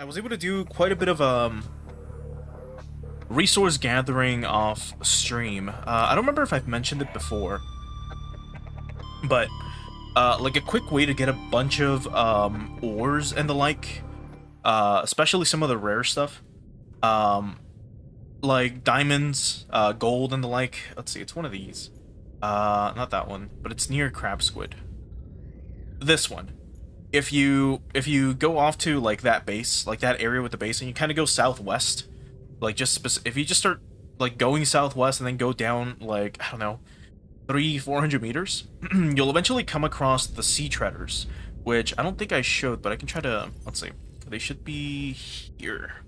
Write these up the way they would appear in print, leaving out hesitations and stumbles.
I was able to do quite a bit of resource gathering off stream. I don't remember if I've mentioned it before, but like a quick way to get a bunch of ores and the like, especially some of the rare stuff, um, like diamonds, gold and the like. Let's see, it's one of these. Not that one, but it's near Crab Squid. This one. If you go off to like that base, like that area with the base, and you kind of go southwest, like if you just start like going southwest and then go down like I don't know, 300-400 meters, you'll eventually come across the sea treaders, which I don't think I showed, but I can try to. Let's see, they should be here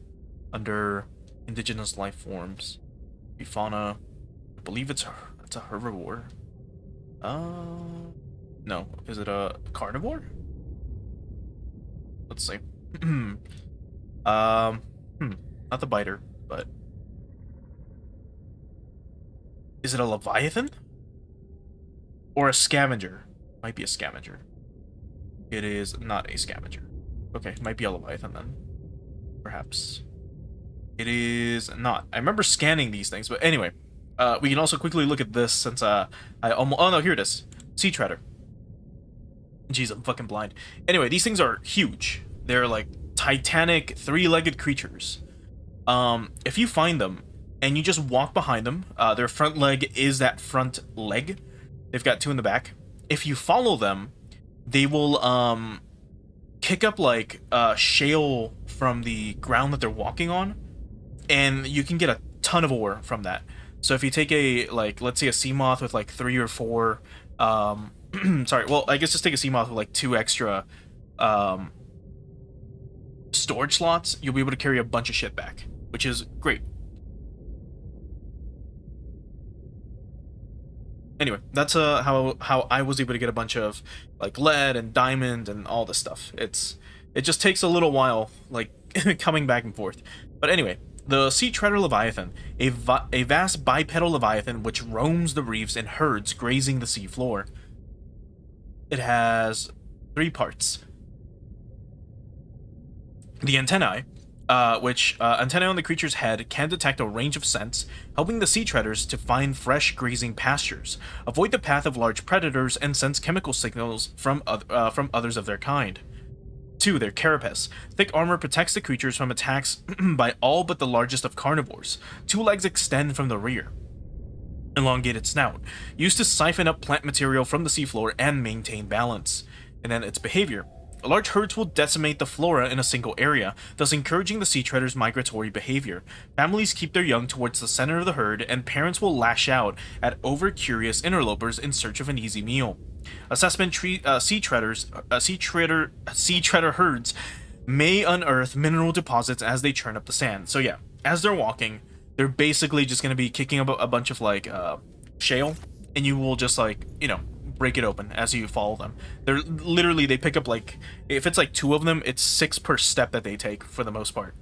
under indigenous life forms, fauna. I believe it's a herbivore. No, is it a carnivore? Let's see. Not the biter, but is it a Leviathan? Or a scavenger? Might be a scavenger. It is not a scavenger. Okay, might be a Leviathan then. Perhaps. It is not. I remember scanning these things, but anyway. We can also quickly look at this since I almost... Oh no, here it is. Sea Treader. Jeez, I'm fucking blind. Anyway, these things are huge. They're like titanic three-legged creatures. If you find them and you just walk behind them, their front leg is that front leg. They've got two in the back. If you follow them, they will kick up like shale from the ground that they're walking on, and you can get a ton of ore from that. So if you take a, like, let's say a sea moth with like 3 or 4 sorry, well, I guess just take a sea moth with like 2 extra storage slots, you'll be able to carry a bunch of shit back, which is great. Anyway, that's how I was able to get a bunch of like lead and diamond and all this stuff. It just takes a little while, like coming back and forth. But anyway, the Sea Treader Leviathan, a vast bipedal leviathan which roams the reefs in herds, grazing the sea floor. It has 3 parts. The antennae, which antennae on the creature's head can detect a range of scents, helping the sea treaders to find fresh grazing pastures, avoid the path of large predators, and sense chemical signals from others of their kind. 2. Their carapace. Thick armor protects the creatures from attacks by all but the largest of carnivores. 2 legs extend from the rear. Elongated snout, used to siphon up plant material from the seafloor and maintain balance. And then its behavior. Large herds will decimate the flora in a single area, thus encouraging the sea treader's migratory behavior. Families keep their young towards the center of the herd, and parents will lash out at over-curious interlopers in search of an easy meal. Assessment: sea treader herds may unearth mineral deposits as they churn up the sand. So yeah, as they're walking, they're basically just going to be kicking up a bunch of like shale, and you will just like, you know, break it open as you follow them. They're literally, they pick up like, if it's like 2 of them, it's 6 per step that they take for the most part.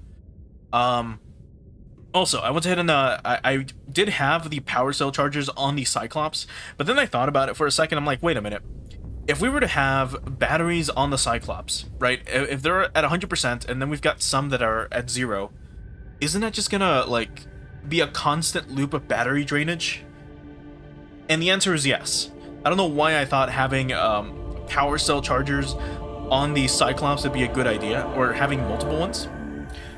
Also, I went ahead and I did have the power cell chargers on the Cyclops, but then I thought about it for a second. I'm like, wait a minute. If we were to have batteries on the Cyclops, right? If they're at 100% and then we've got some that are at 0, isn't that just gonna like be a constant loop of battery drainage? And the answer is yes. I don't know why I thought having power cell chargers on the Cyclops would be a good idea, or having multiple ones.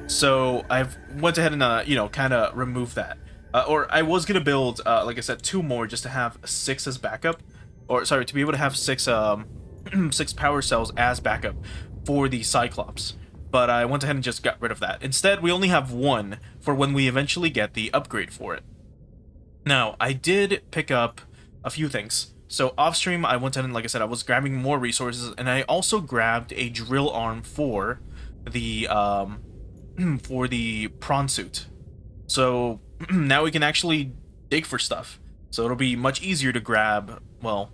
So I've went ahead and you know, kind of removed that. Or I was gonna build, like I said, 2 more just to have 6 as backup, or sorry, to be able to have 6 6 power cells as backup for the Cyclops. But I went ahead and just got rid of that. Instead, we only have 1 for when we eventually get the upgrade for it. Now, I did pick up a few things. So off stream, I went ahead and, like I said, I was grabbing more resources, and I also grabbed a drill arm for the prawn suit. So now we can actually dig for stuff. So it'll be much easier to grab, well,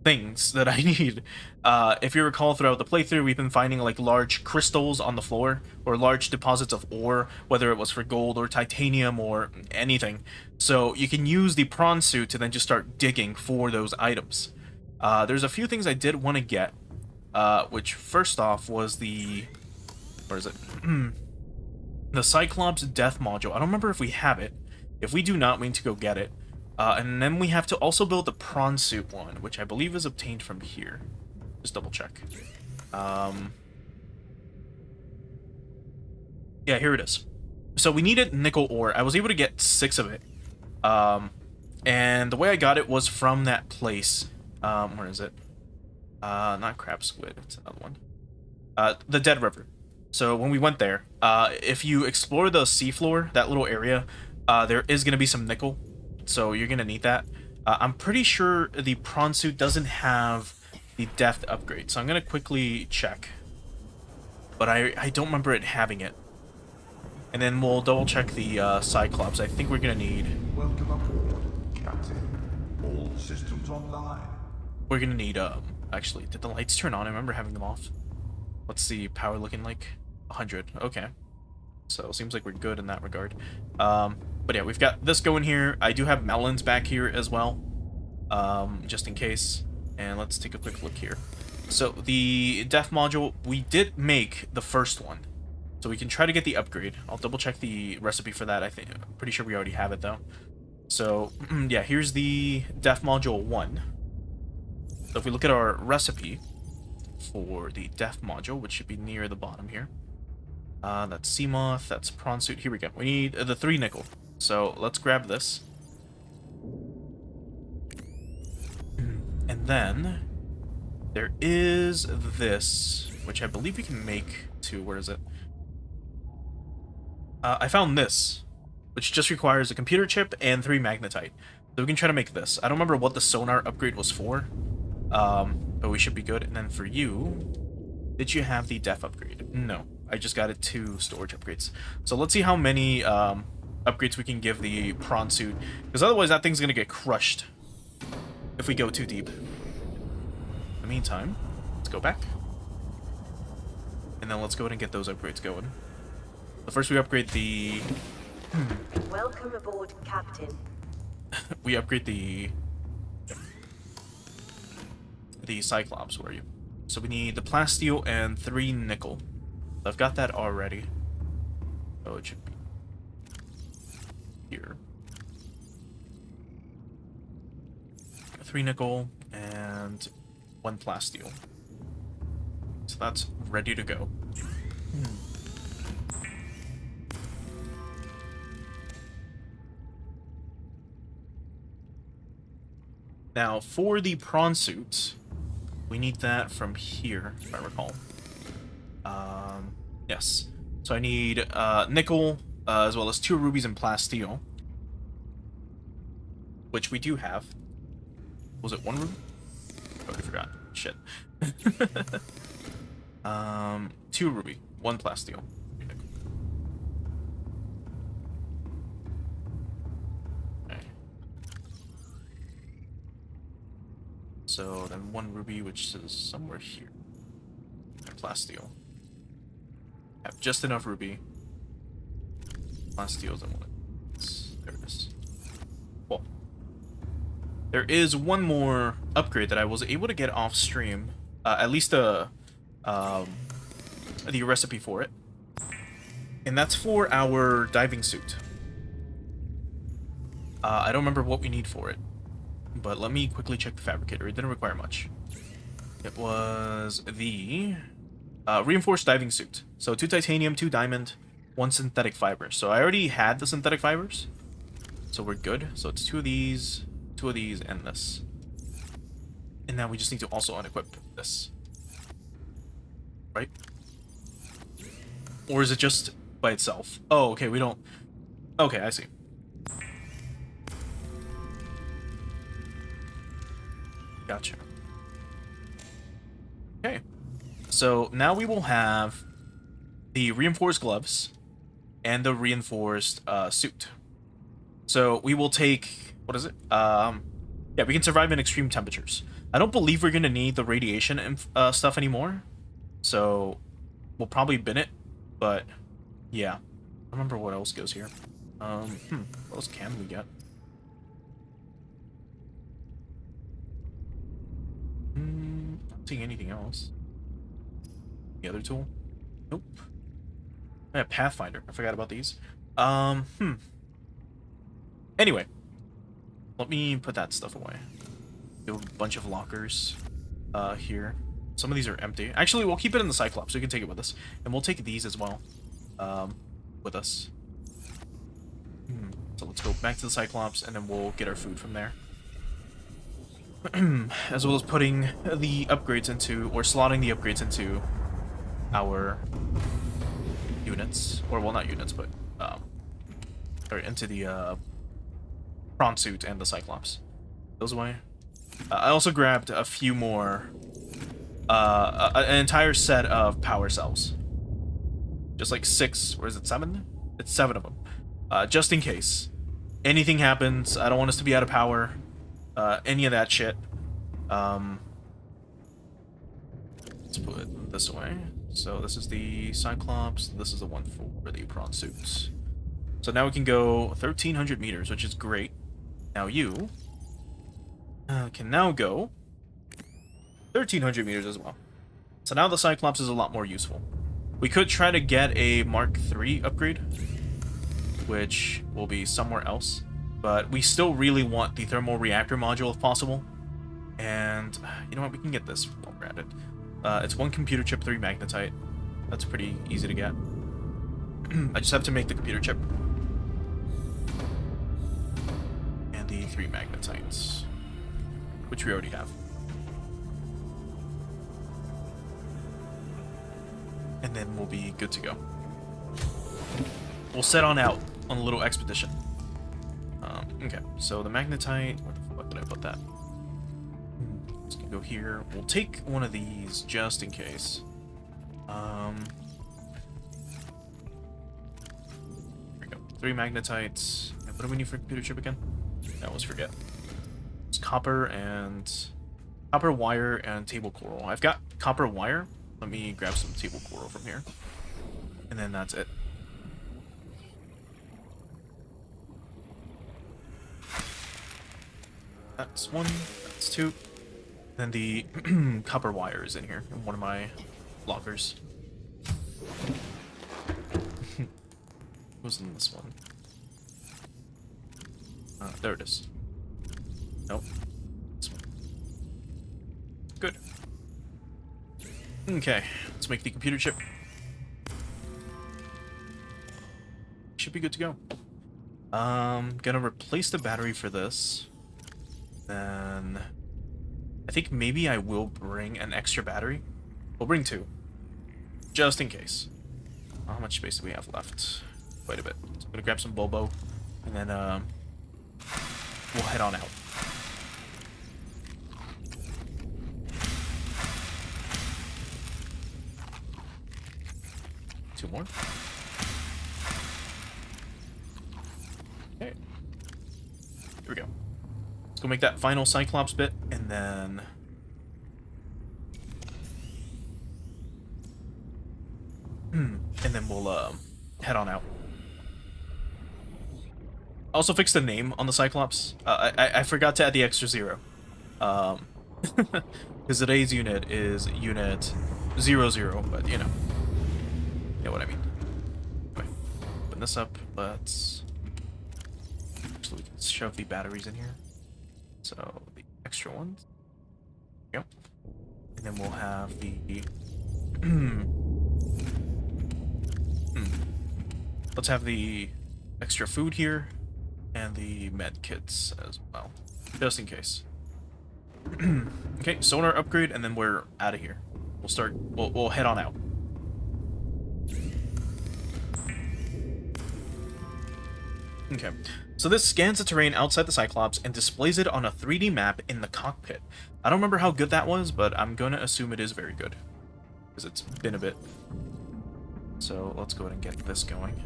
things that I need. If you recall, throughout the playthrough, we've been finding like large crystals on the floor, or large deposits of ore, whether it was for gold or titanium or anything. So you can use the prawn suit to then just start digging for those items. There's a few things I did want to get, which first off was the Where is it? The Cyclops Death Module. I don't remember if we have it. If we do not, we need to go get it. And then we have to also build the prawn suit one, which I believe is obtained from here. Just double check. Yeah, here it is. So we needed nickel ore. I was able to get 6 of it. And the way I got it was from that place. Where is it? Not crab squid. It's another one. The Dead River. So when we went there, if you explore the seafloor, that little area, there is going to be some nickel. So you're going to need that. I'm pretty sure the prawn suit doesn't have the depth upgrade. So I'm going to quickly check. But I don't remember it having it. And then we'll double check the Cyclops. I think we're going to need... Welcome aboard, Captain. All systems online. We're going to need... Actually, did the lights turn on? I remember having them off. What's the power looking like? 100. Okay. So seems like we're good in that regard. But yeah, we've got this going here. I do have melons back here as well, just in case. And let's take a quick look here. So the def module, we did make the first one. So we can try to get the upgrade. I'll double check the recipe for that. I'm pretty sure we already have it though. So yeah, here's the def module 1. So if we look at our recipe for the def module, which should be near the bottom here. That's sea moth, that's prawn suit. Here we go. We need the 3 nickel. So let's grab this. And then there is this, which I believe we can make too. Where is it? I found this, which just requires a computer chip and 3 magnetite. So we can try to make this. I don't remember what the sonar upgrade was for, but we should be good. And then for you, did you have the def upgrade? No, I just got it 2 storage upgrades. So let's see how many upgrades we can give the prawn suit, because otherwise that thing's gonna get crushed if we go too deep. In the meantime, let's go back, and then let's go ahead and get those upgrades going. So first we upgrade the... Welcome aboard, Captain. We upgrade the Cyclops. Where are you? So we need the plasteel and 3 nickel. I've got that already. Oh, it should be here. 3 nickel and 1 plasteel. So that's ready to go. Now, for the prawn suit, we need that from here, if I recall. Yes. So I need nickel, as well as 2 rubies and plasteel, which we do have. Was it 1 ruby? I already forgot. Shit. 2 ruby, 1 plasteel. So then 1 ruby, which is somewhere here. And plasteel. Have just enough ruby. Plasteel's in one. There it is. Well, there is one more upgrade that I was able to get off stream. At least the recipe for it. And that's for our diving suit. I don't remember what we need for it. But let me quickly check the fabricator. It didn't require much. It was the reinforced diving suit. So 2 titanium, 2 diamond, 1 synthetic fiber. So I already had the synthetic fibers. So we're good. So it's 2 of these, and this. And now we just need to also unequip this. Right? Or is it just by itself? Oh, okay, we don't... Okay, I see. Gotcha. Okay. So now we will have the reinforced gloves and the reinforced suit. So we will take... What is it? Yeah, we can survive in extreme temperatures. I don't believe we're going to need the radiation and stuff anymore. So we'll probably bin it. But yeah. I don't remember what else goes here. What else can we get? Not seeing anything else. The other tool? Nope. Yeah, Pathfinder. I forgot about these. Anyway, let me put that stuff away. Do a bunch of lockers here. Some of these are empty. Actually, we'll keep it in the Cyclops so we can take it with us. And we'll take these as well with us. So let's go back to the Cyclops, and then we'll get our food from there. As well as putting the upgrades into, or slotting the upgrades into our units. Or, well, not units, but, or into the prawn suit and the Cyclops. Those away. I also grabbed a few more, an entire set of power cells. Just like 6, or is it 7? It's 7 of them. Just in case. Anything happens, I don't want us to be out of power. Any of that shit. Let's put this away. So this is the Cyclops, this is the one for the prawn suits. So now we can go 1,300 meters, which is great. Now you can now go 1,300 meters as well. So now the Cyclops is a lot more useful. We could try to get a Mark III upgrade, which will be somewhere else. But we still really want the thermal reactor module if possible. And you know what, we can get this while we're at it. It's 1 computer chip, 3 magnetite. That's pretty easy to get. I just have to make the computer chip. And the 3 magnetites, which we already have. And then we'll be good to go. We'll set on out on a little expedition. Okay, so the magnetite, where the fuck did I put that? Let's go here. We'll take one of these just in case. There we go. 3 magnetites. And what do we need for computer chip again? I always forget. It's copper wire and table coral. I've got copper wire. Let me grab some table coral from here. And then that's it. That's 1, that's 2. Then the copper wire is in here, in one of my lockers. Who's in this one? There it is. Nope. This one. Good. Okay, let's make the computer chip. Should be good to go. Gonna replace the battery for this. Then I think maybe I will bring an extra battery. We'll bring 2. Just in case. How much space do we have left? Quite a bit. So I'm gonna grab some Bulbo. And then we'll head on out. Two more. Okay. Here we go. Let's go make that final Cyclops bit, and then we'll head on out. Also fix the name on the Cyclops. I forgot to add the extra 0. Because today's unit is unit 00, but you know what I mean. Okay, open this up. Let's actually we can shove the batteries in here. So the extra ones. Yep. And then we'll have the let's have the extra food here and the med kits as well, just in case. Okay, sonar upgrade, and then we're out of here. We'll head on out. Okay, so this scans the terrain outside the Cyclops and displays it on a 3D map in the cockpit. I don't remember how good that was, but I'm gonna assume it is very good, because it's been a bit. So let's go ahead and get this going.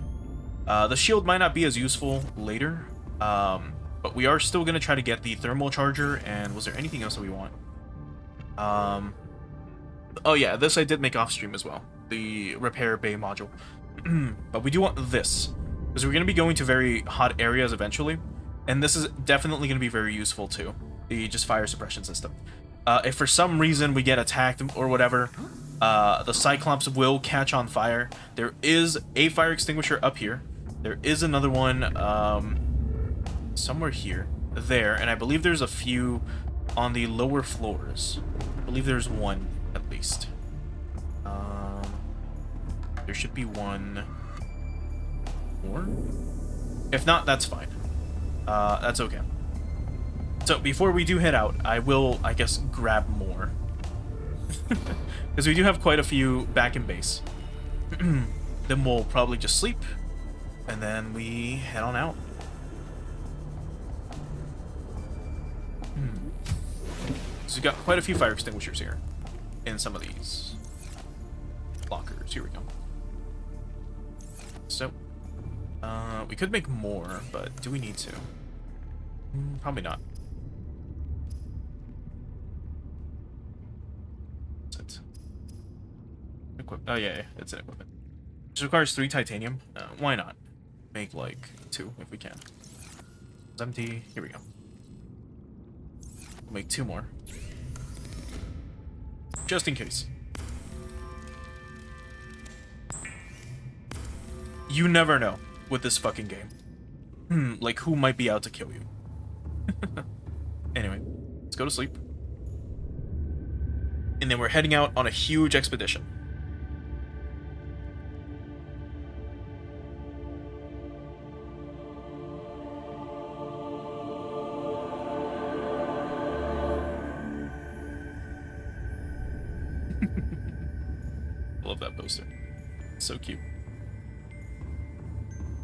The shield might not be as useful later, but we are still gonna try to get the thermal charger. And was there anything else that we want? Oh yeah, this I did make off stream as well. The repair bay module. But we do want this, because we're going to be going to very hot areas eventually, and this is definitely going to be very useful too. The just fire suppression system. If for some reason we get attacked or whatever, The Cyclops will catch on fire. There is a fire extinguisher up here. There is another one somewhere here, there, and I believe there's a few on the lower floors. I believe there's one at least. There should be one more. If not, that's fine. That's okay. So before we do head out, I will, I guess, grab more. Because we do have quite a few back in base. Then we'll probably just sleep, and then we head on out. So we've got quite a few fire extinguishers here in some of these lockers. Here we go. So, we could make more, but do we need to? Probably not. What's it? Oh yeah, it's an equipment. This requires 3 titanium. Why not? Make like 2 if we can. It's empty. Here we go. We'll make 2 more. Just in case. You never know with this fucking game. Like who might be out to kill you. Anyway, let's go to sleep. And then we're heading out on a huge expedition. Love that poster. So cute.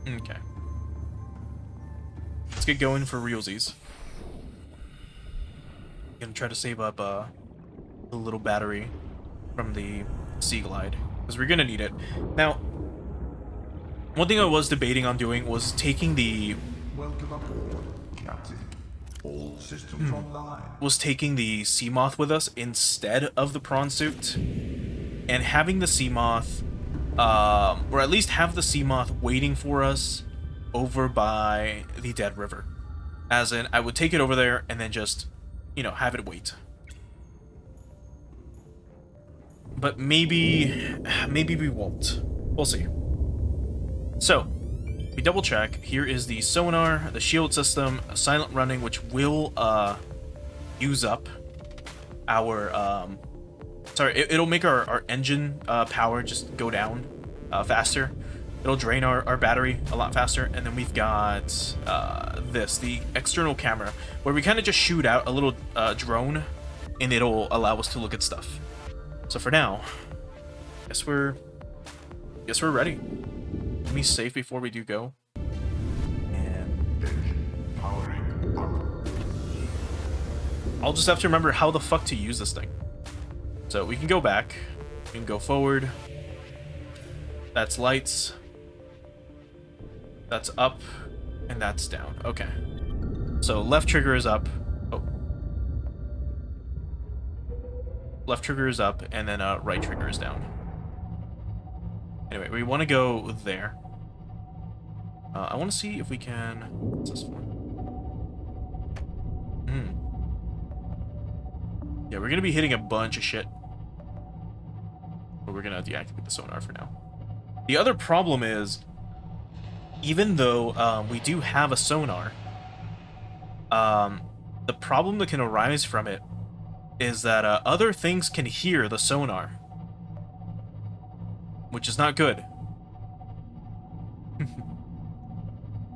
Okay. Let's get going for realsies. Gonna try to save up a little battery from the Sea Glide, because we're gonna need it. Now, one thing I was debating on doing was taking the Welcome aboard, Captain. All systems online. was taking the Seamoth with us instead of the prawn suit, and having the Seamoth, or at least have the Seamoth waiting for us over by the Dead River. As in, I would take it over there and then just, you know, have it wait. But maybe we won't. We'll see. So, we double check. Here is the sonar, the shield system, silent running, which will use up our sorry, it'll make our engine power just go down faster. It'll drain our battery a lot faster. And then we've got the external camera, where we kind of just shoot out a little drone, and it'll allow us to look at stuff. So for now, guess we're ready. Let me save before we do go. And Engine powering up. I'll just have to remember how the fuck to use this thing. So we can go back, we can go forward. That's lights. That's up, and that's down. Okay. So left trigger is up. Oh. Left trigger is up, and then right trigger is down. Anyway, we want to go there. I want to see if we can... What's this for? Yeah, we're going to be hitting a bunch of shit. But we're going to deactivate the sonar for now. The other problem is, even though we do have a sonar, the problem that can arise from it is that other things can hear the sonar, which is not good.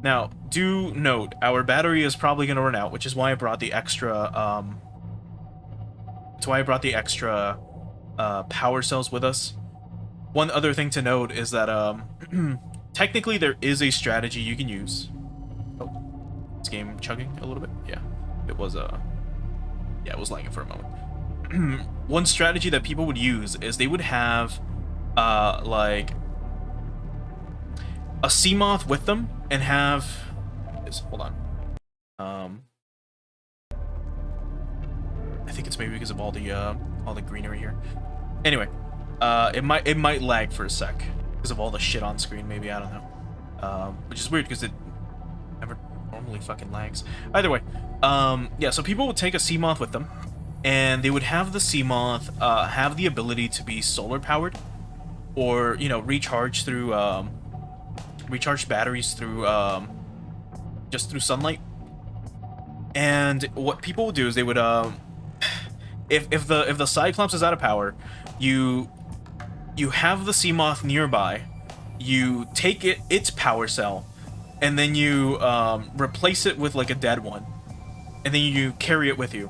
Now, do note, our battery is probably going to run out, which is why I brought the extra, power cells with us. One other thing to note is that, technically there is a strategy you can use. Oh, this game chugging a little bit? Yeah, it was, yeah, it was lagging for a moment. One strategy that people would use is they would have, like, a Seamoth with them, and have... Hold on. I think it's maybe because of all the greenery here. Anyway, it might lag for a sec because of all the shit on screen. Maybe, I don't know. Which is weird because it never normally fucking lags. Either way, yeah. So people would take a Seamoth with them, and they would have the Seamoth have the ability to be solar powered, or recharge through recharged batteries through just through sunlight. And what people would do is they would if the Cyclops is out of power, you have the Seamoth nearby, you take its power cell, and then you replace it with like a dead one, and then you carry it with you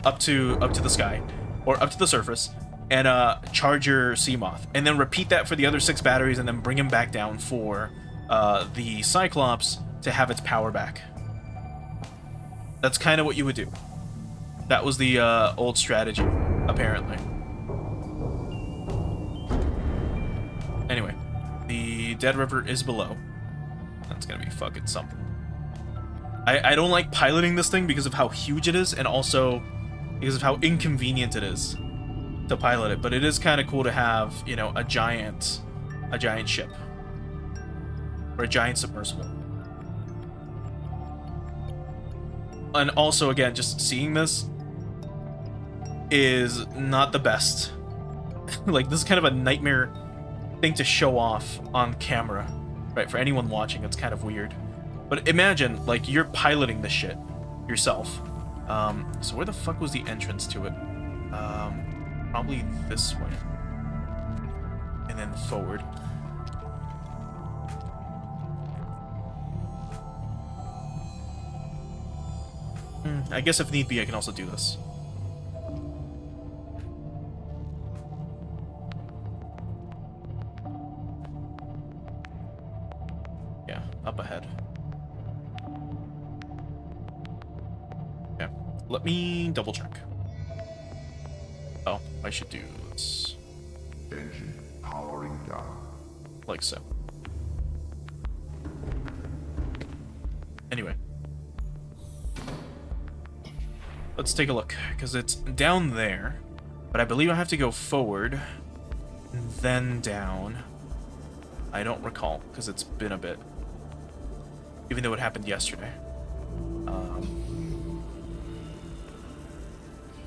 up to the sky or up to the surface, and charge your Seamoth, and then repeat that for the other 6 batteries, and then bring them back down for the Cyclops to have its power back. That's kind of what you would do. That was the old strategy, apparently. Anyway, the dead river is below. That's gonna be fucking something. I don't like piloting this thing because of how huge it is, and also because of how inconvenient it is to pilot it. But it is kind of cool to have, a giant ship or a giant submersible. And also, again, just seeing this is not the best. Like, this is kind of a nightmare thing to show off on camera, right? For anyone watching, it's kind of weird. But imagine, like, you're piloting this shit yourself. So where the fuck was the entrance to it? Probably this way. And then forward. I guess if need be, I can also do this. Yeah, up ahead. Okay, let me double check. Oh, I should do this. Engine powering down. Like so. Anyway. Let's take a look, because it's down there, but I believe I have to go forward, then down. I don't recall, because it's been a bit. Even though it happened yesterday.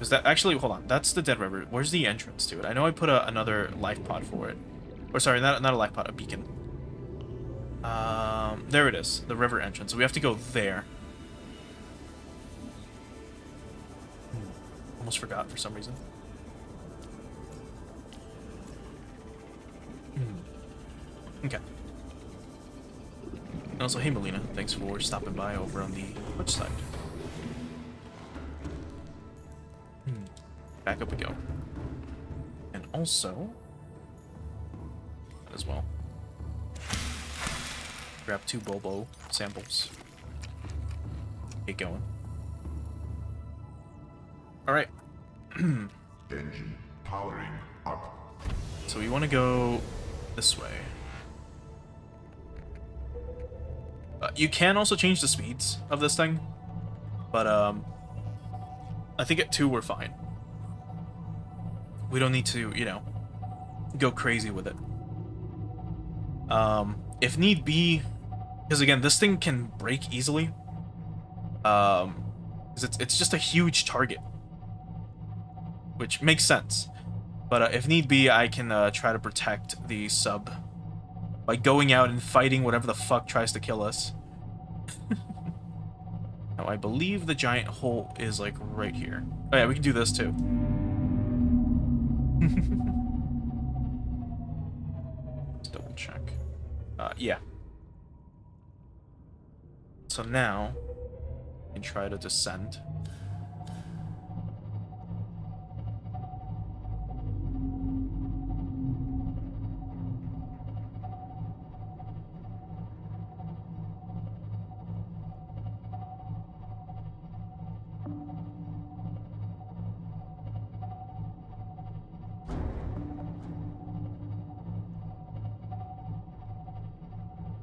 Is that actually, hold on, that's the dead river. Where's the entrance to it? I know I put another life pod for it. Or sorry, not a life pod, a beacon. There it is, the river entrance. So we have to go there. Almost forgot for some reason. Okay. And also, hey Melina, thanks for stopping by over on the Twitch side. Back up we go. And also, as well, grab 2 Bulbo samples. Get going. Alright. Engine powering up. So we want to go this way. You can also change the speeds of this thing, but I think at 2 we're fine. We don't need to, go crazy with it. If need be, because again, this thing can break easily. Because it's just a huge target, which makes sense. But if need be, I can try to protect the sub by going out and fighting whatever the fuck tries to kill us. Now, I believe the giant hole is, like, right here. Oh, yeah, we can do this, too. Let's double check. Yeah. So now, we can try to descend.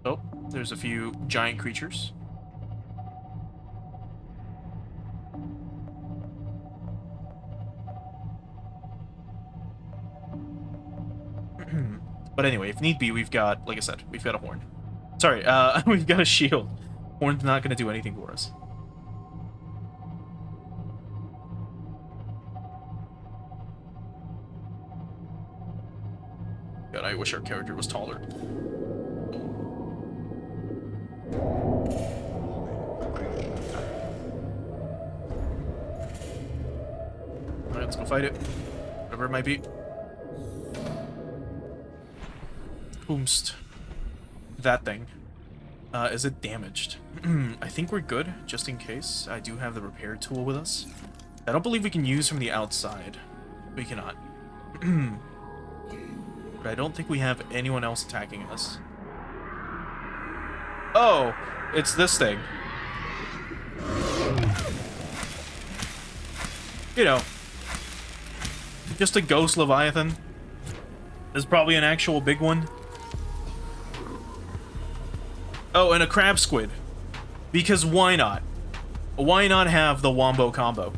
Oh, there's a few giant creatures. But anyway, if need be, we've got, like I said, we've got a horn. Sorry, we've got a shield. Horn's not going to do anything for us. God, I wish our character was taller. Alright, let's go fight it. Whatever it might be. Boomst. That thing. Is it damaged? I think we're good, just in case. I do have the repair tool with us. I don't believe we can use from the outside. We cannot. But I don't think we have anyone else attacking us. Oh! It's this thing. You know. Just a ghost Leviathan. There's probably an actual big one. Oh, and a crab squid. Because why not? Why not have the wombo combo?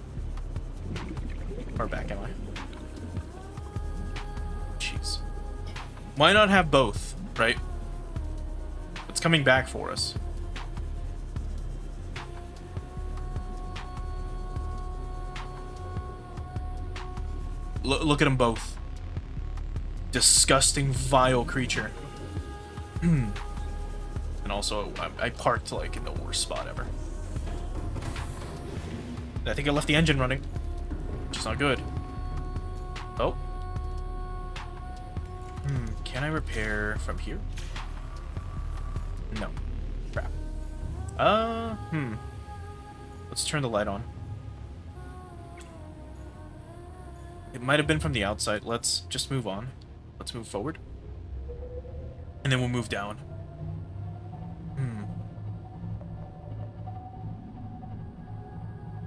Or back am I? Jeez. Why not have both, right? It's coming back for us. Look at them both. Disgusting, vile creature. And also, I parked, like, in the worst spot ever. I think I left the engine running. Which is not good. Oh. Can I repair from here? No. Crap. Let's turn the light on. It might have been from the outside. Let's just move on. Let's move forward. And then we'll move down.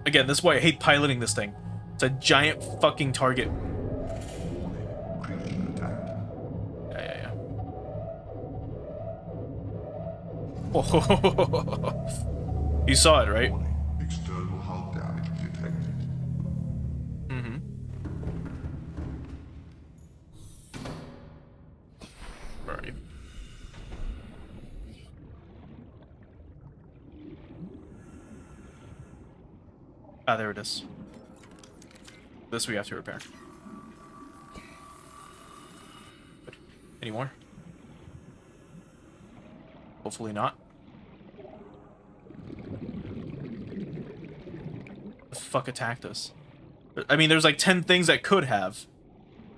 Again, this is why I hate piloting this thing. It's a giant fucking target. Yeah. Oh, you saw it, right? External hull damage detected. Where are you? Ah, there it is. This we have to repair. Good. Any more? Hopefully not. The fuck attacked us? I mean, there's like 10 things that could have.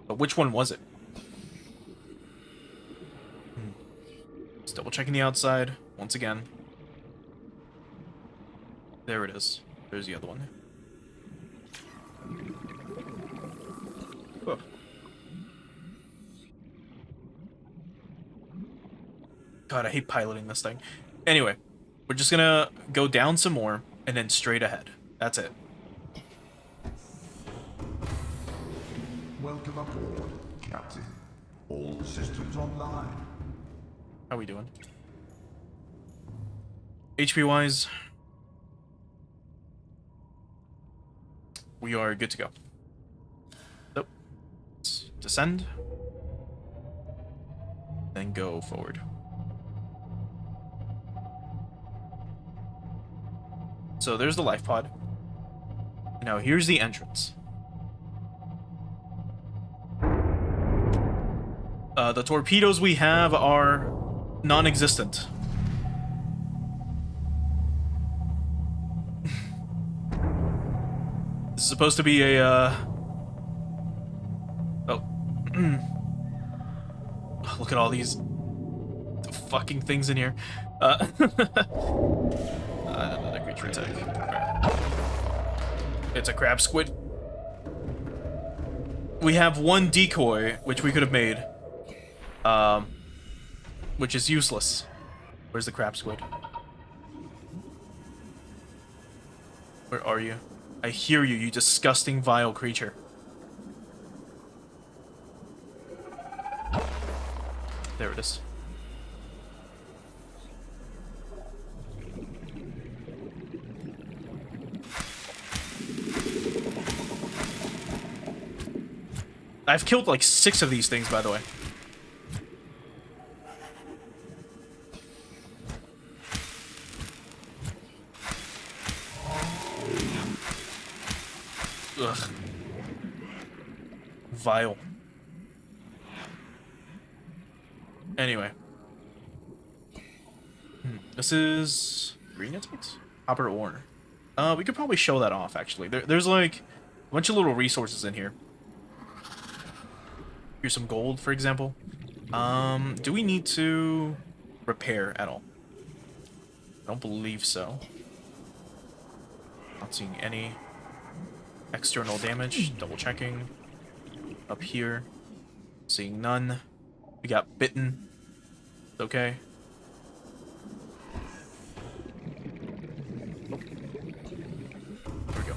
But which one was it? Just double checking the outside once again. There it is. There's the other one. Oh. God, I hate piloting this thing. Anyway, we're just gonna go down some more and then straight ahead. That's it. Welcome aboard, Captain. All systems online. How we doing? HP wise, we are good to go. So, let's descend, then go forward. So there's the life pod. Now here's the entrance. The torpedoes we have are non-existent. This is supposed to be a, Oh. Look at all these fucking things in here. Another creature attack. Right. It's a crab squid. We have one decoy, which we could have made. Which is useless. Where's the crab squid? Where are you? I hear you, you disgusting, vile creature. There it is. I've killed like 6 of these things, by the way. Ugh. Vile. Anyway. This is green insights? Copper ore. We could probably show that off, actually. There's like a bunch of little resources in here. Here's some gold, for example. Do we need to repair at all? I don't believe so. Not seeing any external damage. Double checking. Up here. Seeing none. We got bitten. It's okay. Oh. There we go.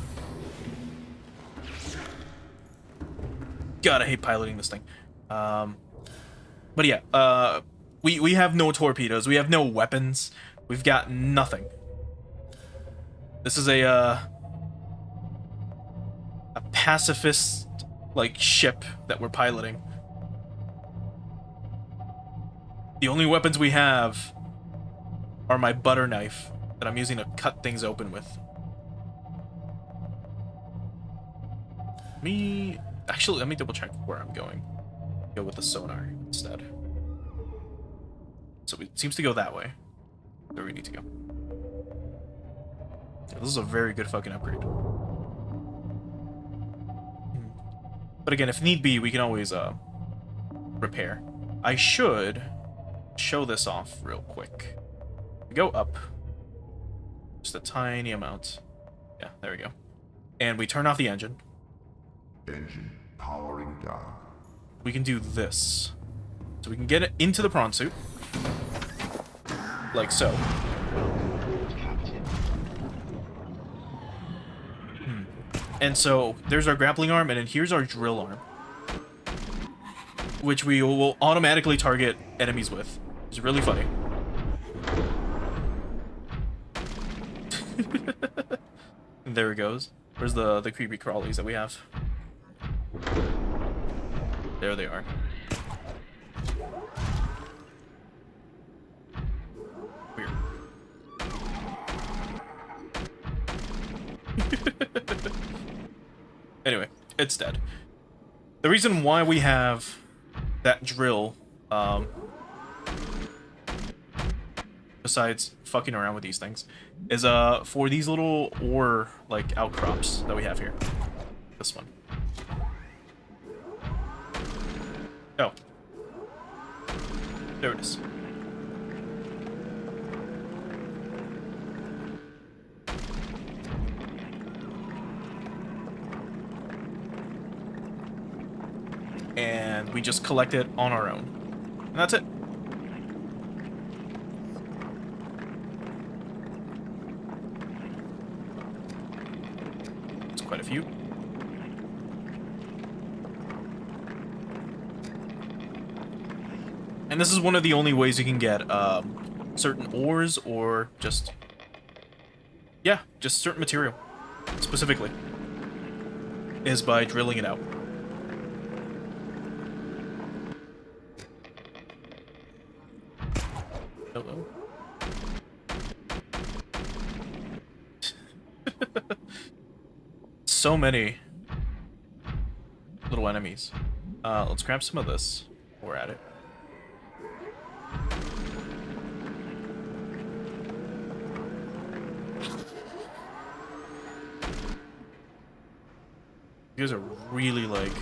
God, I hate piloting this thing. But yeah, we have no torpedoes. We have no weapons. We've got nothing. This is a pacifist like ship that we're piloting. The only weapons we have are my butter knife that I'm using to cut things open with. Actually, let me double check where I'm going. Go with the sonar instead. So it seems to go that way. Where we need to go. Yeah, this is a very good fucking upgrade. But again, if need be, we can always repair. I should show this off real quick. We go up. Just a tiny amount. Yeah, there we go. And we turn off the engine. Engine powering down. We can do this. So we can get it into the prawn suit. Like so. And so there's our grappling arm, and then here's our drill arm, which we will automatically target enemies with. It's really funny. There it goes. Where's the creepy crawlies that we have? There they are. Weird. Anyway, it's dead. The reason why we have that drill, besides fucking around with these things, is for these little ore like outcrops that we have here. This one. Oh. There it is. And we just collect it on our own. And that's it. It's quite a few. And this is one of the only ways you can get certain ores or just... yeah, just certain material, specifically, is by drilling it out. Hello? So many little enemies. Let's grab some of this while we're at it. You guys are really, like,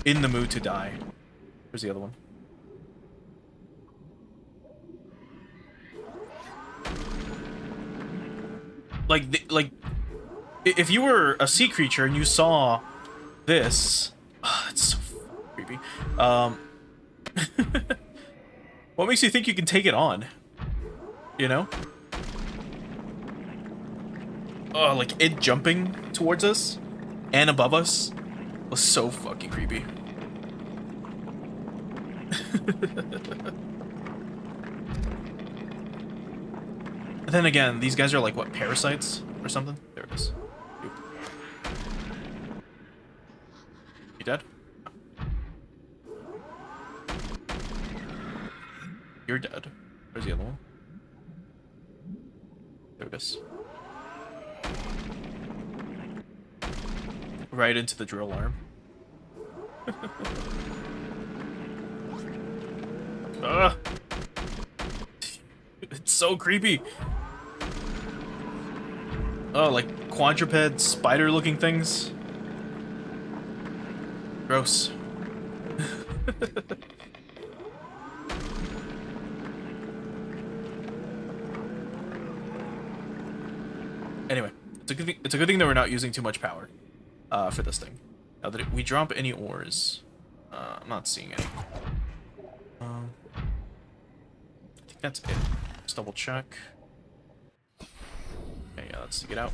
in the mood to die. Where's the other one? Like, if you were a sea creature and you saw this... it's so creepy. What makes you think you can take it on? You know? Oh, like, it jumping towards us and above us was so fucking creepy. And then again, these guys are like, what, parasites or something? There it is. Oop. You dead? You're dead. Where's the other one? There it is. Right into the drill arm. Ugh. It's so creepy. Oh, like quadruped spider-looking things. Gross. Anyway, it's a good thing that we're not using too much power for this thing. Now that we drop any ores, I'm not seeing any. I think that's it. Let's double check. Okay, yeah, let's get out.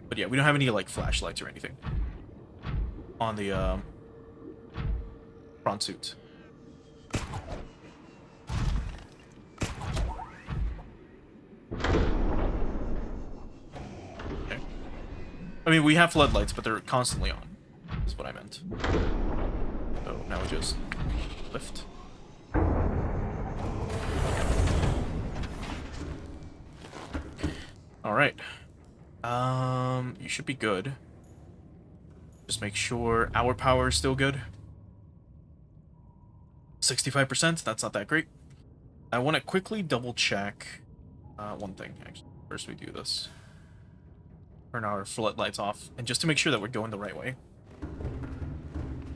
But yeah, we don't have any like flashlights or anything on the prawn suit. Okay. I mean, we have floodlights, but they're constantly on. That's what I meant. So now we just lift. All right. You should be good. Just make sure our power is still good. 65%, that's not that great. I want to quickly double check one thing, actually. First we do this. Turn our floodlights off, and just to make sure that we're going the right way.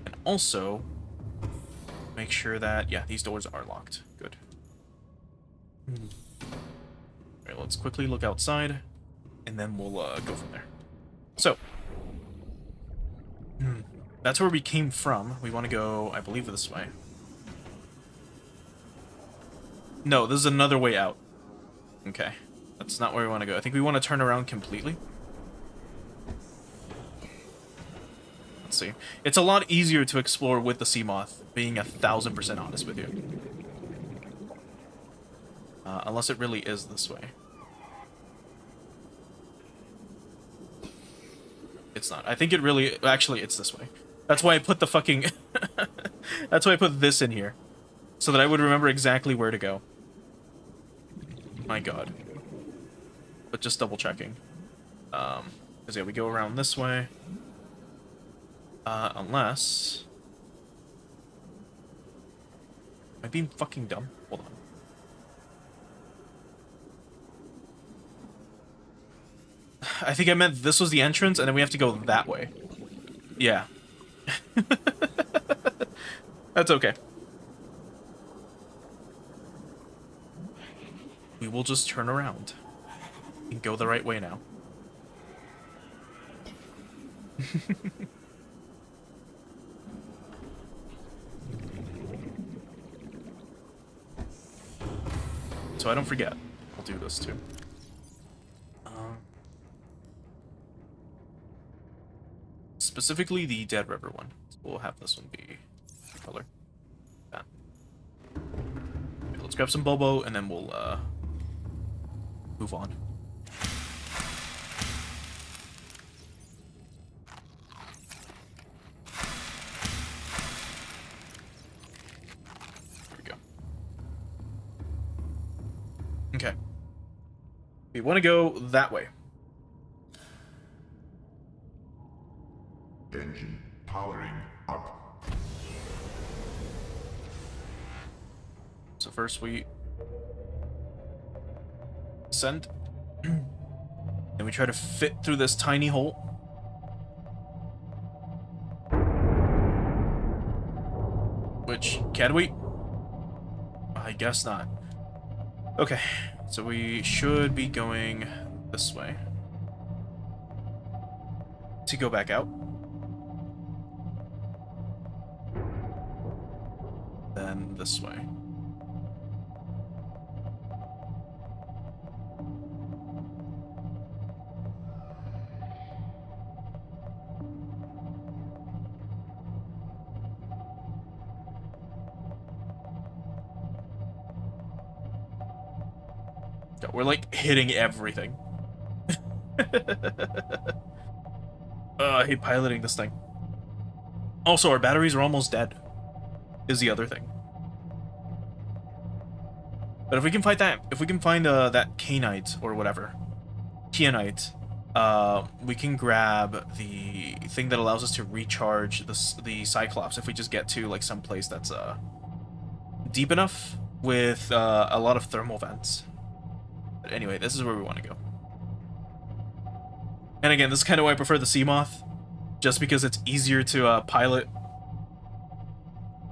And also, make sure that, yeah, these doors are locked. Good. Alright, let's quickly look outside, and then we'll go from there. So, that's where we came from. We want to go, I believe, this way. No, this is another way out. Okay, that's not where we want to go. I think we want to turn around completely. Let's see. It's a lot easier to explore with the sea moth, being 1000% honest with you. Unless it really is this way. It's not. I think it really... Actually, it's this way. That's why I put the fucking... That's why I put this in here. So that I would remember exactly where to go. My god. But just double checking. Because yeah, we go around this way. Unless... Am I being fucking dumb? Hold on. I think I meant this was the entrance, and then we have to go that way. Yeah. That's okay. We will just turn around. And go the right way now. So I don't forget. I'll do this too. Specifically the Dead River one. So we'll have this one be color. That. Okay, let's grab some Bobo and then we'll move on. Here we go. Okay. We want to go that way. Engine powering up. So first we send, and we try to fit through this tiny hole. Which, can we? I guess not. Okay, so we should be going this way. To go back out. Then this way. We're like hitting everything. I hate piloting this thing. Also, our batteries are almost dead. Is the other thing. But if we can find that Canite or whatever, Kyanite, we can grab the thing that allows us to recharge the Cyclops if we just get to like some place that's deep enough with a lot of thermal vents. But anyway, this is where we want to go. And again, this is kind of why I prefer the Seamoth, just because it's easier to pilot.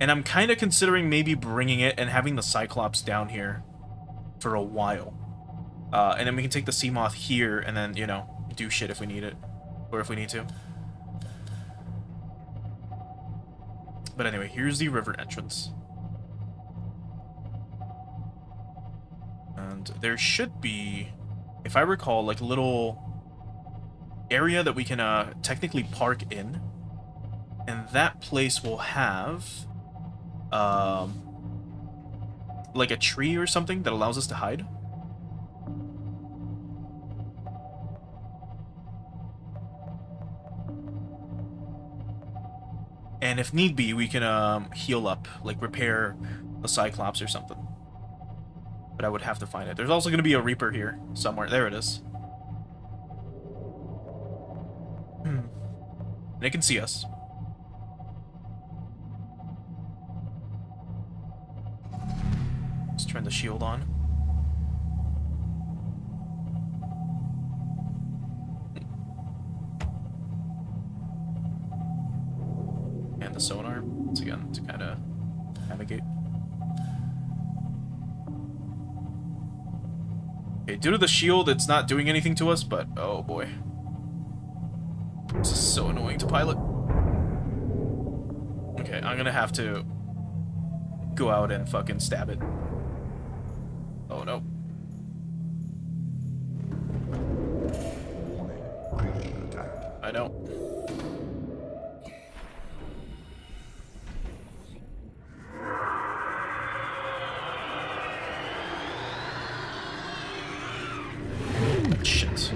And I'm kind of considering maybe bringing it and having the Cyclops down here for a while. And then we can take the Seamoth here and then, you know, do shit if we need it. Or if we need to. But anyway, here's the river entrance. And there should be, if I recall, like a little area that we can technically park in. And that place will have like a tree or something that allows us to hide. And if need be, we can heal up, like repair the Cyclops or something. But I would have to find it. There's also going to be a Reaper here somewhere. There it is. And it can see us. Let's turn the shield on. And the sonar, once again, to kind of navigate. Okay, due to the shield, it's not doing anything to us, but oh boy. This is so annoying to pilot. Okay, I'm gonna have to go out and fucking stab it. Oh no. I know. Shit.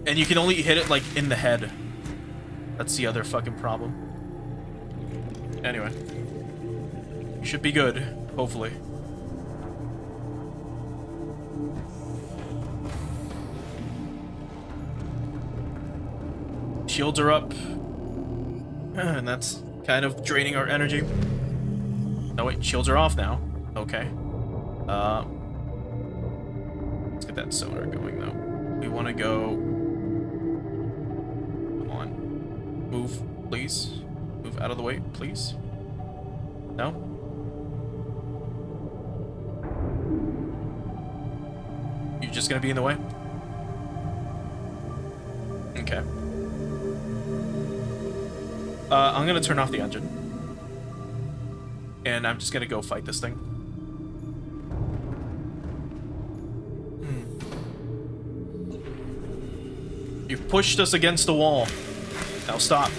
And you can only hit it, like, in the head. That's the other fucking problem. Anyway. You should be good, hopefully. Shields are up. And that's kind of draining our energy. Oh wait, shields are off now. Okay. Let's get that sonar going, though. We want to go... Come on. Move, please. Move out of the way, please. No? You're just gonna be in the way? Okay. I'm gonna turn off the engine. And I'm just gonna go fight this thing. You've pushed us against the wall. Now stop.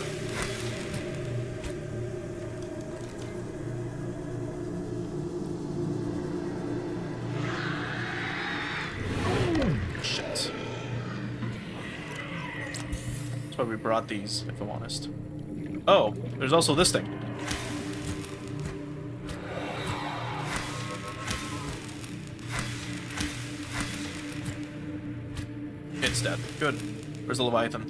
Shit. That's why we brought these, if I'm honest. Oh, there's also this thing. It's dead. Good. Where's the Leviathan?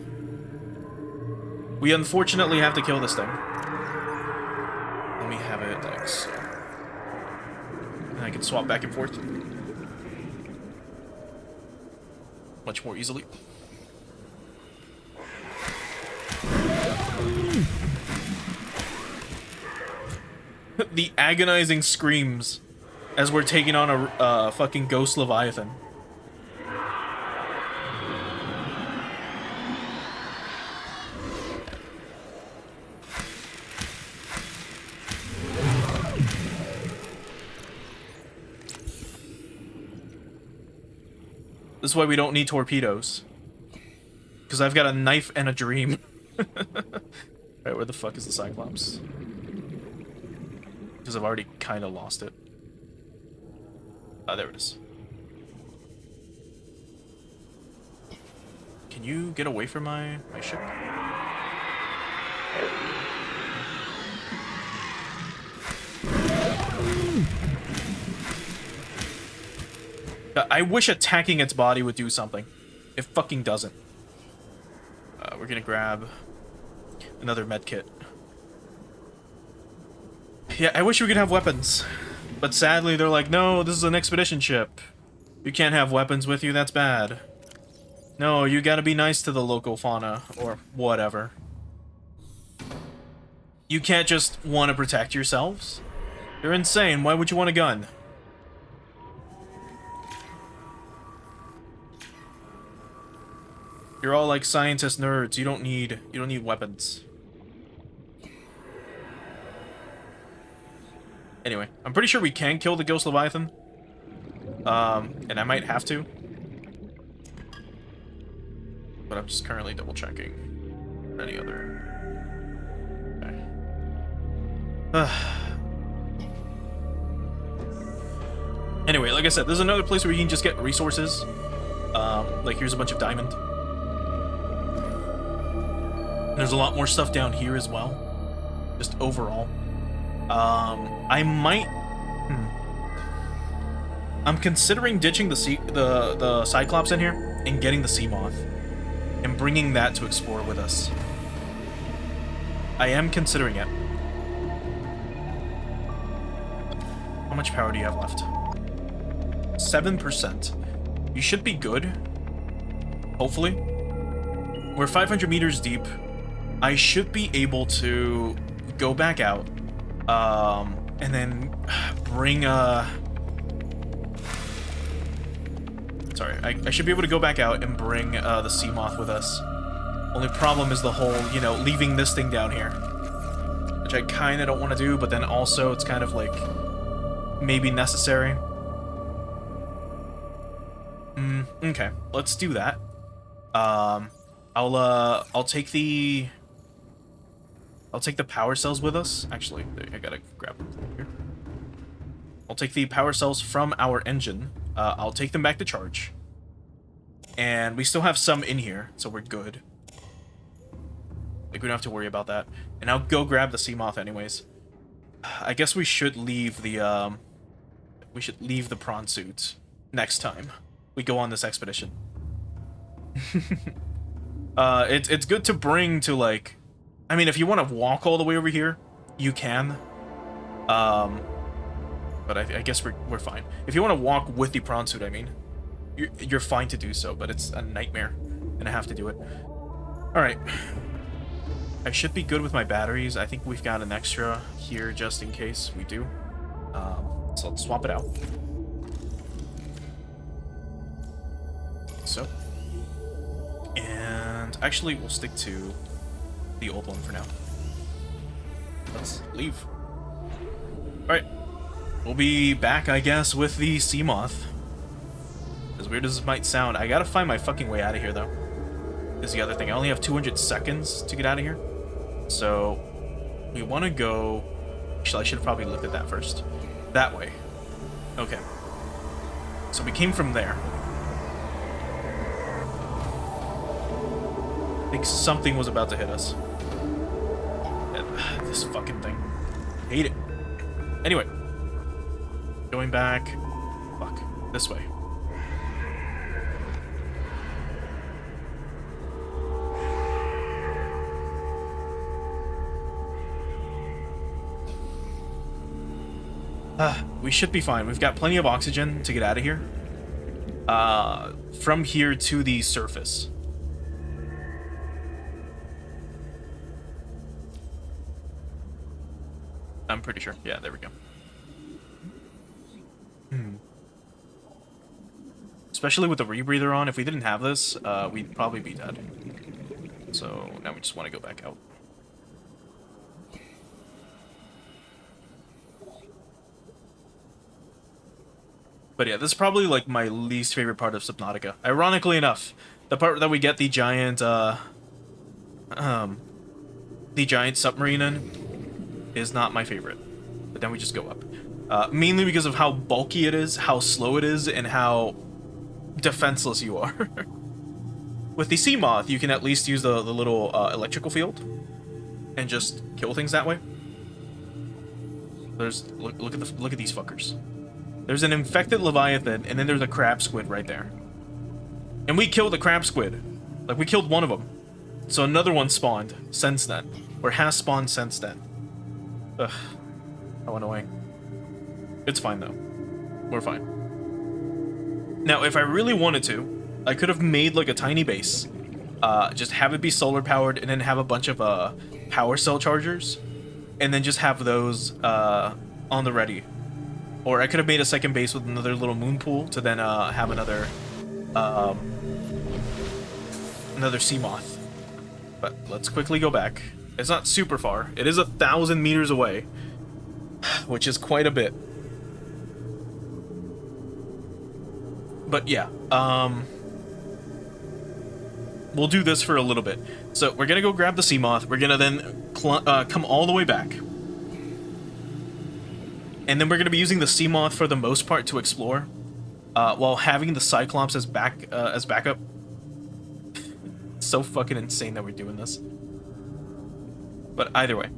We unfortunately have to kill this thing. Let me have it like so. And I can swap back and forth. Much more easily. The agonizing screams as we're taking on a fucking ghost Leviathan. This is why we don't need torpedoes. Because I've got a knife and a dream. Alright, where the fuck is the Cyclops? Because I've already kind of lost it. Ah, there it is. Can you get away from my ship? I wish attacking its body would do something. It fucking doesn't. We're gonna grab another med kit. Yeah, I wish we could have weapons. But sadly, they're like, no, this is an expedition ship. You can't have weapons with you, that's bad. No, you gotta be nice to the local fauna, or whatever. You can't just want to protect yourselves. You're insane, why would you want a gun? You're all like scientist nerds, you don't need weapons. Anyway, I'm pretty sure we can kill the Ghost Leviathan. And I might have to. But I'm just currently double checking any other. Okay. Anyway, like I said, there's another place where you can just get resources. Like here's a bunch of diamond. There's a lot more stuff down here as well. Just overall. I might. I'm considering ditching the Cyclops in here and getting the Sea Moth and bringing that to explore with us. I am considering it. How much power do you have left? 7%. You should be good. Hopefully. We're 500 meters deep. I should be able to go back out. And then bring sorry, I should be able to go back out and bring the Sea Moth with us. Only problem is the whole, you know, leaving this thing down here. Which I kind of don't want to do, but then also it's kind of like maybe necessary. Okay, let's do that. I'll take the power cells with us. Actually, I gotta grab them from here. I'll take the power cells from our engine. I'll take them back to charge. And we still have some in here, so we're good. Like, we don't have to worry about that. And I'll go grab the Sea Moth anyways. I guess we should leave the, prawn suits next time we go on this expedition. It's good to bring to, like... I mean, if you want to walk all the way over here, you can. But I guess we're fine. If you want to walk with the prawn suit, I mean, you're fine to do so, but it's a nightmare, and I have to do it. Alright. I should be good with my batteries. I think we've got an extra here just in case we do. So let's swap it out. So. And actually, we'll stick to the old one for now. Let's leave. Alright. We'll be back, I guess, with the Sea Moth. As weird as it might sound, I gotta find my fucking way out of here, though. Is the other thing. I only have 200 seconds to get out of here. So, we want to go... Actually, I should have probably looked at that first. That way. Okay. So we came from there. I think something was about to hit us. This fucking thing. Hate it. Anyway. Going back. Fuck. This way. We should be fine. We've got plenty of oxygen to get out of here. From here to the surface. I'm pretty sure. Yeah, there we go. Especially with the rebreather on, if we didn't have this, we'd probably be dead. So now we just want to go back out. But yeah, this is probably like my least favorite part of Subnautica. Ironically enough, the part that we get the giant submarine in is not my favorite. But then we just go up. Mainly because of how bulky it is, how slow it is, and how defenseless you are. With the Sea Moth, you can at least use the little electrical field and just kill things that way. There's look at these fuckers. There's an infected Leviathan, and then there's a crab squid right there. And we killed the crab squid. Like, we killed one of them. So another one spawned since then. Or has spawned since then. Ugh. I went away. It's fine, though. We're fine. Now, if I really wanted to, I could have made, like, a tiny base. Just have it be solar-powered, and then have a bunch of, power cell chargers. And then just have those, on the ready. Or I could have made a second base with another little moon pool to then, have another sea moth. But let's quickly go back. It's not super far. It is 1,000 meters away, which is quite a bit. But yeah, we'll do this for a little bit. So we're gonna go grab the sea moth. We're gonna then come all the way back. And then we're gonna be using the sea moth for the most part to explore, while having the Cyclops as backup. It's so fucking insane that we're doing this. But either way,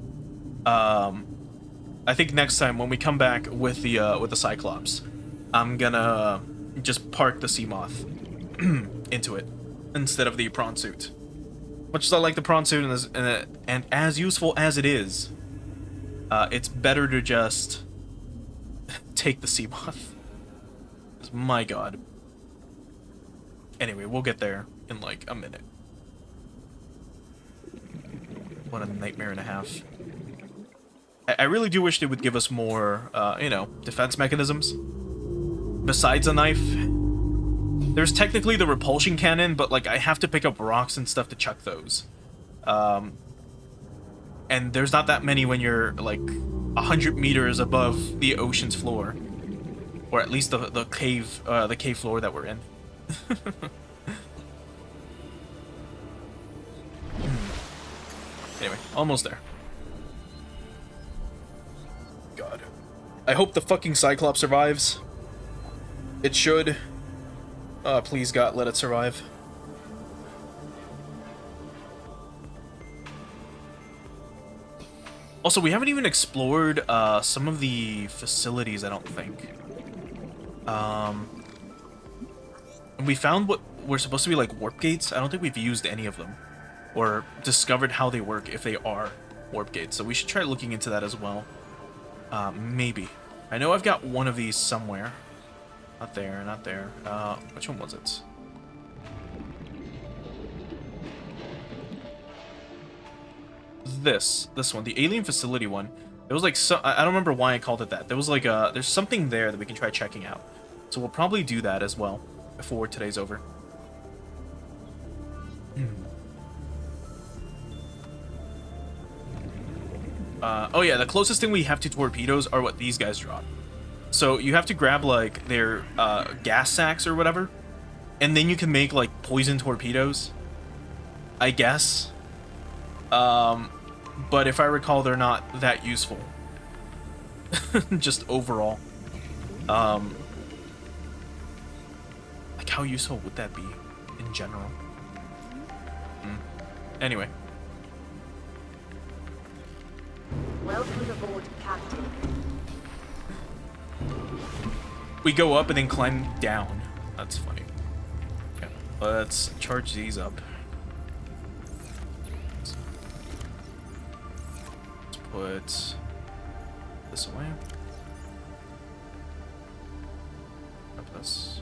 I think next time when we come back with the Cyclops, I'm gonna just park the sea moth into it instead of the prawn suit. Much as I like the prawn suit and as useful as it is, it's better to just take the sea moth. My god. Anyway, we'll get there in like a minute. What a nightmare and a half. I really do wish they would give us more, you know, defense mechanisms. Besides a knife. There's technically the repulsion cannon, but like I have to pick up rocks and stuff to chuck those. And there's not that many when you're like 100 meters above the ocean's floor. Or at least the cave floor that we're in. Anyway, almost there. God. I hope the fucking Cyclops survives. It should. Please God, let it survive. Also, we haven't even explored some of the facilities, I don't think. We found what were supposed to be like warp gates. I don't think we've used any of them. Or discovered how they work, if they are warp gates. So we should try looking into that as well. Maybe. I know I've got one of these somewhere. Not there, not there. Which one was it? This one, the alien facility one. It was like, I don't remember why I called it that. There was like there's something there that we can try checking out. So we'll probably do that as well before today's over. Oh yeah, the closest thing we have to torpedoes are what these guys drop. So you have to grab like their gas sacks or whatever, and then you can make like poison torpedoes, I guess. But if I recall, they're not that useful. Just overall. Like how useful would that be in general? Anyway. Welcome aboard, Captain. We go up and then climb down. That's funny. Okay, let's charge these up. Let's put this away. Grab this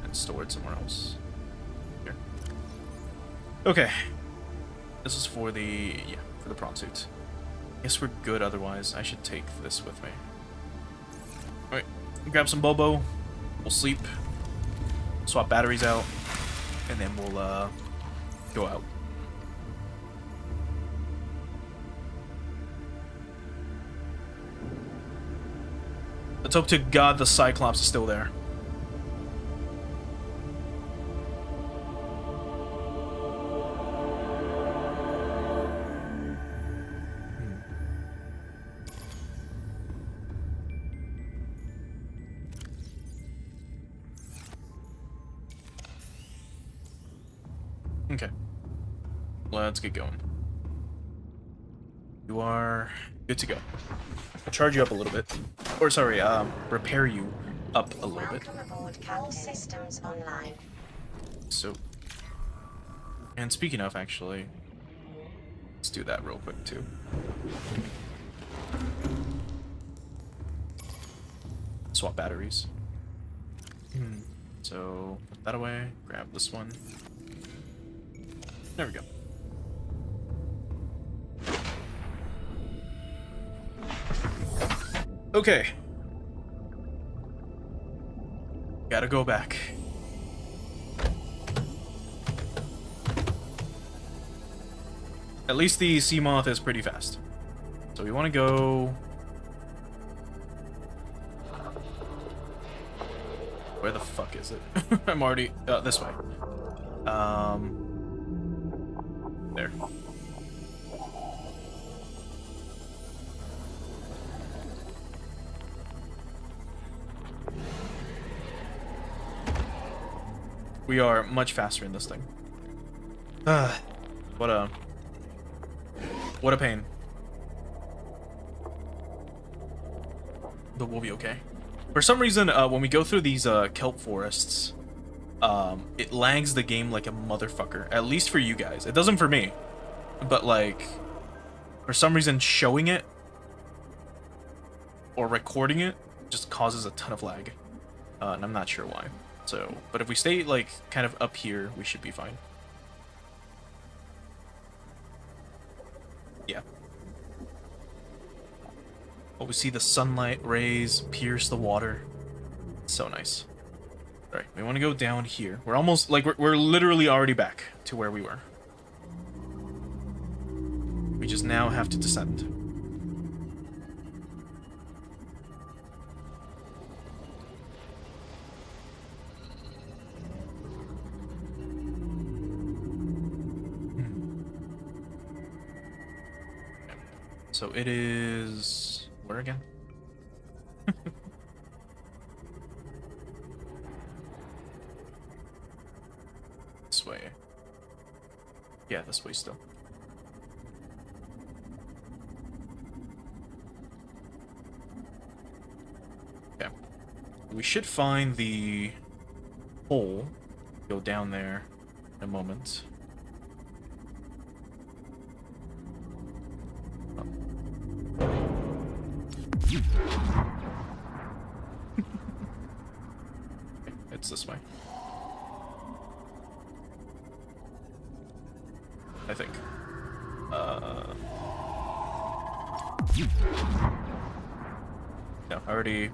and store it somewhere else. Here. Okay. This is for the prawn suit. Guess we're good otherwise. I should take this with me. Alright, grab some Bobo. We'll sleep. Swap batteries out. And then we'll go out. Let's hope to God the Cyclops is still there. Okay. Let's get going. You are good to go. I'll charge you up a little bit. Or sorry, repair you up a little bit. Welcome aboard, Captain. All systems online. So, and speaking of, actually, let's do that real quick too. swap batteries. So put that away. Grab this one. There we go. Okay. Gotta go back. At least the sea moth is pretty fast. So we want to go... Where the fuck is it? I'm already... this way. There. We are much faster in this thing. What a pain. But we'll be okay. For some reason, when we go through these kelp forests, it lags the game like a motherfucker. At least for you guys. It doesn't for me. But like, for some reason, showing it or recording it just causes a ton of lag. And I'm not sure why. So, but if we stay like kind of up here, we should be fine. Yeah. Oh, we see the sunlight rays pierce the water. So nice. All right, we want to go down here. We're almost like we're literally already back to where we were. We just now have to descend. So it is... where again? This way. Yeah, this way still. Okay. We should find the hole. Go down there in a moment. It's this way. I think. No, I already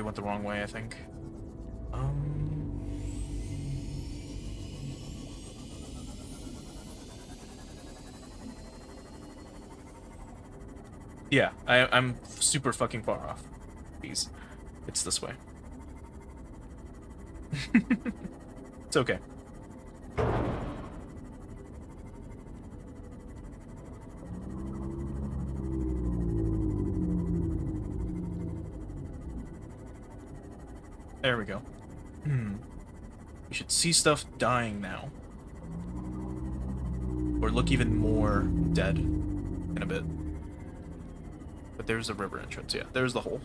went the wrong way, I think. Yeah, I'm super fucking far off. Please. It's this way. It's okay. There we go. We should see stuff dying now. Or look even more dead in a bit. But there's a river entrance, yeah. There's the hole.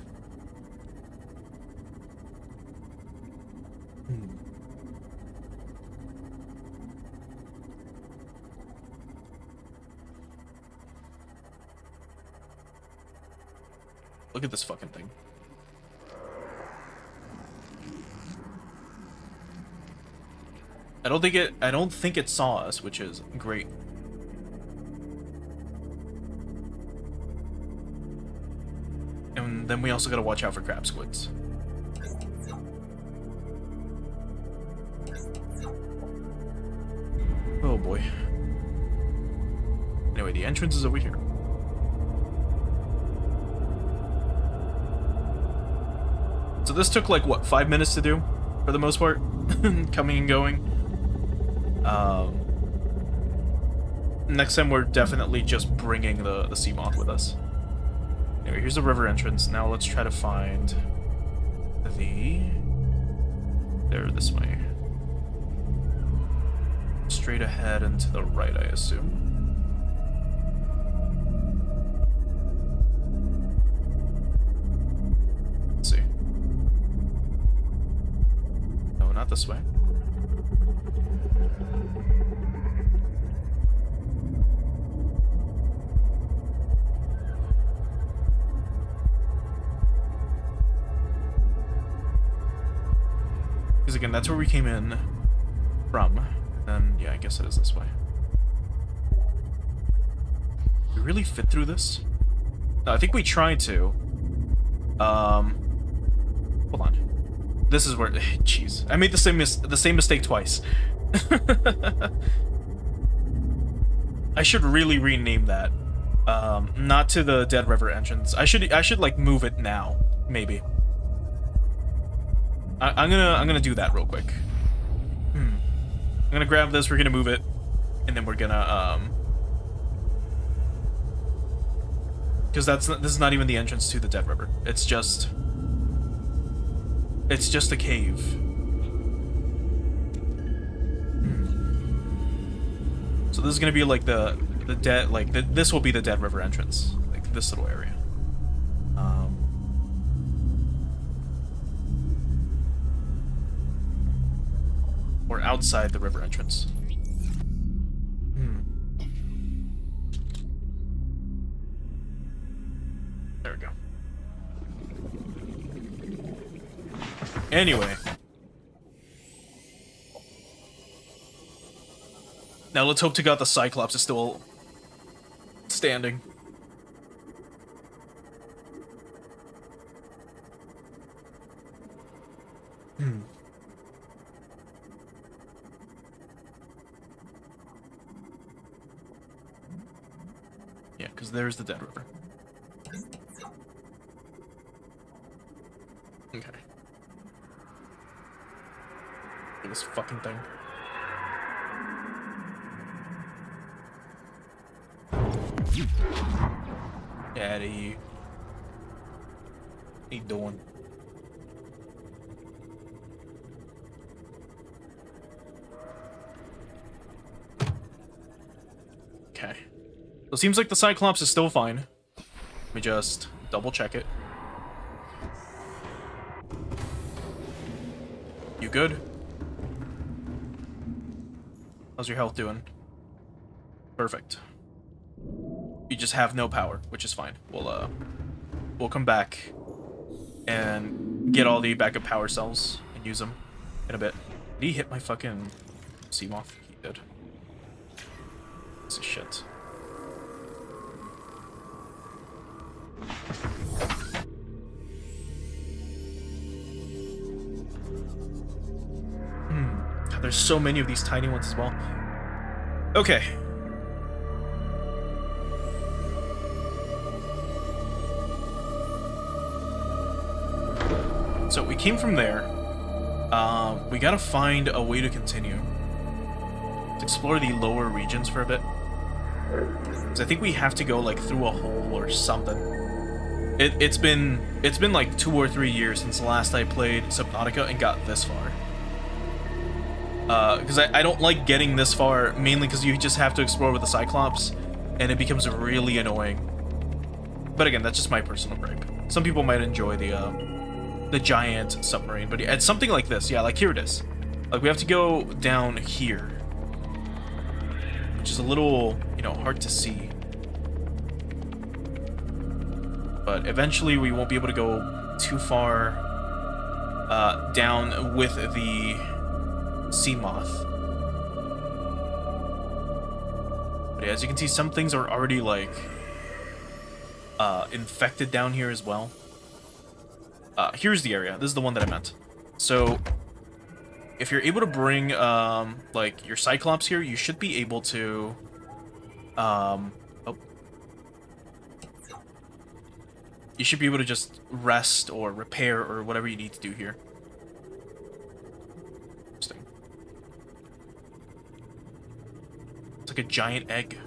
Look at this fucking thing. I don't think it saw us, which is great. And then we also gotta watch out for crab squids. Oh boy. Anyway, the entrance is over here. So this took like, what, 5 minutes to do? For the most part? Coming and going. Next time we're definitely just bringing the sea moth with us. Anyway, here's the river entrance. Now let's try to find the... There, this way. Straight ahead and to the right, I assume. Let's see. No, not this way. Because again, that's where we came in from. And yeah, I guess it is this way. We really fit through this? No, I think we tried to. Hold on. This is where. Jeez, I made the same mistake twice. I should really rename that. Not to the Dead River entrance. I should like move it now, maybe. I'm gonna do that real quick. I'm gonna grab this. We're gonna move it, and then we're gonna because this is not even the entrance to the Dead River. It's just a cave. So this is gonna be like the dead, like this will be the Dead River entrance, like this little area. Or outside the river entrance. There we go. Anyway. Now let's hope to God the Cyclops is still standing. Yeah, because there's the Dead River. Okay. This fucking thing. Daddy. What you doing? Okay. So it seems like the Cyclops is still fine. Let me just double check it. You good? How's your health doing? Perfect. You just have no power, which is fine. We'll come back and get all the backup power cells and use them in a bit. Did he hit my fucking sea moth? He did. Piece of shit. God, there's so many of these tiny ones as well. Okay. So we came from there. We gotta find a way to continue. To explore the lower regions for a bit. Because I think we have to go like through a hole or something. It's been like 2 or 3 years since the last I played Subnautica and got this far. Because I don't like getting this far, mainly because you just have to explore with the Cyclops, and it becomes really annoying. But again, that's just my personal gripe. Some people might enjoy the giant submarine, but it's something like this. Yeah, like here it is. Like we have to go down here, which is a little, you know, hard to see. But eventually we won't be able to go too far down with the sea moth. But yeah, as you can see, some things are already like infected down here as well. Here's the area. This is the one that I meant. So if you're able to bring like your Cyclops here, you should be able to you should be able to just rest or repair or whatever you need to do here. Interesting. It's like a giant egg.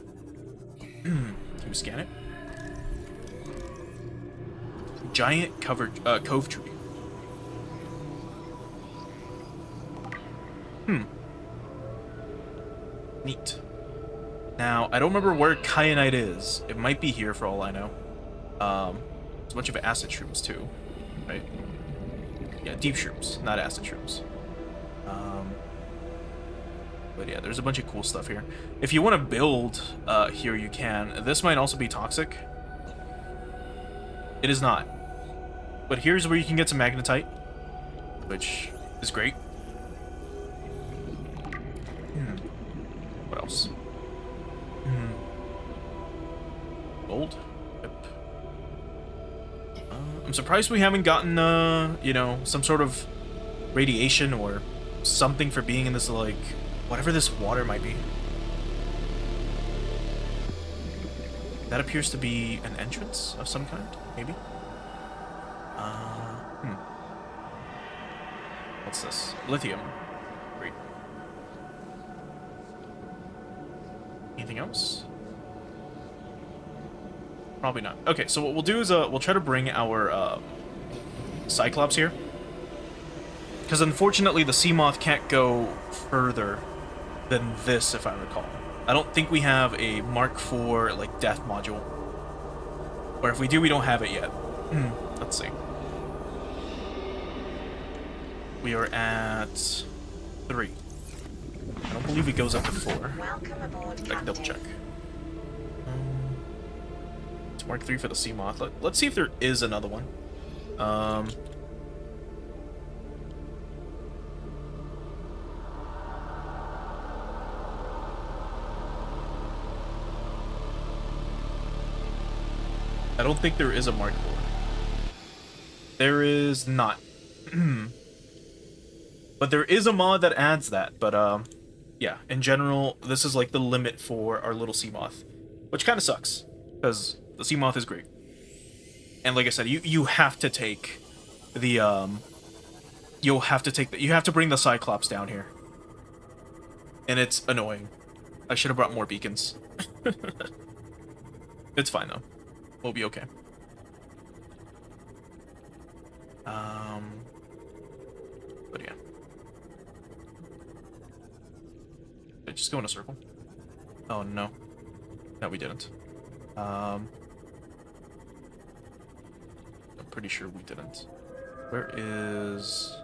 Can we scan it? Giant cove tree. Neat. Now, I don't remember where kyanite is. It might be here for all I know. There's a bunch of acid shrooms too, right? Yeah, deep shrooms, not acid shrooms. But yeah, there's a bunch of cool stuff here. If you want to build here, you can. This might also be toxic. It is not. But here's where you can get some magnetite, which is great. I'm surprised we haven't gotten, you know, some sort of radiation or something for being in this, like, whatever this water might be. That appears to be an entrance of some kind, maybe? What's this? Lithium. Great. Anything else? Probably not. Okay, so what we'll do is we'll try to bring our Cyclops here. Because unfortunately the Seamoth can't go further than this, if I recall. I don't think we have a Mark IV, like, death module. Or if we do, we don't have it yet. Let's see. We are at 3. I don't believe it goes up to 4. Welcome aboard, I can Captain. double check. It's Mark 3 for the Seamoth. Let's see if there is another one. I don't think there is a Mark IV. There is not. But there is a mod that adds that. But, yeah, in general, this is like the limit for our little Seamoth. Which kind of sucks. Because the Seamoth is great. And like I said, you have to take the, you have to bring the Cyclops down here. And it's annoying. I should have brought more beacons. It's fine, though. We'll be okay. But yeah. Did I just go in a circle? Oh, no. No, we didn't. I'm pretty sure we didn't. Where is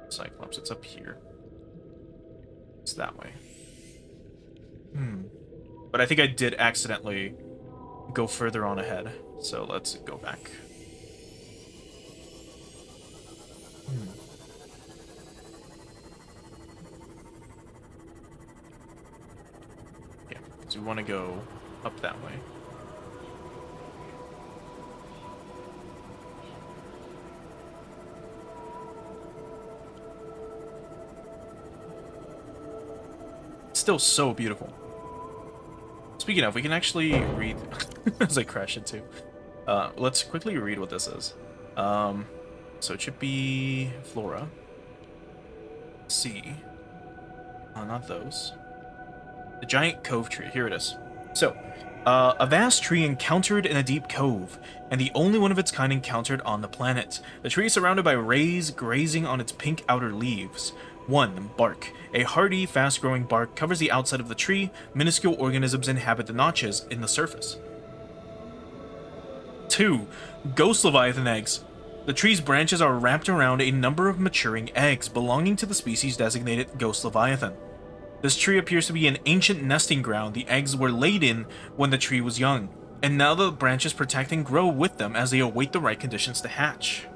Cyclops? It's up here. It's that way. But I think I did accidentally go further on ahead. So let's go back. Yeah, because we want to go up that way. It's still so beautiful. Speaking of, we can actually read as I crash into. Let's quickly read what this is. So it should be Flora. C. Not those. The giant cove tree. Here it is. So, a vast tree encountered in a deep cove, and the only one of its kind encountered on the planet. The tree is surrounded by rays grazing on its pink outer leaves. 1. Bark. A hardy, fast-growing bark covers the outside of the tree. Minuscule organisms inhabit the notches in the surface. 2. Ghost Leviathan eggs. The tree's branches are wrapped around a number of maturing eggs belonging to the species designated Ghost Leviathan. This tree appears to be an ancient nesting ground the eggs were laid in when the tree was young, and now the branches protect and grow with them as they await the right conditions to hatch.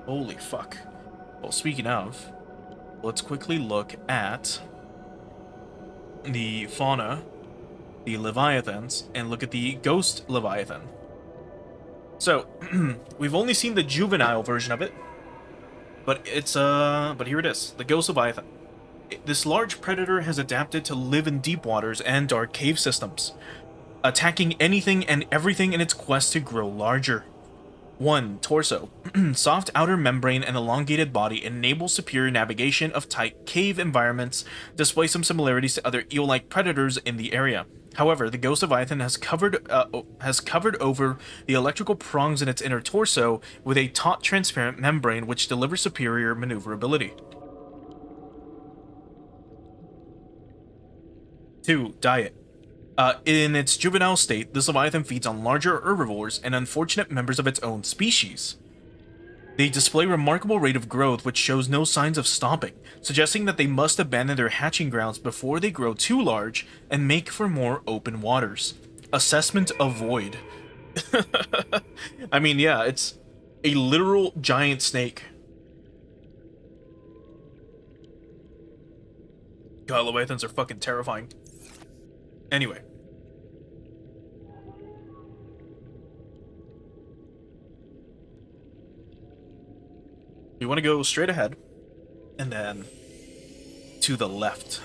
Holy fuck. Well, speaking of, let's quickly look at the fauna, the Leviathans, and look at the Ghost Leviathan. So, we've only seen the juvenile version of it, but but here it is, the Ghost Leviathan. This large predator has adapted to live in deep waters and dark cave systems, attacking anything and everything in its quest to grow larger. 1. Torso. Soft outer membrane and elongated body enable superior navigation of tight cave environments, display some similarities to other eel-like predators in the area. However, the Ghost Leviathan has covered over the electrical prongs in its inner torso with a taut, transparent membrane which delivers superior maneuverability. 2. Diet. In its juvenile state, this Leviathan feeds on larger herbivores and unfortunate members of its own species. They display remarkable rate of growth which shows no signs of stopping, suggesting that they must abandon their hatching grounds before they grow too large and make for more open waters. Assessment of void. I mean, yeah, it's a literal giant snake. God, Leviathans are fucking terrifying. Anyway. We want to go straight ahead, and then to the left.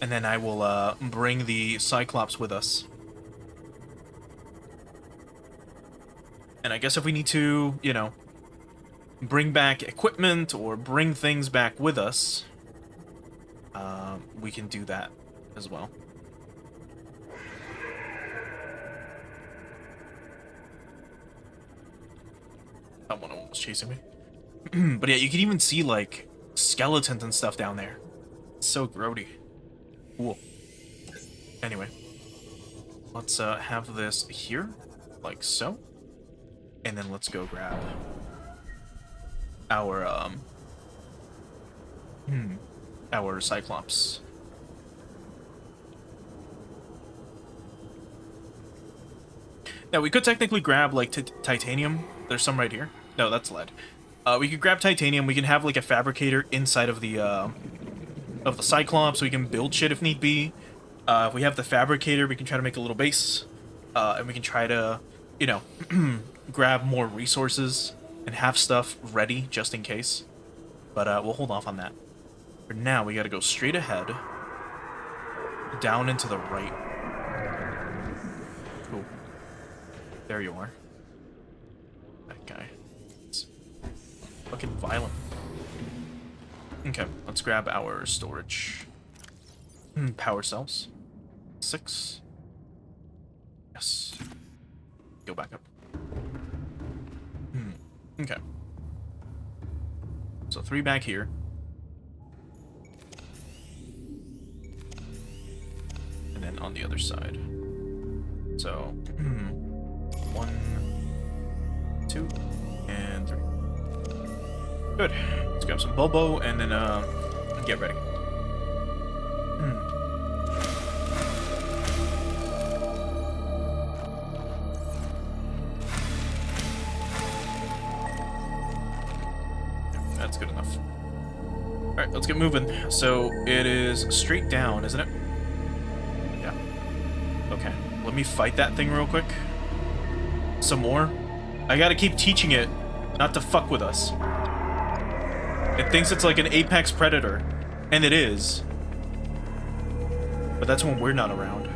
And then I will bring the Cyclops with us. And I guess if we need to, you know, bring back equipment or bring things back with us, we can do that as well. That one was chasing me. But yeah, you can even see, like, skeletons and stuff down there. It's so grody. Cool. Anyway. Let's have this here, like so. And then let's go grab our Cyclops. Now, we could technically grab, like, titanium. There's some right here. No, that's lead. We could grab titanium. We can have, like, a fabricator inside of the Cyclops, so we can build shit if need be. If we have the fabricator, we can try to make a little base. And we can try to, you know, grab more resources and have stuff ready just in case. But we'll hold off on that. For now, we gotta go straight ahead. Down and to the right. Cool. There you are. That guy. It's fucking violent. Okay, let's grab our storage. Power cells. 6. Yes. Go back up. Okay. So 3 back here. And then on the other side. So, 1, 2, and 3. Good. Let's grab some Bobo and then get ready. That's good enough. Alright, let's get moving. So it is straight down, isn't it? Yeah. Okay. Let me fight that thing real quick. Some more. I gotta keep teaching it not to fuck with us. It thinks it's like an apex predator. And it is. But that's when we're not around.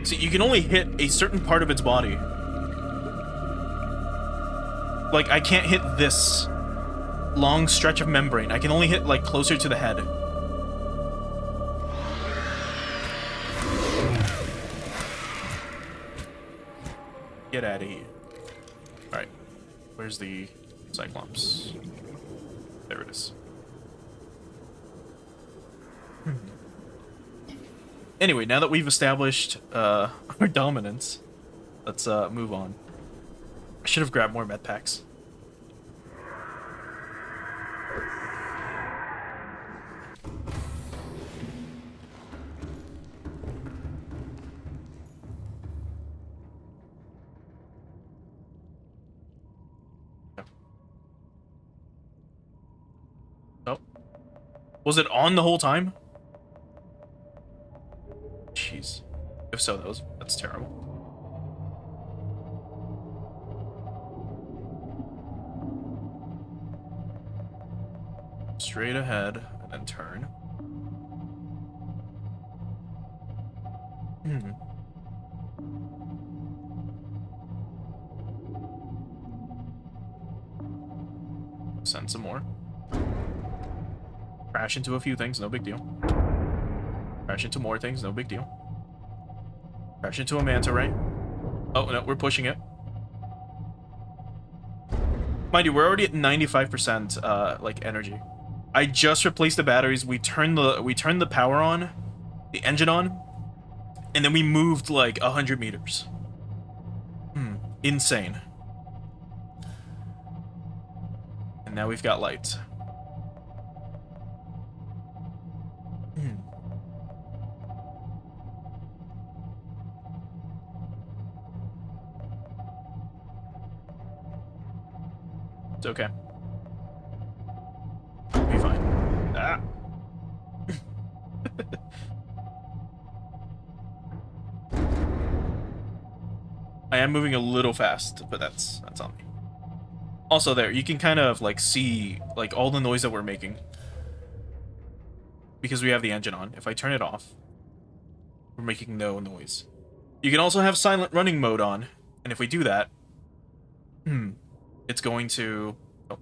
See, you can only hit a certain part of its body. Like, I can't hit this long stretch of membrane. I can only hit, like, closer to the head. Get out of here. Alright. Where's the Cyclops? There it is. Anyway, now that we've established our dominance, let's move on. I should have grabbed more med packs. Oh. Was it on the whole time? Jeez. If so, that's terrible. Straight ahead and then turn. Send some more. Crash into a few things, no big deal. Crash into more things, no big deal. Crash into a manta ray. Oh, no, we're pushing it. Mind you, we're already at 95% like energy. I just replaced the batteries. We turned the power on, the engine on, and then we moved like 100 meters. Insane. And now we've got light. It's okay. We'll be fine. Ah. I am moving a little fast, but that's on me. Also there, you can kind of like see like all the noise that we're making. Because we have the engine on. If I turn it off, we're making no noise. You can also have silent running mode on, and if we do that, it's going to... Oh.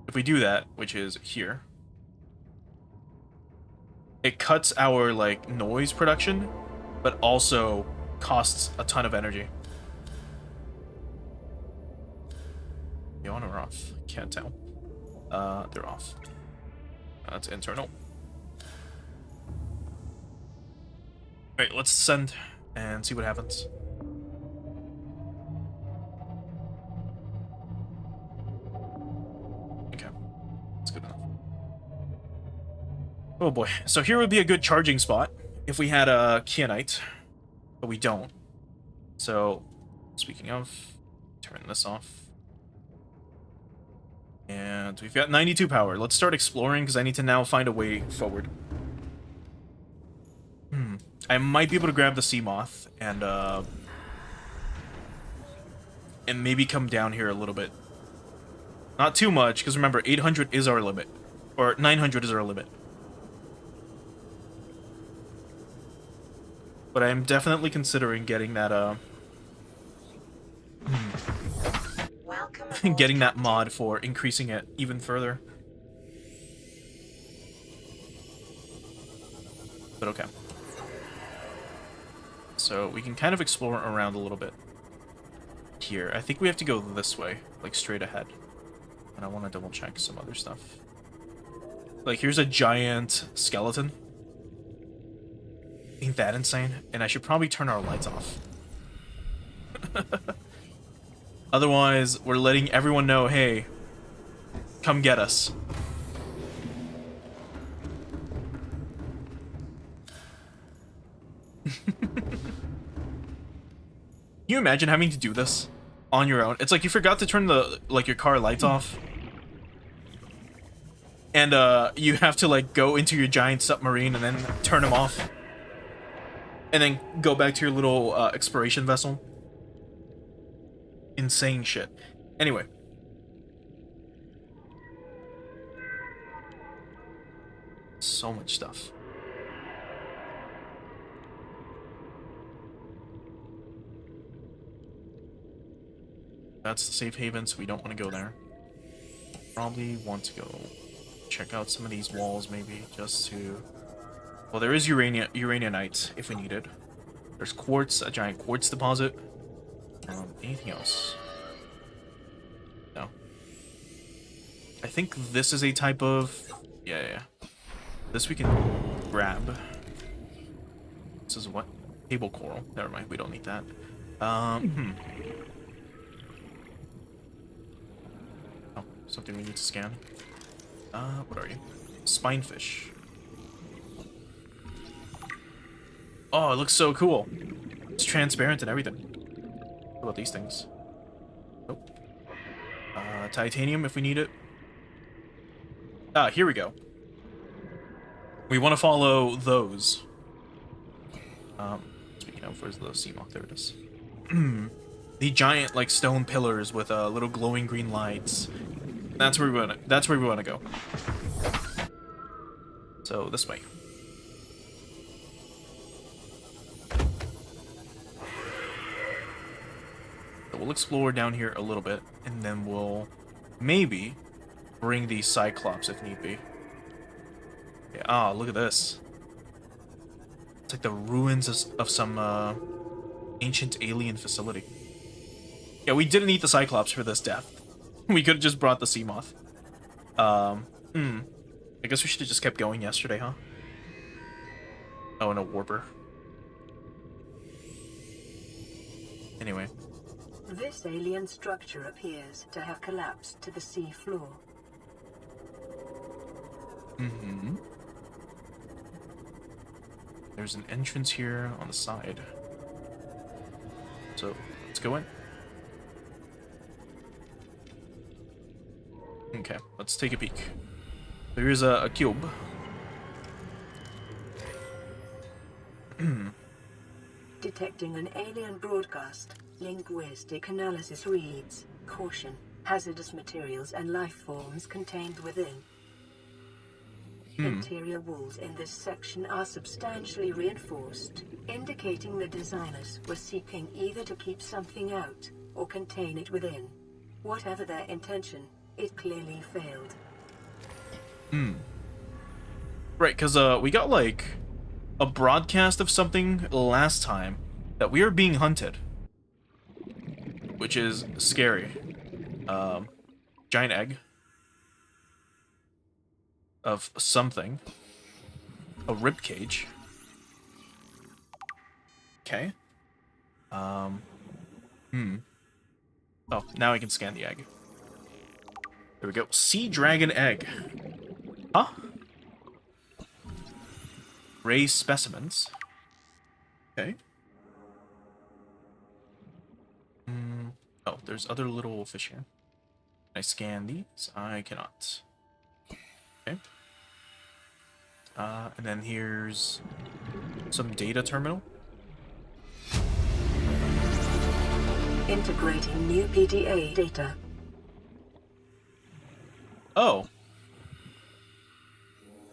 If we do that, which is here, it cuts our, like, noise production, but also costs a ton of energy. You on or off? Can't tell. They're off. That's internal. Alright, let's send and see what happens. Okay, that's good enough. Oh boy, so here would be a good charging spot if we had a Kyanite, but we don't. So, speaking of, turn this off. And we've got 92 power. Let's start exploring, because I need to now find a way forward. I might be able to grab the sea moth and maybe come down here a little bit. Not too much, because remember, 800 is our limit. Or 900 is our limit. But I am definitely considering getting that, getting that mod for increasing it even further. But okay. So we can kind of explore around a little bit here. I think we have to go this way, like straight ahead. And I want to double check some other stuff. Like here's a giant skeleton. Ain't that insane? And I should probably turn our lights off. Otherwise, we're letting everyone know, hey, come get us. Can you imagine having to do this on your own? It's like you forgot to turn the your car lights off. And you have to like go into your giant submarine and then turn them off. And then go back to your little exploration vessel. Insane shit. Anyway. So much stuff. That's the safe haven, so we don't want to go there. Probably want to go check out some of these walls, maybe, just to... Well, there is uranianite, if we need it. There's quartz, a giant quartz deposit. Anything else? No. I think this is a type of... Yeah. This we can grab. This is what? Table coral. Never mind, we don't need that. Oh, something we need to scan. What are you? Spinefish. Oh, it looks so cool. It's transparent and everything. What about these things? Nope. Titanium if we need it. Ah, here we go. We want to follow those. Speaking of, where's the sea moth? There it is. The giant, like, stone pillars with little glowing green lights. That's where we want to. That's where we want to go. So this way. So we'll explore down here a little bit, and then we'll maybe bring the Cyclops if need be. Yeah, ah, look at this. It's like the ruins of some ancient alien facility. Yeah, we didn't eat the Cyclops for this death. We could have just brought the sea moth. I guess we should have just kept going yesterday, huh? Oh, and a warper. Anyway. This alien structure appears to have collapsed to the sea floor. There's an entrance here on the side. So, let's go in. Okay, let's take a peek. Here's a cube. Detecting an alien broadcast. Linguistic analysis reads, caution, hazardous materials and life forms contained within. Interior walls in this section are substantially reinforced, indicating the designers were seeking either to keep something out or contain it within. Whatever their intention, it clearly failed. Right, because we got like a broadcast of something last time that we are being hunted, which is scary. Giant egg of something. A rib cage. Okay. Oh, now I can scan the egg. There we go. Sea dragon egg. Huh? Raised specimens. Okay. Oh, there's other little fish here. Can I scan these? I cannot. Okay. And then here's some data terminal. Integrating new PDA data. Oh.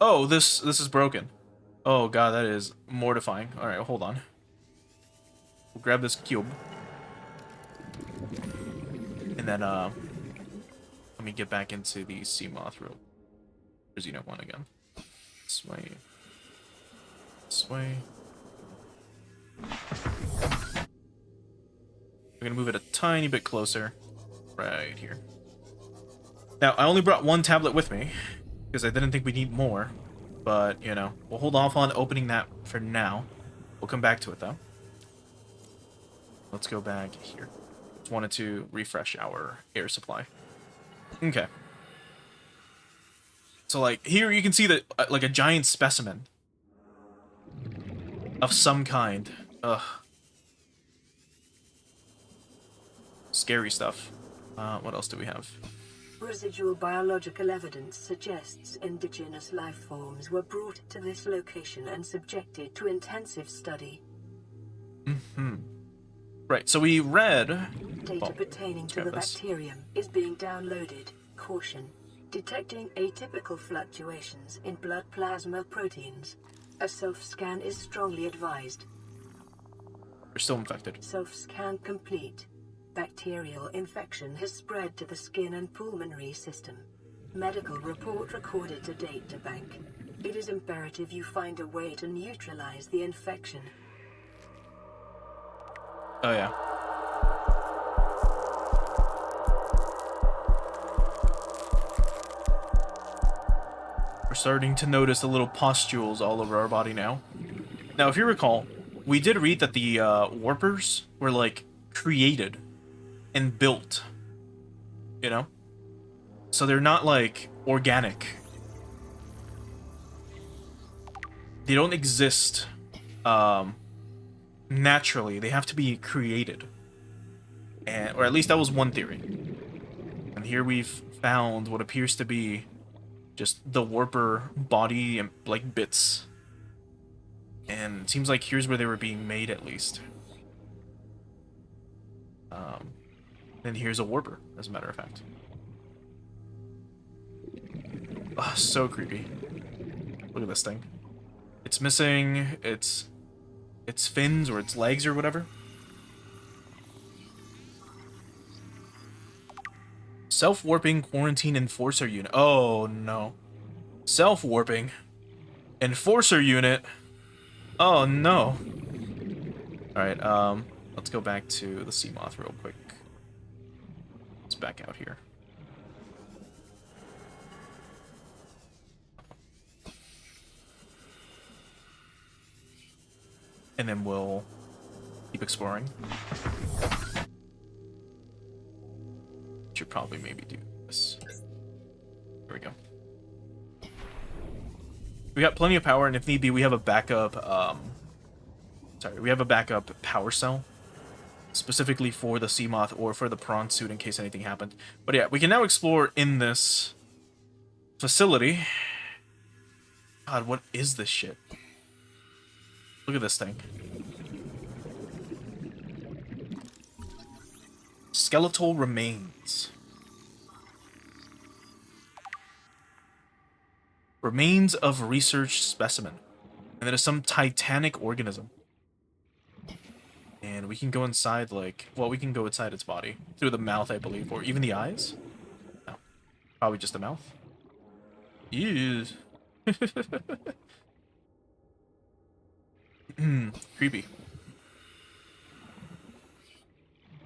Oh, this is broken. Oh god, that is mortifying. Alright, hold on. We'll grab this cube. And then, let me get back into the sea moth room. There's Xeno 1 again. This way. This way. We're gonna move it a tiny bit closer. Right here. Now, I only brought one tablet with me, because I didn't think we need more. But, you know, we'll hold off on opening that for now. We'll come back to it, though. Let's go back here. Just wanted to refresh our air supply. Okay. So, like, here you can see that, like, a giant specimen of some kind. Ugh. Scary stuff. What else do we have? Residual biological evidence suggests indigenous life forms were brought to this location and subjected to intensive study. Right, so we read... Data pertaining to the bacterium is being downloaded. Caution. Detecting atypical fluctuations in blood plasma proteins. A self-scan is strongly advised. We're still infected. Self-scan complete. Bacterial infection has spread to the skin and pulmonary system. Medical report recorded to data bank. It is imperative you find a way to neutralize the infection. Oh, yeah. We're starting to notice the little pustules all over our body now. Now, if you recall, we did read that the warpers were, like, created and built, you know? So they're not, like, organic. They don't exist naturally. They have to be created. Or at least that was one theory. And here we've found what appears to be just the warper body and, like, bits. And it seems like here's where they were being made, at least. And here's a warper, as a matter of fact. Oh, so creepy. Look at this thing. It's missing its fins or its legs or whatever. Self-warping quarantine enforcer unit. Oh no. Self-warping enforcer unit. Oh no. Alright, let's go back to the sea moth real quick. Let's back out here. And then we'll keep exploring. Should probably maybe do this. There we go. We got plenty of power, and if need be, we have a backup, we have a backup power cell. Specifically for the Seamoth or for the prawn suit in case anything happened. But yeah, we can now explore in this facility. God, what is this shit? Look at this thing. Skeletal remains. Remains of research specimen. And that is some titanic organism. And we can go inside, like... Well, we can go inside its body. Through the mouth, I believe. Or even the eyes? No. Probably just the mouth. Ew. Creepy.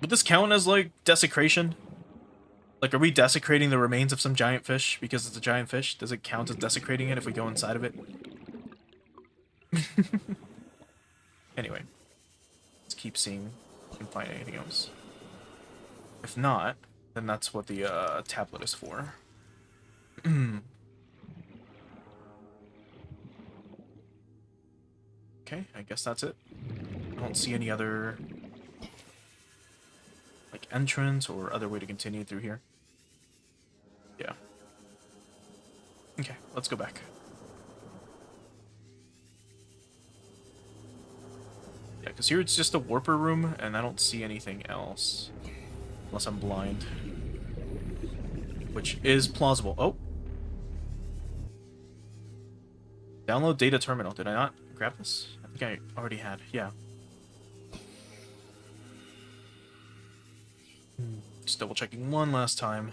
Would this count as, like, desecration? Like, are we desecrating the remains of some giant fish because it's a giant fish? Does it count as desecrating it if we go inside of it? Anyway. Let's keep seeing if we can find anything else. If not, then that's what the tablet is for. Okay, I guess that's it. I don't see any other... like, entrance or other way to continue through here. Yeah. Okay, let's go back. Yeah, because here it's just a warper room, and I don't see anything else. Unless I'm blind. Which is plausible. Oh! Download data terminal. Did I not grab this? I think I already had. Yeah. Just double checking one last time.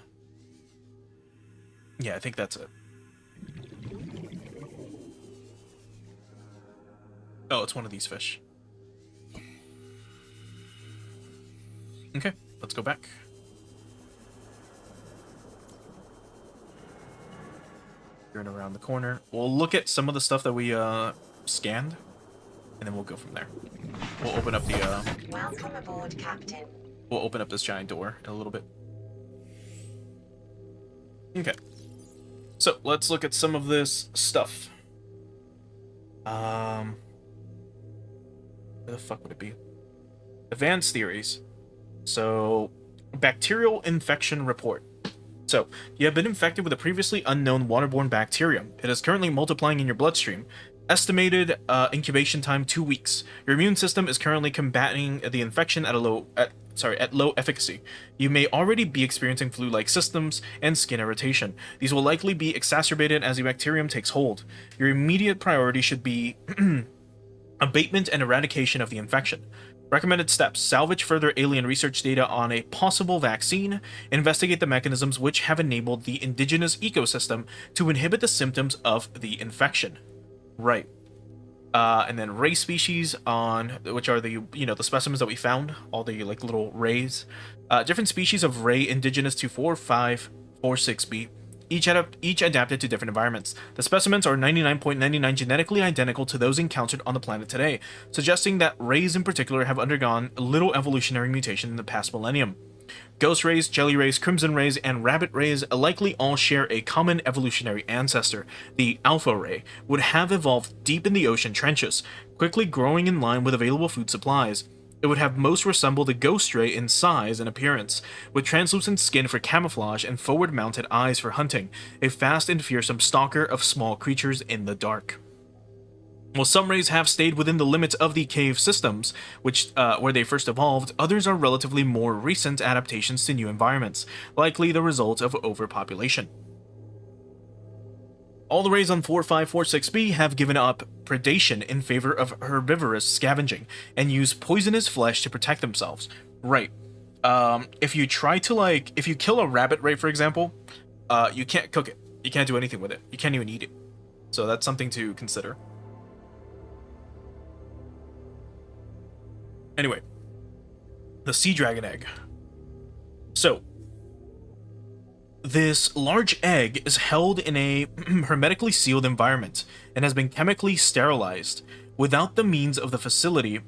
Yeah, I think that's it. Oh, it's one of these fish. Okay, let's go back. Turn around the corner. We'll look at some of the stuff that we scanned, and then we'll go from there. We'll open up the Welcome aboard, Captain. We'll open up this giant door in a little bit. Okay. So, let's look at some of this stuff. Where the fuck would it be? Advanced theories. So, bacterial infection report. So, you have been infected with a previously unknown waterborne bacterium. It is currently multiplying in your bloodstream. Estimated incubation time 2 weeks. Your immune system is currently combating the infection at low efficacy. You may already be experiencing flu-like symptoms and skin irritation. These will likely be exacerbated as the bacterium takes hold. Your immediate priority should be abatement and eradication of the infection. Recommended steps: salvage further alien research data on a possible vaccine, investigate the mechanisms which have enabled the indigenous ecosystem to inhibit the symptoms of the infection. Right. And then ray species on, which are the, the specimens that we found, all the, like, little rays. Different species of ray indigenous to 4546b, each adapted to different environments. The specimens are 99.99 genetically identical to those encountered on the planet today, suggesting that rays in particular have undergone little evolutionary mutation in the past millennium. Ghost rays, jelly rays, crimson rays, and rabbit rays likely all share a common evolutionary ancestor. The alpha ray would have evolved deep in the ocean trenches, quickly growing in line with available food supplies. It would have most resembled the ghost ray in size and appearance, with translucent skin for camouflage and forward-mounted eyes for hunting, a fast and fearsome stalker of small creatures in the dark. While some rays have stayed within the limits of the cave systems, where they first evolved, others are relatively more recent adaptations to new environments, likely the result of overpopulation. All the rays on 4546b have given up predation in favor of herbivorous scavenging, and use poisonous flesh to protect themselves. Right. If you kill a rabbit ray, for example, you can't cook it. You can't do anything with it. You can't even eat it. So that's something to consider. Anyway, the sea dragon egg. So, this large egg is held in a hermetically sealed environment and has been chemically sterilized. Without the means at the facility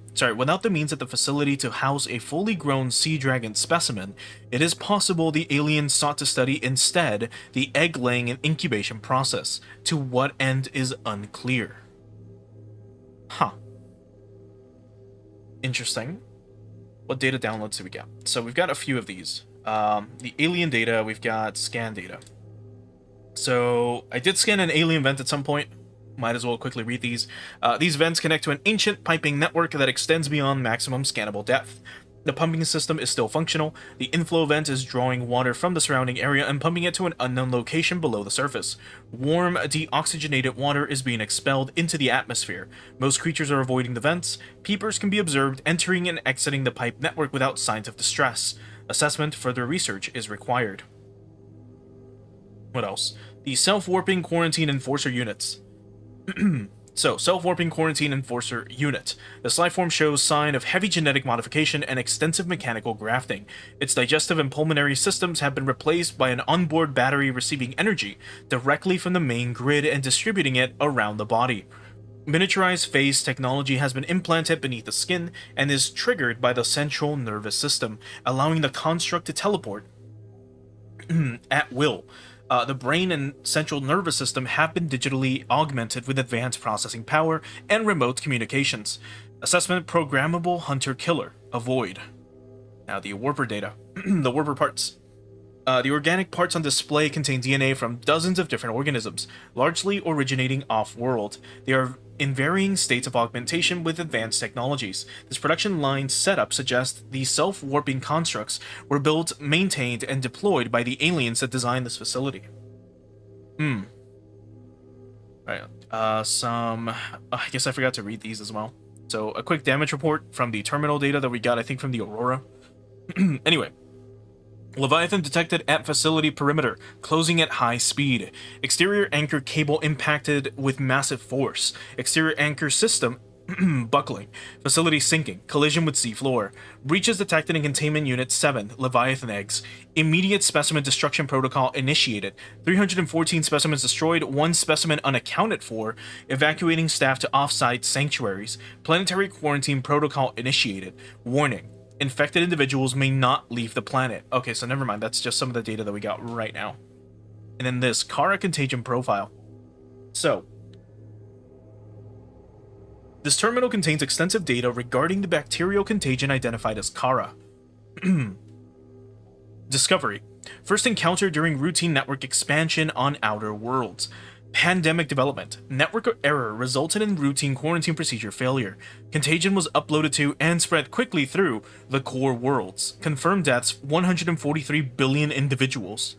to house a fully grown sea dragon specimen, it is possible the aliens sought to study instead the egg-laying and incubation process. To what end is unclear. Huh. Interesting. What data downloads do we get? So we've got a few of these. The alien data, we've got scan data. So I did scan an alien vent at some point. Might as well quickly read these. These vents connect to an ancient piping network that extends beyond maximum scannable depth. The pumping system is still functional. The inflow vent is drawing water from the surrounding area and pumping it to an unknown location below the surface. Warm, deoxygenated water is being expelled into the atmosphere. Most creatures are avoiding the vents. Peepers can be observed entering and exiting the pipe network without signs of distress. Assessment, further research is required. What else? The self-warping quarantine enforcer units. So, self-warping quarantine enforcer unit. This lifeform shows sign of heavy genetic modification and extensive mechanical grafting. Its digestive and pulmonary systems have been replaced by an onboard battery receiving energy directly from the main grid and distributing it around the body. Miniaturized phase technology has been implanted beneath the skin and is triggered by the central nervous system, allowing the construct to teleport at will. The brain and central nervous system have been digitally augmented with advanced processing power and remote communications. Assessment, programmable hunter-killer. Avoid. Now the warper data. The warper parts. The organic parts on display contain DNA from dozens of different organisms, largely originating off-world. They are in varying states of augmentation with advanced technologies. This production line setup suggests the self-warping constructs were built, maintained, and deployed by the aliens that designed this facility. Right. I guess I forgot to read these as well. So, a quick damage report from the terminal data that we got, I think, from the Aurora. Anyway. Leviathan detected at facility perimeter, closing at high speed. Exterior anchor cable impacted with massive force. Exterior anchor system buckling. Facility sinking. Collision with seafloor. Breaches detected in containment unit 7. Leviathan eggs. Immediate specimen destruction protocol initiated. 314 specimens destroyed. 1 specimen unaccounted for. Evacuating staff to off-site sanctuaries. Planetary quarantine protocol initiated. Warning. Infected individuals may not leave the planet. Okay, so never mind. That's just some of the data that we got right now. And then this Kara contagion profile. So, this terminal contains extensive data regarding the bacterial contagion identified as Kara. Discovery. First encountered during routine network expansion on outer worlds. Pandemic development. Network error resulted in routine quarantine procedure failure. Contagion was uploaded to and spread quickly through the core worlds. Confirmed deaths 143 billion individuals.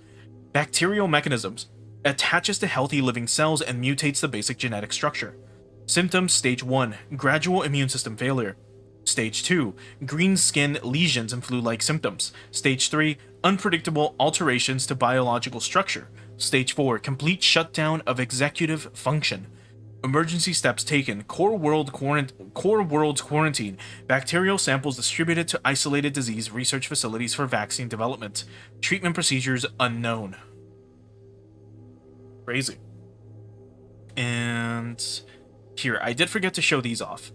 Bacterial mechanisms. Attaches to healthy living cells and mutates the basic genetic structure. Symptoms stage 1. Gradual immune system failure. Stage 2. Green skin lesions and flu-like symptoms. Stage 3. Unpredictable alterations to biological structure. Stage 4. Complete shutdown of executive function. Emergency steps taken. Core world's quarantine. Bacterial samples distributed to isolated disease research facilities for vaccine development. Treatment procedures unknown. Crazy. And here, I did forget to show these off.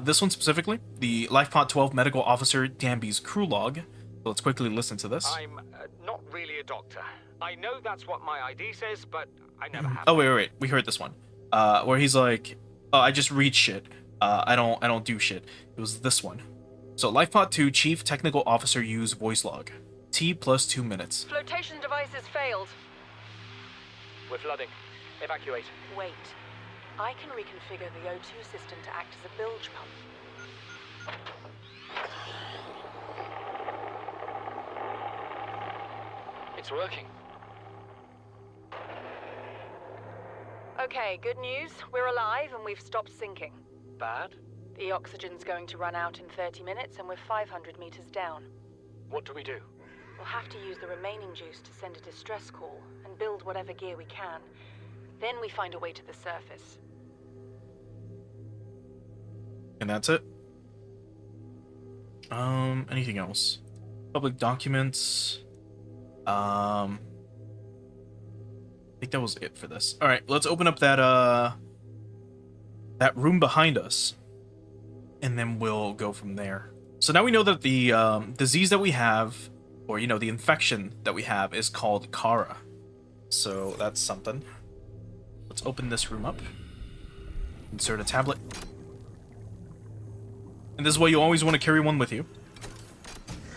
This one specifically, the LifePod 12 medical officer Danby's crew log. So let's quickly listen to this. I'm not really a doctor. I know that's what my ID says, but I never have. Oh wait, we heard this one. Where he's like, "Oh, I just read shit. I don't do shit." It was this one. So LifePod 2 Chief Technical Officer use voice log. T plus 2 minutes. Flotation devices failed. We're flooding. Evacuate. Wait. I can reconfigure the O2 system to act as a bilge pump. It's working. Okay, good news. We're alive and we've stopped sinking. Bad? The oxygen's going to run out in 30 minutes and we're 500 meters down. What do we do? We'll have to use the remaining juice to send a distress call and build whatever gear we can. Then we find a way to the surface. And that's it. Anything else? Public documents. I think that was it for this. All right, let's open up that that room behind us, and then we'll go from there. So now we know that the disease that we have, or you know, the infection that we have, is called Kara. So that's something. Let's open this room up. Insert a tablet. And this is why you always want to carry one with you,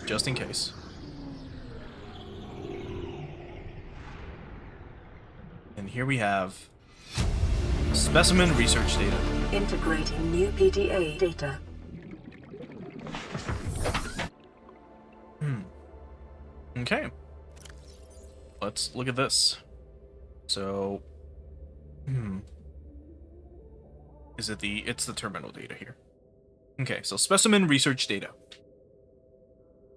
just in case. And here we have specimen research data. Integrating new PDA data. Okay. Let's look at this. So, is it it's the terminal data here. Okay, so specimen research data.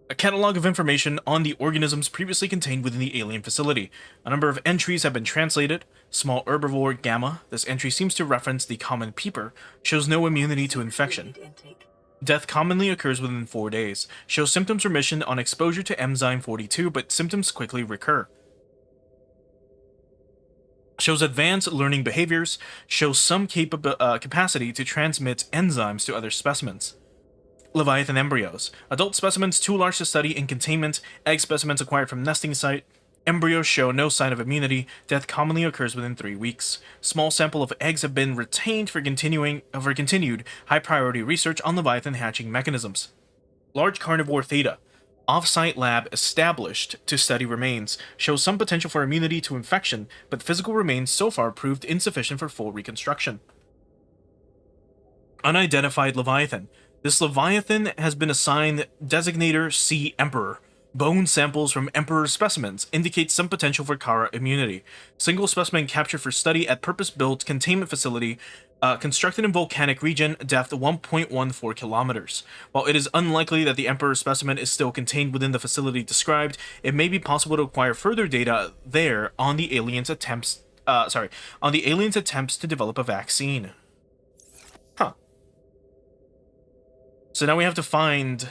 A catalog of information on the organisms previously contained within the alien facility. A number of entries have been translated. Small herbivore Gamma, this entry seems to reference the common peeper, shows no immunity to infection. Death commonly occurs within 4 days. Shows symptoms remission on exposure to enzyme 42, but symptoms quickly recur. Shows advanced learning behaviors. Shows some capacity to transmit enzymes to other specimens. Leviathan embryos. Adult specimens too large to study in containment. Egg specimens acquired from nesting site. Embryos show no sign of immunity. Death commonly occurs within 3 weeks. Small sample of eggs have been retained for continued high-priority research on Leviathan hatching mechanisms. Large carnivore theta. Off-site lab established to study remains. Shows some potential for immunity to infection, but physical remains so far proved insufficient for full reconstruction. Unidentified Leviathan. This Leviathan has been assigned Designator C Emperor. Bone samples from Emperor specimens indicate some potential for Kara immunity. Single specimen captured for study at purpose-built containment facility constructed in volcanic region, depth 1.14 kilometers. While it is unlikely that the Emperor specimen is still contained within the facility described, it may be possible to acquire further data there on the aliens' attempts to develop a vaccine. Huh. So now we have to find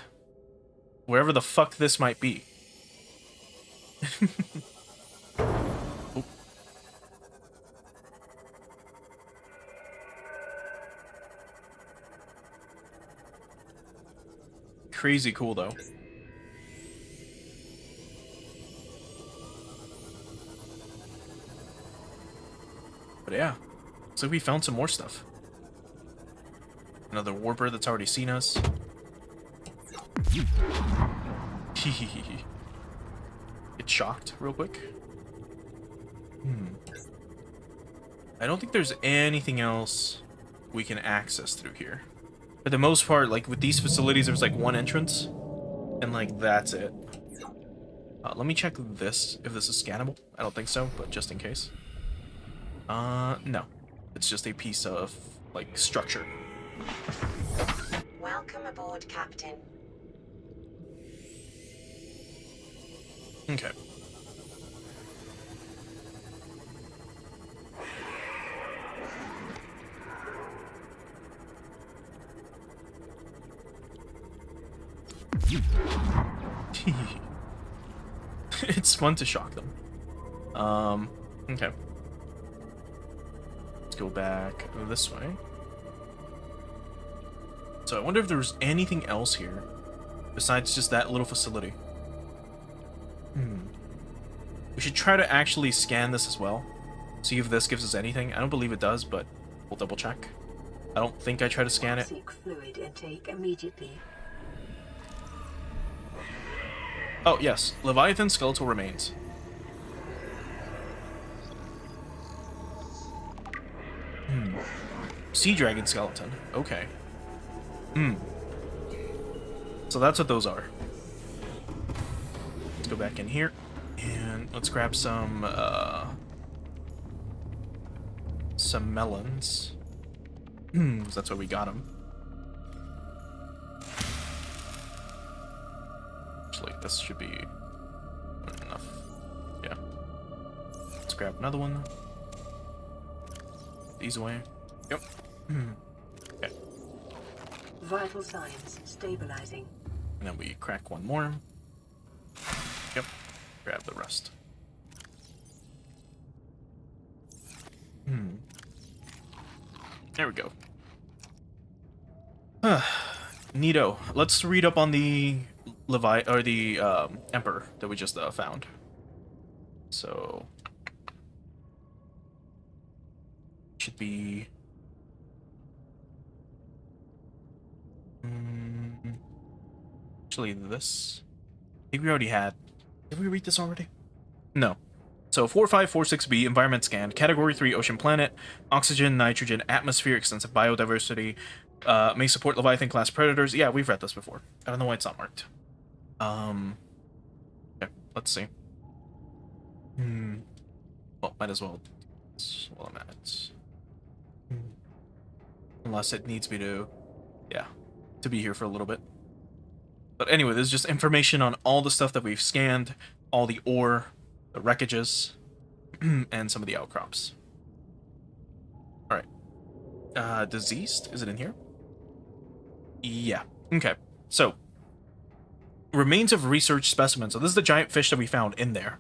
wherever the fuck this might be. Oh. Crazy cool, though. But yeah, looks like we found some more stuff. Another warper that's already seen us. Get shocked real quick. I don't think there's anything else we can access through here. For the most part, like with these facilities, there's like one entrance, and like that's it. Let me check this, if this is scannable. I don't think so, but just in case. No. It's just a piece of, like, structure. Welcome aboard, Captain. Okay. It's fun to shock them. Okay. Let's go back this way. So I wonder if there's anything else here besides just that little facility. We should try to actually scan this as well. See if this gives us anything. I don't believe it does, but we'll double check. I don't think I try to scan it. Seek fluid intake immediately. Oh, yes. Leviathan skeletal remains. Sea dragon skeleton. Okay. So that's what those are. Let's go back in here. And let's grab some melons. That's where we got them. Actually, this should be enough. Yeah. Let's grab another one. These away. Yep. Okay. Vital signs stabilizing. And then we crack one more. Yep. Grab the rest. There we go. Neato. Let's read up on the Emperor that we just found. So should be actually this. I think we already had. Did we read this already? No. So 4546B, environment scan, category 3 ocean planet, oxygen, nitrogen, atmosphere, extensive biodiversity, may support Leviathan class predators. Yeah, we've read this before. I don't know why it's not marked. Okay. let's see. Well, might as well do this while I'm at it. Unless it needs me to, yeah, to be here for a little bit. But anyway, there's just information on all the stuff that we've scanned, all the ore, the wreckages, and some of the outcrops. Alright. Diseased? Is it in here? Yeah. Okay. So, remains of research specimens. So this is the giant fish that we found in there.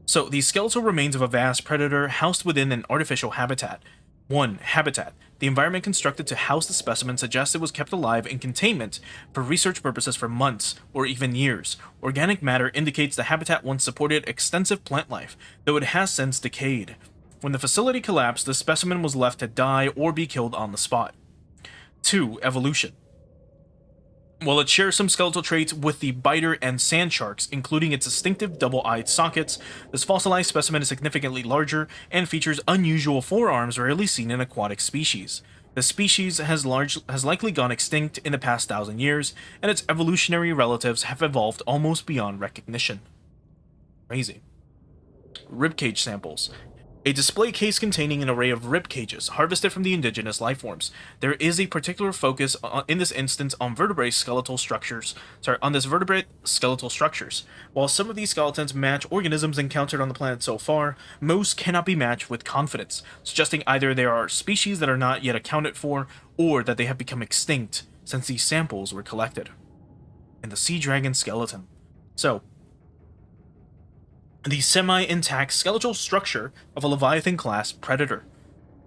So, the skeletal remains of a vast predator housed within an artificial habitat. 1. Habitat. The environment constructed to house the specimen suggests it was kept alive in containment for research purposes for months or even years. Organic matter indicates the habitat once supported extensive plant life, though it has since decayed. When the facility collapsed, the specimen was left to die or be killed on the spot. 2. Evolution. While it shares some skeletal traits with the biter and sand sharks, including its distinctive double-eyed sockets, this fossilized specimen is significantly larger and features unusual forearms rarely seen in aquatic species. The species has likely gone extinct in the past 1,000 years, and its evolutionary relatives have evolved almost beyond recognition. Crazy. Ribcage samples. A display case containing an array of rib cages, harvested from the indigenous lifeforms. There is a particular focus in this instance on vertebrate skeletal structures. While some of these skeletons match organisms encountered on the planet so far, most cannot be matched with confidence, suggesting either there are species that are not yet accounted for, or that they have become extinct since these samples were collected. And the sea dragon skeleton. So, the semi-intact skeletal structure of a Leviathan-class predator.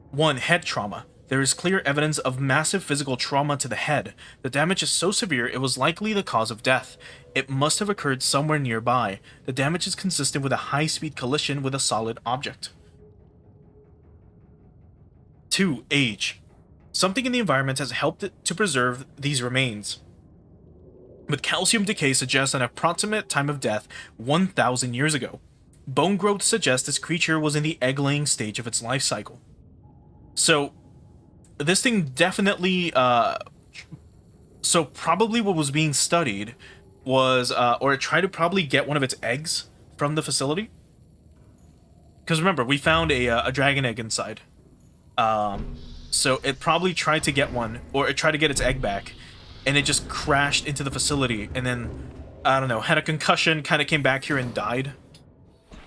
1. Head trauma. There is clear evidence of massive physical trauma to the head. The damage is so severe it was likely the cause of death. It must have occurred somewhere nearby. The damage is consistent with a high-speed collision with a solid object. 2. Age. Something in the environment has helped it to preserve these remains, but calcium decay suggests an approximate time of death 1,000 years ago. Bone growth suggests this creature was in the egg-laying stage of its life cycle. So, this thing definitely, so probably what was being studied was, or it tried to probably get one of its eggs from the facility. Because remember, we found a dragon egg inside. So it probably tried to get one, or it tried to get its egg back, and it just crashed into the facility, and then, I don't know, had a concussion, kind of came back here and died.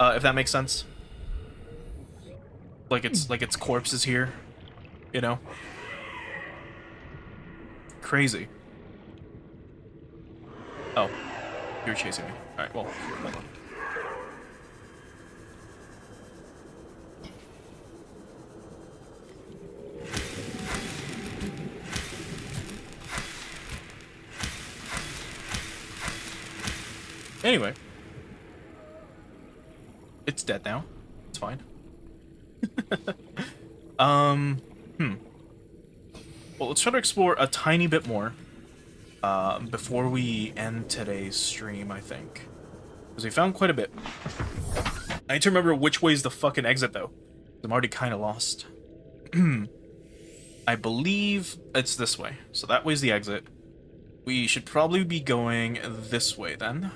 If that makes sense. Like its corpse is here, you know? Crazy. Oh, you're chasing me. Alright, well, hold on. Anyway. It's dead now. It's fine. Well, let's try to explore a tiny bit more before we end today's stream, I think. Because we found quite a bit. I need to remember which way is the fucking exit, though. I'm already kind of lost. I believe it's this way. So that way's the exit. We should probably be going this way, then.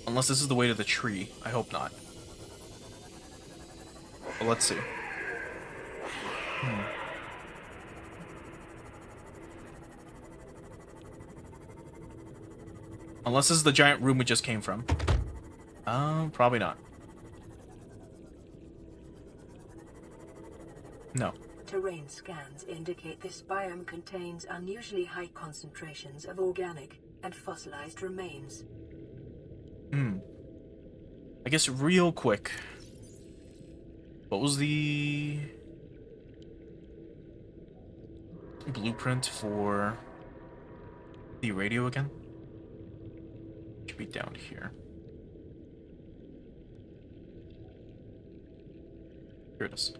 Unless this is the way to the tree. I hope not. But let's see. Unless this is the giant room we just came from. Probably not. No. Terrain scans indicate this biome contains unusually high concentrations of organic and fossilized remains. I guess real quick. What was the blueprint for the radio again? Should be down here. Here it is.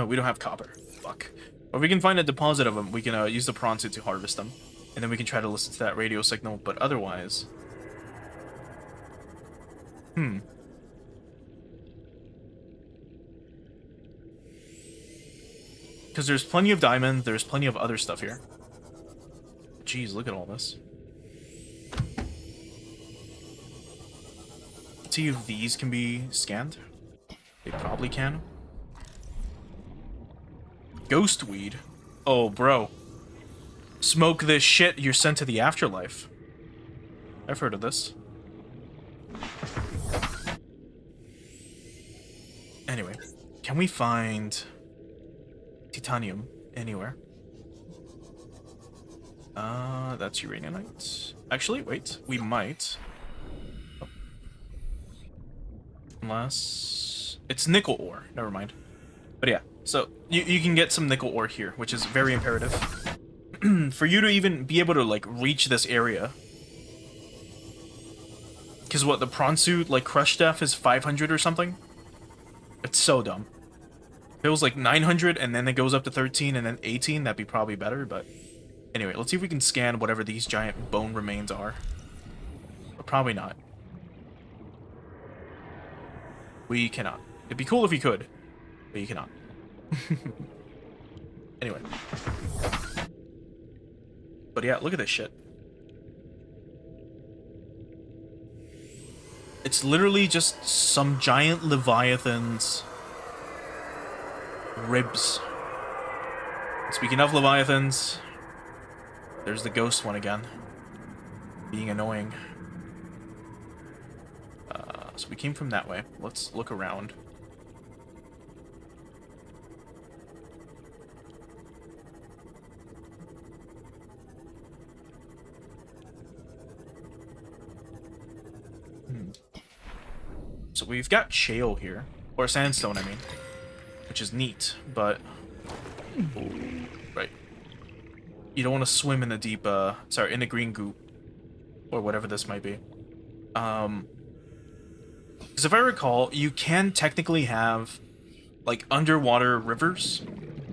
We don't have copper. Fuck. Or we can find a deposit of them. We can use the prawn suit to harvest them. And then we can try to listen to that radio signal. But otherwise... Because there's plenty of diamond, there's plenty of other stuff here. Jeez, look at all this. Let's see if these can be scanned. They probably can. Ghost weed. Oh, bro. Smoke this shit, you're sent to the afterlife. I've heard of this. Anyway, can we find titanium anywhere? That's uraninite. Actually, wait, we might. Oh. Unless... it's nickel ore, never mind. But yeah, so you can get some nickel ore here, which is very imperative. For you to even be able to, like, reach this area. Because what, the prawn suit, like, crush def is 500 or something? It's so dumb. If it was like 900 and then it goes up to 13 and then 18, that'd be probably better, but... anyway, let's see if we can scan whatever these giant bone remains are. But probably not. We cannot. It'd be cool if you could, but you cannot. Anyway. But yeah, look at this shit. It's literally just some giant Leviathans' ribs. Speaking of Leviathans, there's the ghost one again. Being annoying. So we came from that way. Let's look around. So we've got shale here. Or sandstone, I mean. Which is neat, but... right. You don't want to swim in the deep, sorry, in the green goop. Or whatever this might be. Because if I recall, you can technically have, like, underwater rivers.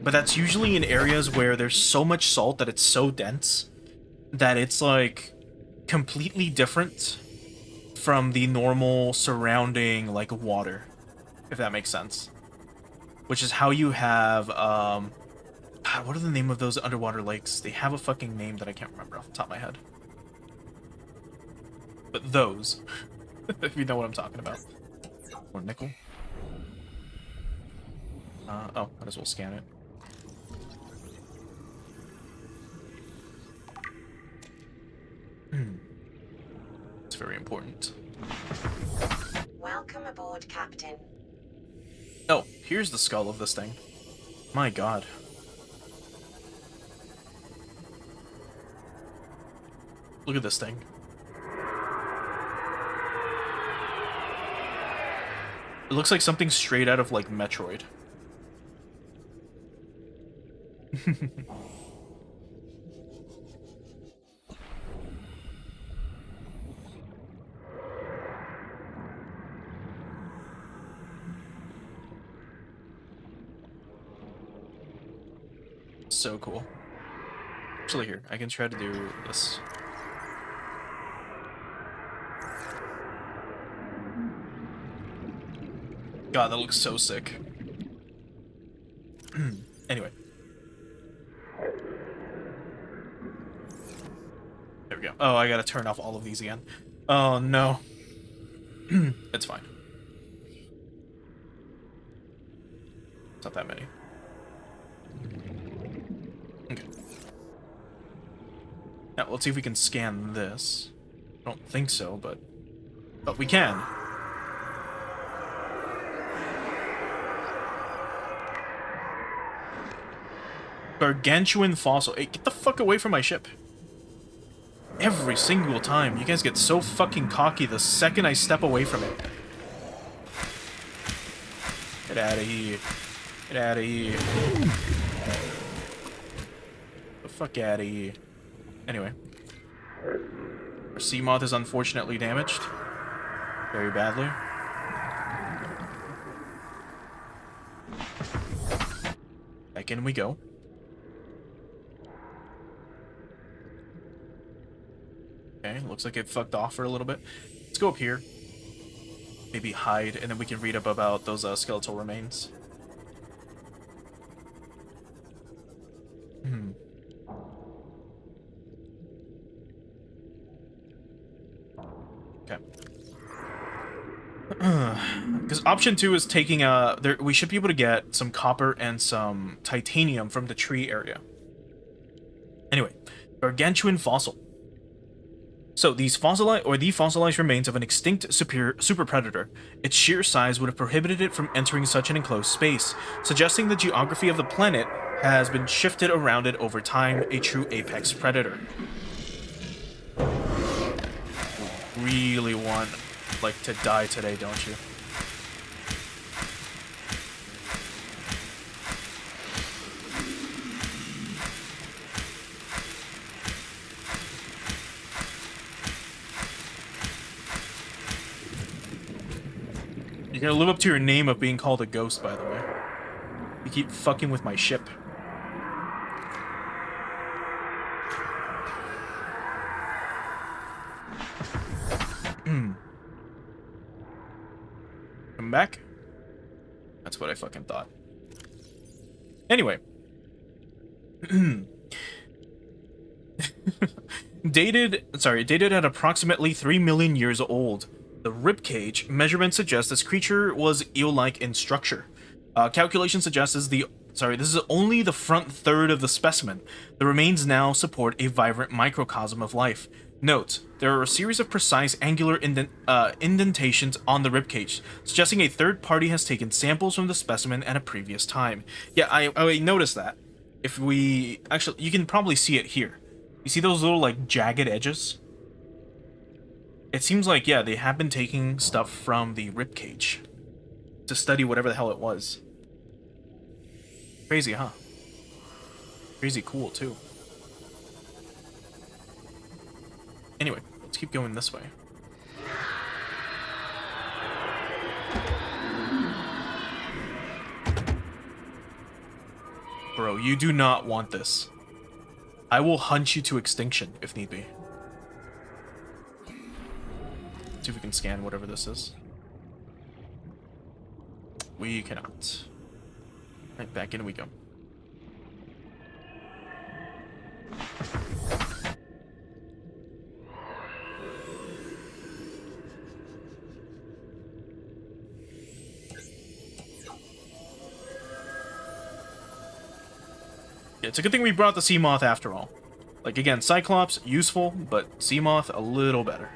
But that's usually in areas where there's so much salt that it's so dense that it's, like, completely different from the normal surrounding, like, water. If that makes sense. Which is how you have, God, what are the name of those underwater lakes? They have a fucking name that I can't remember off the top of my head. But those. If you know what I'm talking about. Or nickel. Oh, might as well scan it. It's very important. Welcome aboard, Captain. Oh, here's the skull of this thing. My god. Look at this thing. It looks like something straight out of, like, Metroid. So cool. Actually, here, I can try to do this. God, that looks so sick. Anyway. There we go. Oh, I gotta turn off all of these again. Oh, no. It's fine. It's not that many. Okay. Now, let's see if we can scan this. I don't think so, but we can. Gargantuan fossil. Hey, get the fuck away from my ship. Every single time. You guys get so fucking cocky the second I step away from it. Get out of here. Get out of here. The fuck out of here. Anyway. Our sea moth is unfortunately damaged. Very badly. Back in we go. Okay, looks like it fucked off for a little bit. Let's go up here. Maybe hide, and then we can read up about those skeletal remains. Okay. Because option 2 is taking we should be able to get some copper and some titanium from the tree area. Anyway, gargantuan fossil. So these fossilized remains of an extinct super predator. Its sheer size would have prohibited it from entering such an enclosed space, suggesting the geography of the planet has been shifted around it over time, a true apex predator. Really want, like, to die today, don't you? You're gonna live up to your name of being called a ghost, by the way. You keep fucking with my ship. Come back? That's what I fucking thought. Anyway. Dated at approximately 3 million years old. The ribcage measurements suggest this creature was eel-like in structure. Calculation suggests this is only the front third of the specimen. The remains now support a vibrant microcosm of life. Note, there are a series of precise angular indentations on the ribcage, suggesting a third party has taken samples from the specimen at a previous time. Yeah, I noticed that. If we... Actually, you can probably see it here. You see those little, like, jagged edges? It seems like, yeah, they have been taking stuff from the ribcage to study whatever the hell it was. Crazy, huh? Crazy cool, too. Anyway, let's keep going this way. Bro, you do not want this. I will hunt you to extinction, if need be. See if we can scan whatever this is. We cannot. Right, back in we go. Yeah, it's a good thing we brought the Seamoth after all. Like, again, Cyclops, useful, but Seamoth, a little better.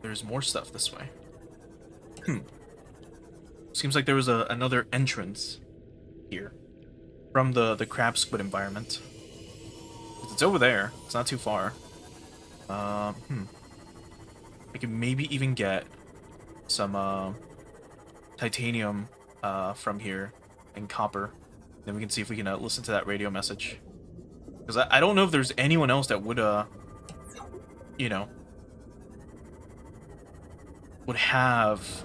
There's more stuff this way. Seems like there was another entrance here from the crab squid environment. It's over there. It's not too far. I could maybe even get some titanium from here and copper. Then we can see if we can listen to that radio message. Because I don't know if there's anyone else that would, you know, would have...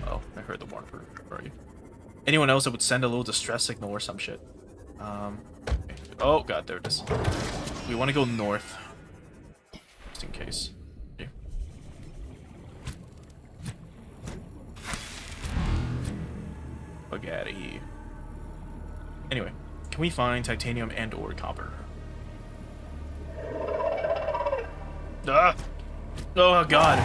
Oh, I heard the warper. Where are you? Anyone else that would send a little distress signal or some shit. Okay. Oh, God, there it is. We want to go north. Just in case. Okay. Bug out of here. Anyway, can we find titanium and or copper? Ah! Oh, God.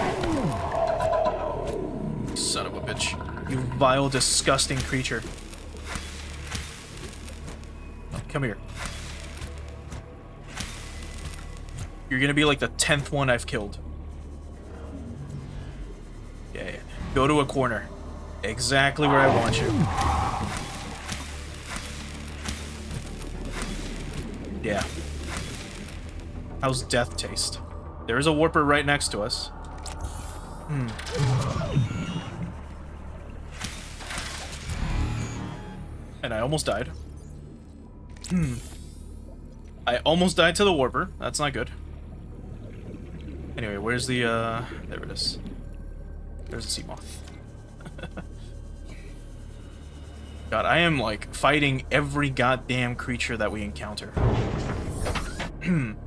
Son of a bitch. You vile, disgusting creature. Oh, come here. You're gonna be like the 10th one I've killed. Yeah, yeah. Go to a corner. Exactly where I want you. Yeah. How's death taste? There is a warper right next to us. And I almost died. I almost died to the warper. That's not good. Anyway, where's the, there it is. There's the Seamoth. God, I am, like, fighting every goddamn creature that we encounter.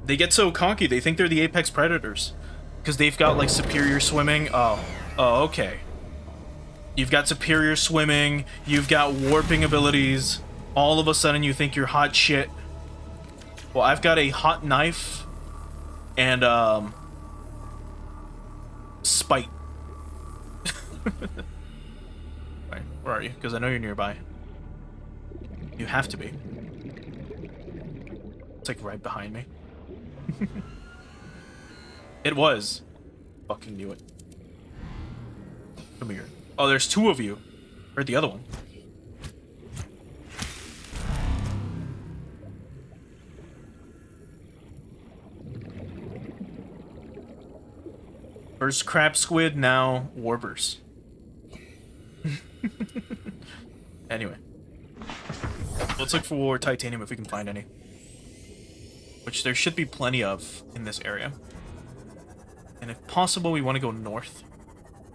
They get so cocky, they think they're the apex predators. Because they've got, like, superior swimming. Oh, okay. You've got superior swimming, you've got warping abilities. All of a sudden you think you're hot shit. Well, I've got a hot knife and spite. Right, where are you? Because I know you're nearby. You have to be. It's like right behind me. It was. Fucking knew it. Come here. Oh, there's two of you. Where'd the other one? First crab squid, now warpers. Anyway. Let's look for titanium if we can find any. Which there should be plenty of in this area. And if possible, we want to go north.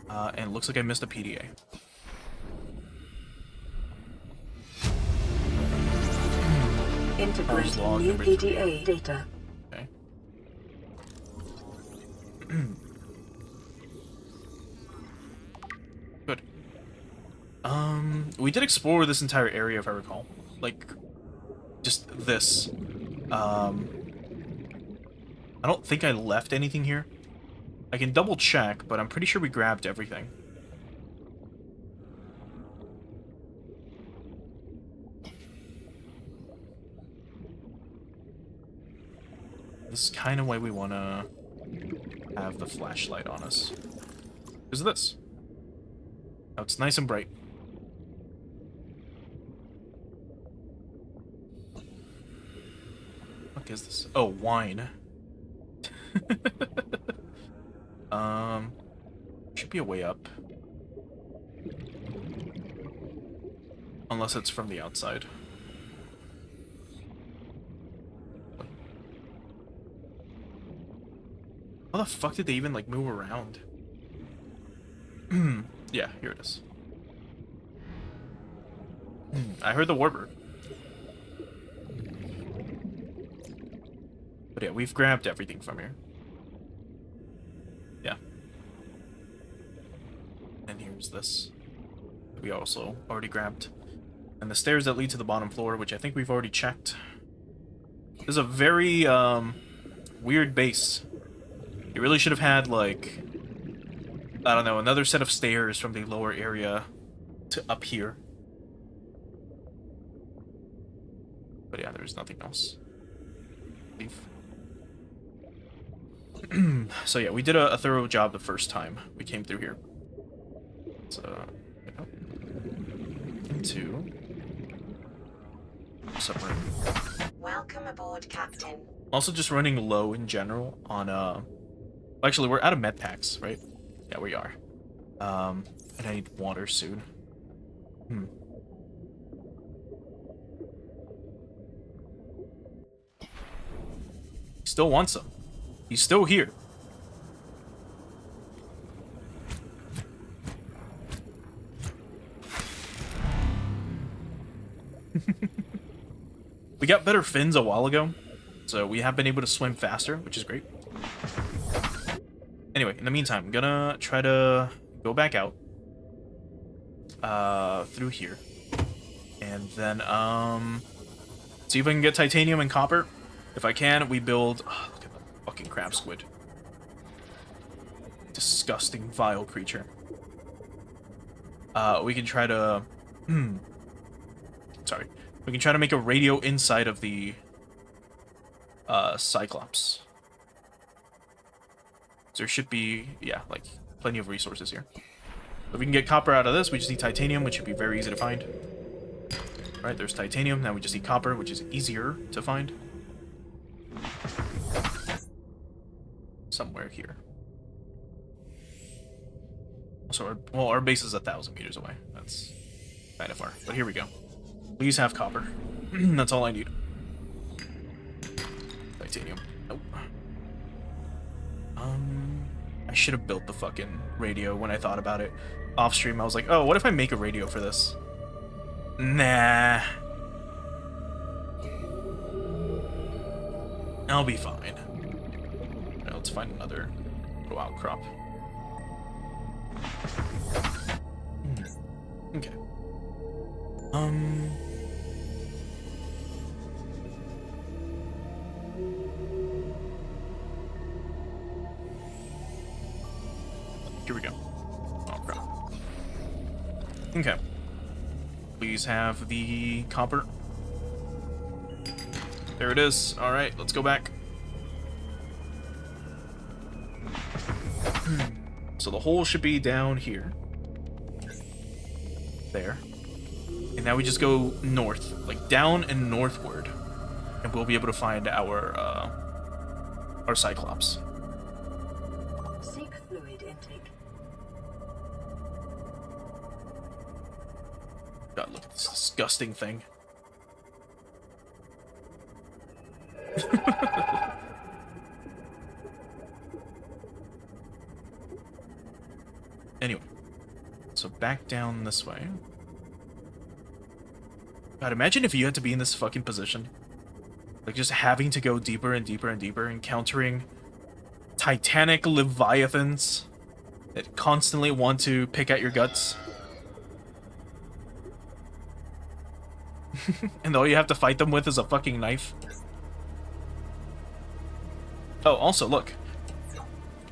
And it looks like I missed a PDA. Integrating new PDA data. Okay. Good. We did explore this entire area, if I recall. Like, just this. I don't think I left anything here. I can double check, but I'm pretty sure we grabbed everything. This is kind of why we want to have the flashlight on us. Because of this. Now it's nice and bright. What is this? Oh, wine. Should be a way up. Unless it's from the outside. How the fuck did they even, like, move around? Yeah, here it is. I heard the warbird. But yeah, we've grabbed everything from here. Yeah. And here's this. We also already grabbed. And the stairs that lead to the bottom floor, which I think we've already checked. This is a very, weird base. You really should have had, like, I don't know, another set of stairs from the lower area to up here. But yeah, there's nothing else. Leave. So yeah, we did a thorough job the first time we came through here. So, into submarine. Welcome aboard, Captain. Also just running low in general on, actually, we're out of med packs, right? Yeah, we are. And I need water soon. He still wants some. He's still here. We got better fins a while ago, so we have been able to swim faster, which is great. Anyway, in the meantime, I'm gonna try to go back out through here, and then see if I can get titanium and copper. If I can, we build. Oh, look at that fucking crab squid. Disgusting, vile creature. We can try to. Sorry. We can try to make a radio inside of the Cyclops. There should be, yeah, like, plenty of resources here. If we can get copper out of this, we just need titanium, which should be very easy to find. Right, there's titanium. Now we just need copper, which is easier to find. Somewhere here. So, our base is 1,000 meters away. That's kind of far. But here we go. Please have copper. That's all I need. Titanium. Nope. I should have built the fucking radio when I thought about it. Off stream, I was like, oh, what if I make a radio for this? Nah. I'll be fine. Now let's find another little outcrop. Okay. Here we go. Oh, crap. Okay. Please have the copper. There it is. Alright, let's go back. So the hole should be down here. There. And now we just go north. Like, down and northward. And we'll be able to find our Cyclops. Seek fluid intake. God, look at this disgusting thing. Anyway, so back down this way. God, imagine if you had to be in this fucking position. Like, just having to go deeper and deeper and deeper, encountering titanic Leviathans that constantly want to pick at your guts. And all you have to fight them with is a fucking knife. Oh, also, look.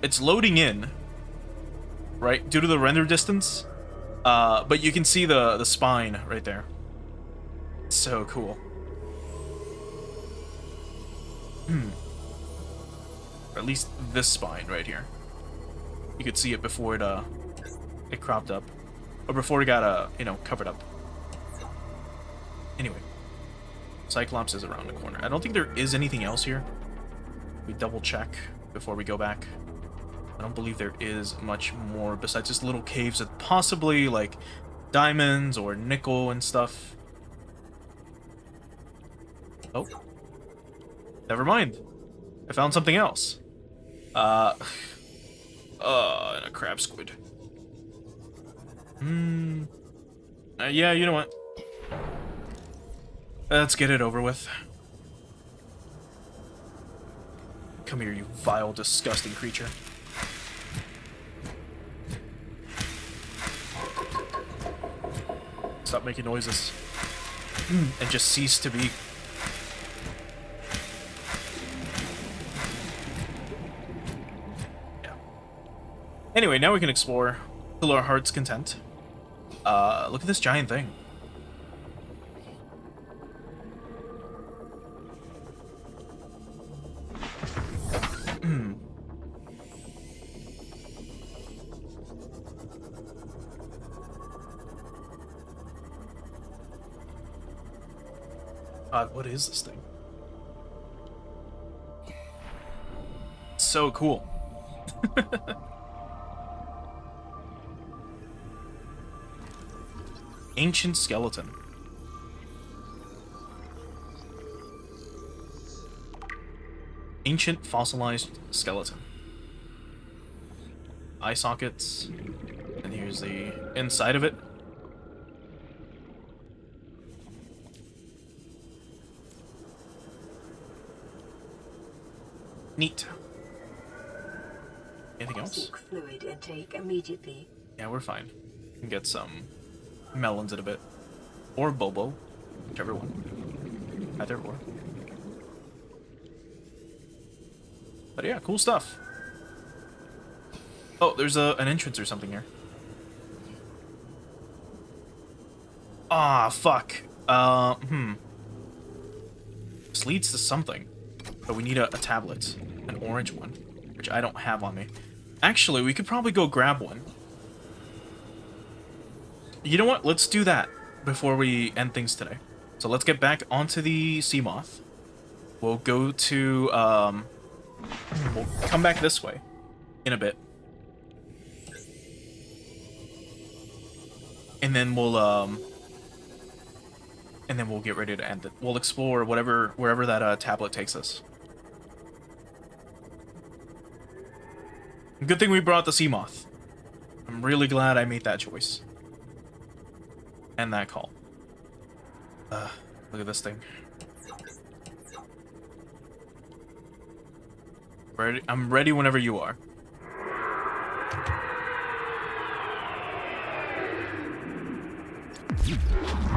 It's loading in, right, due to the render distance. But you can see the spine right there. So cool. Or at least this spine right here. You could see it before it cropped up, or before it got covered up. Anyway, Cyclops is around the corner. I don't think there is anything else here. We double check before we go back. I don't believe there is much more besides just little caves that possibly like diamonds or nickel and stuff. Oh. Never mind. I found something else. And a crab squid. Yeah, you know what? Let's get it over with. Come here, you vile, disgusting creature. Stop making noises. And just cease to be. Yeah. Anyway, now we can explore till our heart's content. Look at this giant thing. God, what is this thing? So cool. Ancient skeleton. Ancient fossilized skeleton. Eye sockets. And here's the inside of it. Neat. Anything else? Seek fluid intake immediately. Yeah, we're fine. We can get some melons in a bit. Or Bobo. Whichever one. Either or. But yeah, cool stuff. Oh, there's an entrance or something here. Ah, fuck. This leads to something. But we need a tablet. An orange one. Which I don't have on me. Actually, we could probably go grab one. You know what? Let's do that before we end things today. So let's get back onto the Seamoth. We'll go to, we'll come back this way in a bit. And then we'll get ready to end it. We'll explore wherever that tablet takes us. Good thing we brought the Seamoth. I'm really glad I made that choice. And that call. Look at this thing. Ready? I'm ready whenever you are.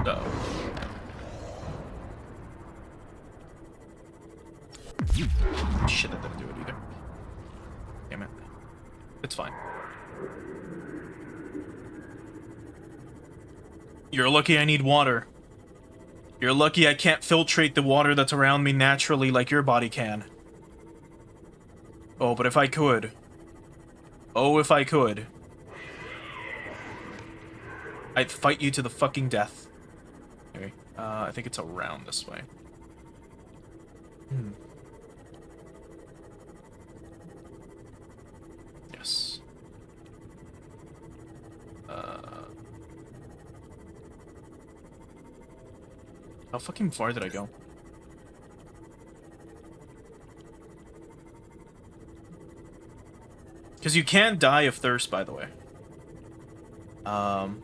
Uh-oh. Shit, that didn't do it either. Damn it. It's fine. You're lucky I need water. You're lucky I can't filtrate the water that's around me naturally like your body can. Oh, but if I could. Oh, if I could. I'd fight you to the fucking death. Okay, I think it's around this way. Yes. How fucking far did I go? Because you can die of thirst, by the way. Am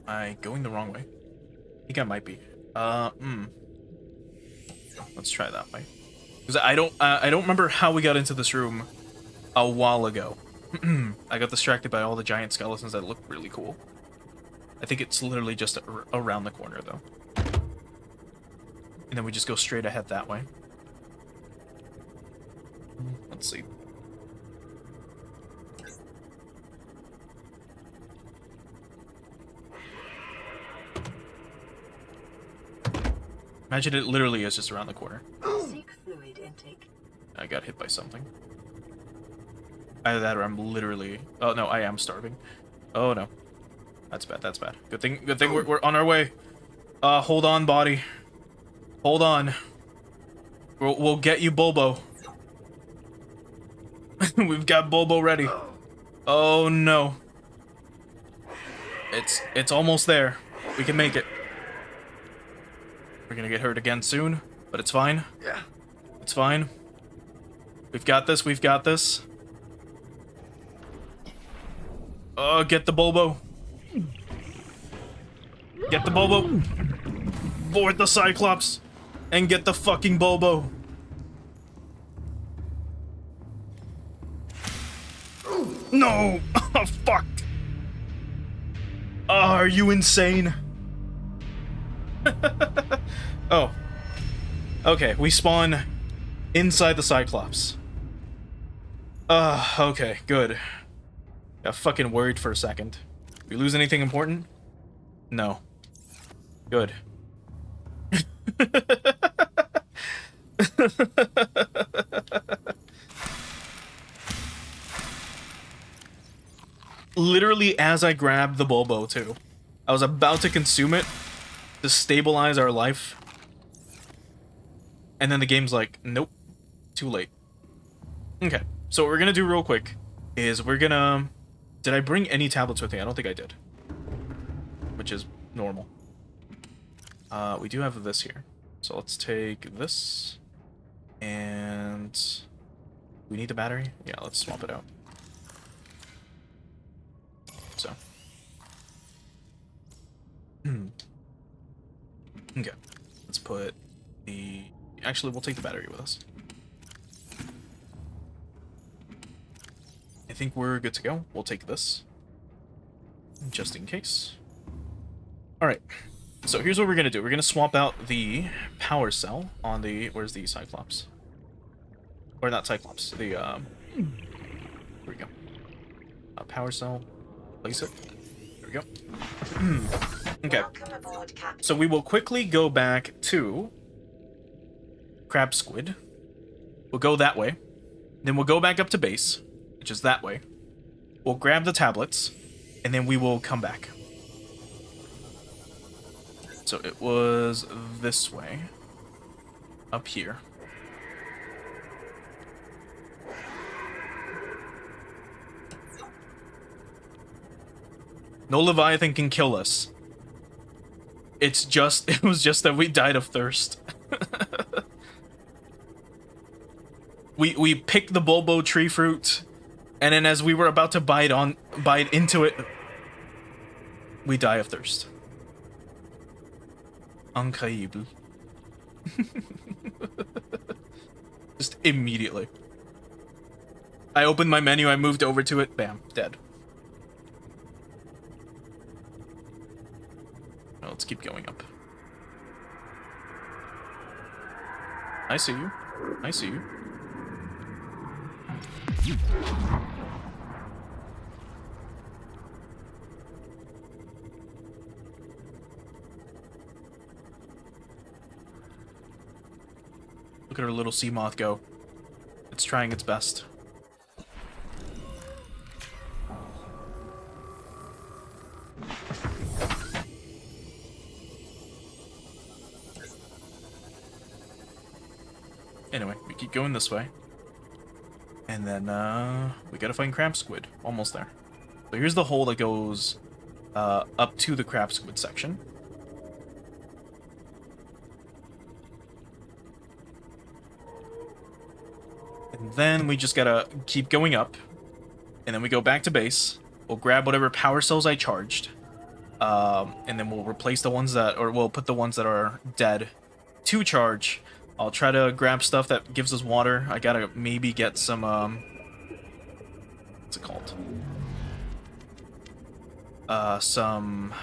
I going the wrong way? I think I might be. Let's try that way. Because I don't remember how we got into this room a while ago. I got distracted by all the giant skeletons that look really cool. I think it's literally just around the corner, though. And then we just go straight ahead that way. Let's see. Imagine it literally is just around the corner. Seek fluid intake. I got hit by something. Either that or I'm literally... Oh, no, I am starving. Oh, no. That's bad, that's bad. Good thing we're on our way. Hold on, body. Hold on. We'll get you Bulbo. We've got Bulbo ready. Oh, no. It's almost there. We can make it. We're gonna get hurt again soon, but it's fine. Yeah. It's fine. We've got this, we've got this. Oh, get the Bulbo. Get the Bulbo. Board the Cyclops. And get the fucking Bulbo. No! Oh, fuck! Oh, are you insane? Oh. Okay, we spawn inside the Cyclops. Okay, good. Got fucking worried for a second. We lose anything important? No. Good. Literally as I grabbed the Bulbo, too. I was about to consume it to stabilize our life. And then the game's like, nope. Too late. Okay, so what we're gonna do real quick is we're gonna... Did I bring any tablets with me? I don't think I did. Which is normal. We do have this here. So let's take this. And... We need the battery? Yeah, let's swap it out. So. Okay. Let's put the... Actually, we'll take the battery with us. I think we're good to go. We'll take this. Just in case. Alright. So here's what we're gonna do. We're gonna swap out the power cell on the... Where's the Cyclops? Or not Cyclops. The, Here we go. Power cell. Place it. There we go. Okay. Welcome aboard, Captain. So we will quickly go back to... Crab Squid. We'll go that way. Then we'll go back up to base, which is that way. We'll grab the tablets, and then we will come back. So it was this way. Up here. No Leviathan can kill us. It was just that we died of thirst. We picked the Bulbo tree fruit, and then as we were about to bite into it, we die of thirst. Incroyable. Just immediately. I opened my menu, I moved over to it, bam, dead. Now let's keep going up. I see you. I see you. Look at our little sea moth go. It's trying its best. Anyway, we keep going this way. And then, we gotta find crab squid. Almost there. So here's the hole that goes, up to the crab squid section. And then we just gotta keep going up. And then we go back to base. We'll grab whatever power cells I charged. And then we'll replace the ones that, or we'll put the ones that are dead to charge. I'll try to grab stuff that gives us water. I gotta maybe get some, what's it called? Some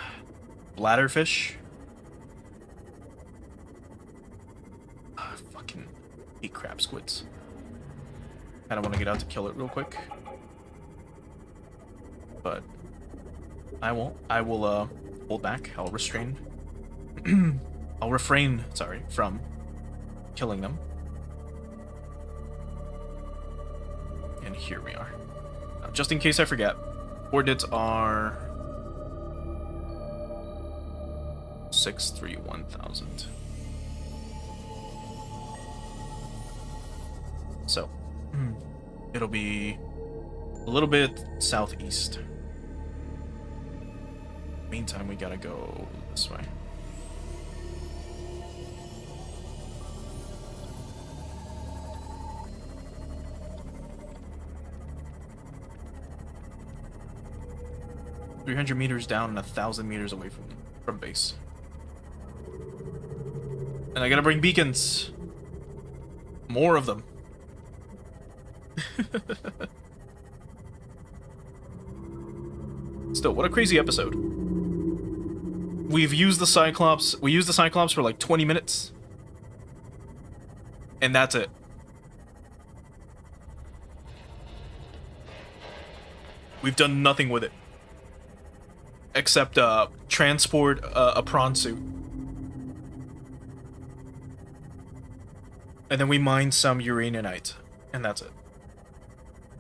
bladderfish. Fucking hate crab squids. I don't want to get out to kill it real quick. But I won't. I will, hold back. I'll restrain. I'll refrain, sorry, from killing them. And here we are. Now, just in case I forget, coordinates are 631,000. So, it'll be a little bit southeast. Meantime, we gotta go this way. "300 meters down and 1,000 meters away from base. And I gotta bring beacons. More of them. Still, what a crazy episode. We've used the Cyclops. We used the Cyclops for like 20 minutes. And that's it. We've done nothing with it. Except transport a prawn suit. And then we mine some uraninite. And that's it.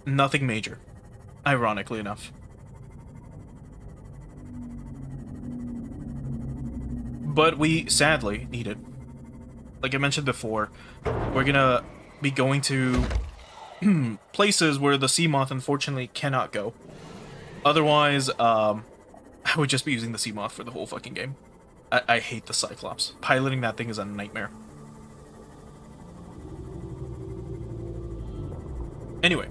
Nothing major. Ironically enough. But we, sadly, need it. Like I mentioned before, we're gonna be going to places where the sea moth unfortunately cannot go. Otherwise, I would just be using the sea moth for the whole fucking game. I hate the Cyclops. Piloting that thing is a nightmare. Anyway.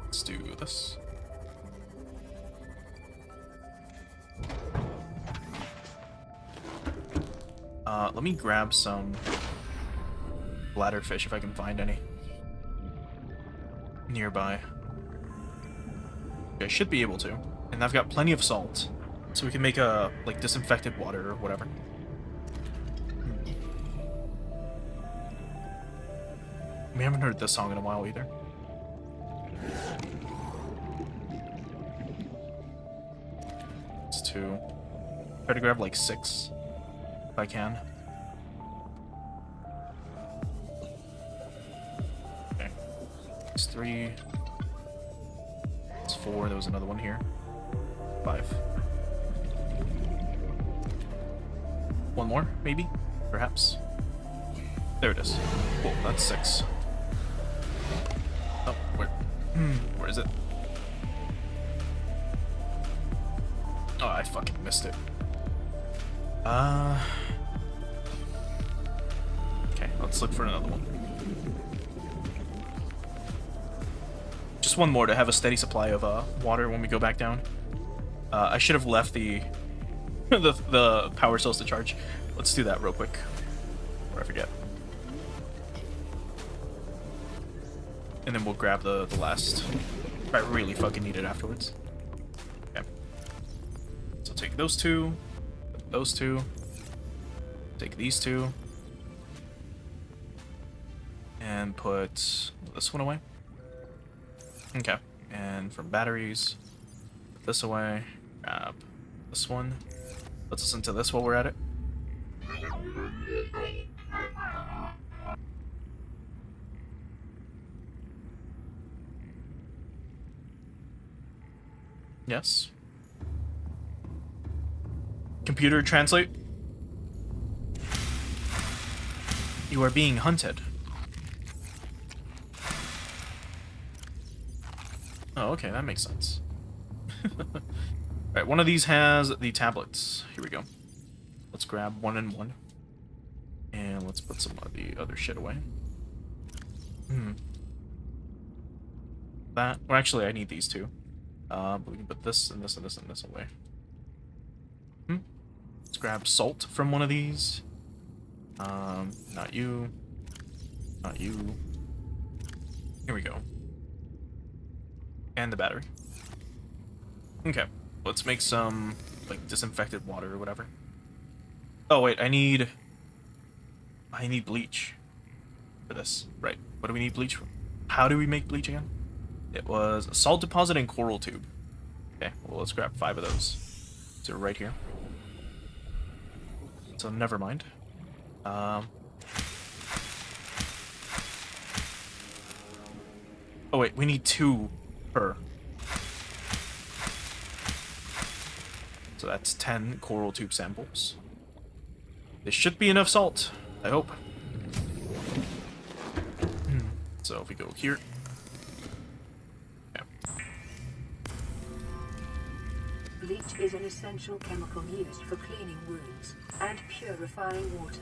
Let's do this. Let me grab some bladderfish if I can find any nearby. I should be able to. And I've got plenty of salt. So we can make a, like, disinfected water or whatever. We haven't heard this song in a while either. It's 2. Try to grab like 6 if I can. Okay. It's 3. It's 4. There was another one here. 5. One more, maybe? Perhaps. There it is. Cool, that's 6. Oh, where is it? Oh, I fucking missed it. Okay, let's look for another one. Just one more to have a steady supply of water when we go back down. I should have left the the power cells to charge. Let's do that real quick, before I forget. And then we'll grab the last. If I really fucking need it afterwards. Okay. So take those 2. those two. Take these two. And put this one away. Okay. And from batteries, put this away. Grab this one. Let's listen to this while we're at it. Yes. Computer translate. You are being hunted. Oh, okay, that makes sense. Alright, one of these has the tablets. Here we go. Let's grab one and one. And let's put some of the other shit away. That, or actually I need these two. But we can put this and this and this and this away. Let's grab salt from one of these. Not you. Not you. Here we go. And the battery. Okay, let's make some, like, disinfected water or whatever. Oh, wait, I need bleach for this. Right, what do we need bleach for? How do we make bleach again? It was a salt deposit and coral tube. Okay, well, let's grab 5 of those. So right here. So never mind. Oh wait, we need 2 per. So that's 10 coral tube samples. This should be enough salt, I hope. So if we go here. Bleach is an essential chemical used for cleaning wounds and purifying water.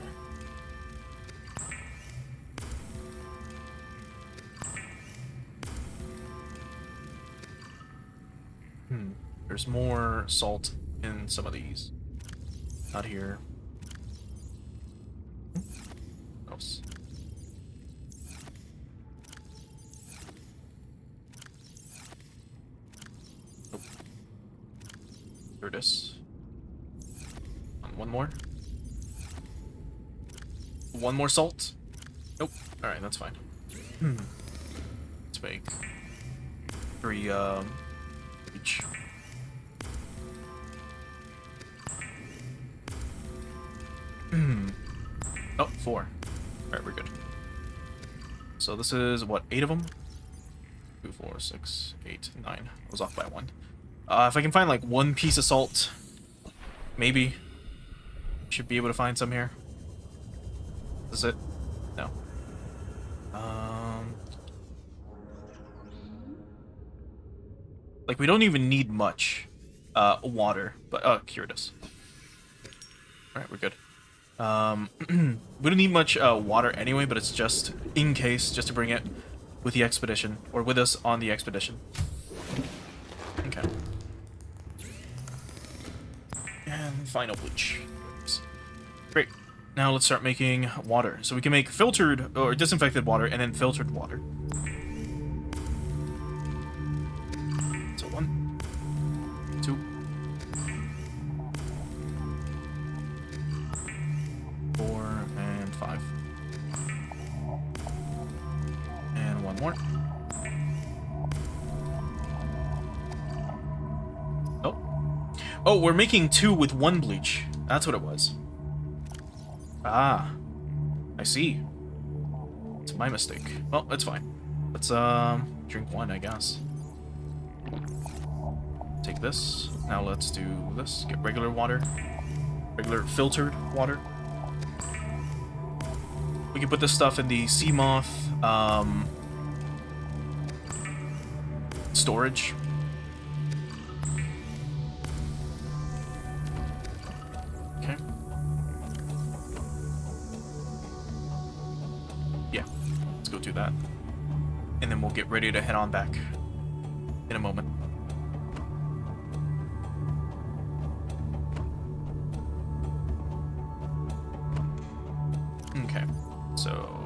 There's more salt in some of these. Not here. Else. Nope. There it is. One more. One more salt. Nope. Alright, that's fine. Let's make 3 each. Oh, 4. Alright, we're good. So this is, what, 8 of them? 2, 4, 6, 8, 9. I was off by 1. If I can find, like, 1 piece of salt, maybe. Should be able to find some here. Is it? No. Like, we don't even need much water, but, oh, here it is. Alright, we're good. We don't need much water anyway, but it's just in case, just to bring it with the expedition, or with us on the expedition. Okay. And final bleach. Oops. Great. Now let's start making water. So we can make filtered, or disinfected water, and then filtered water. So 1, 2, 4, and 5. And 1 more. Oh. Oh, we're making 2 with 1 bleach. That's what it was. Ah. I see. It's my mistake. Well, it's fine. Let's, drink 1, I guess. Take this. Now let's do this. Get regular water. Regular filtered water. We can put this stuff in the sea moth storage. Okay. Yeah, let's go do that. And then we'll get ready to head on back in a moment. Okay, so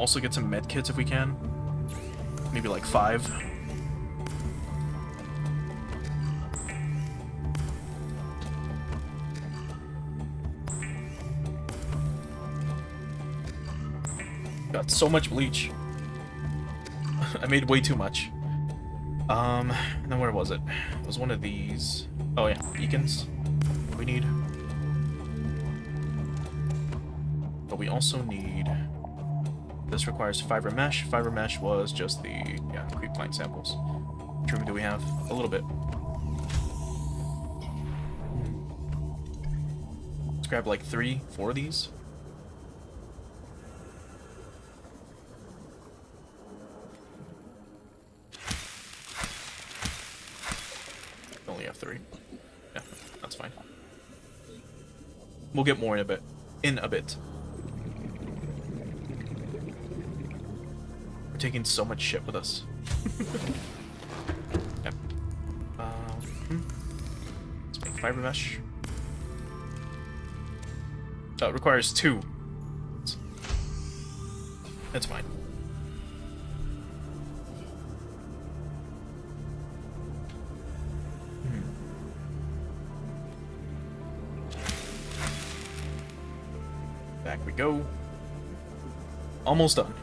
also get some med kits if we can. Maybe like 5. Got so much bleach. I made way too much. And then where was it? It was one of these. Oh yeah, beacons. We need. But we also need. This requires fiber mesh. Fiber mesh was just the creep plant samples. Which room do we have? A little bit. Let's grab like 3, 4 of these. Only have 3. Yeah, that's fine. We'll get more in a bit. We're taking so much shit with us. Yep. Let's make fiber mesh. Oh, it requires 2. That's fine. Back we go. Almost done.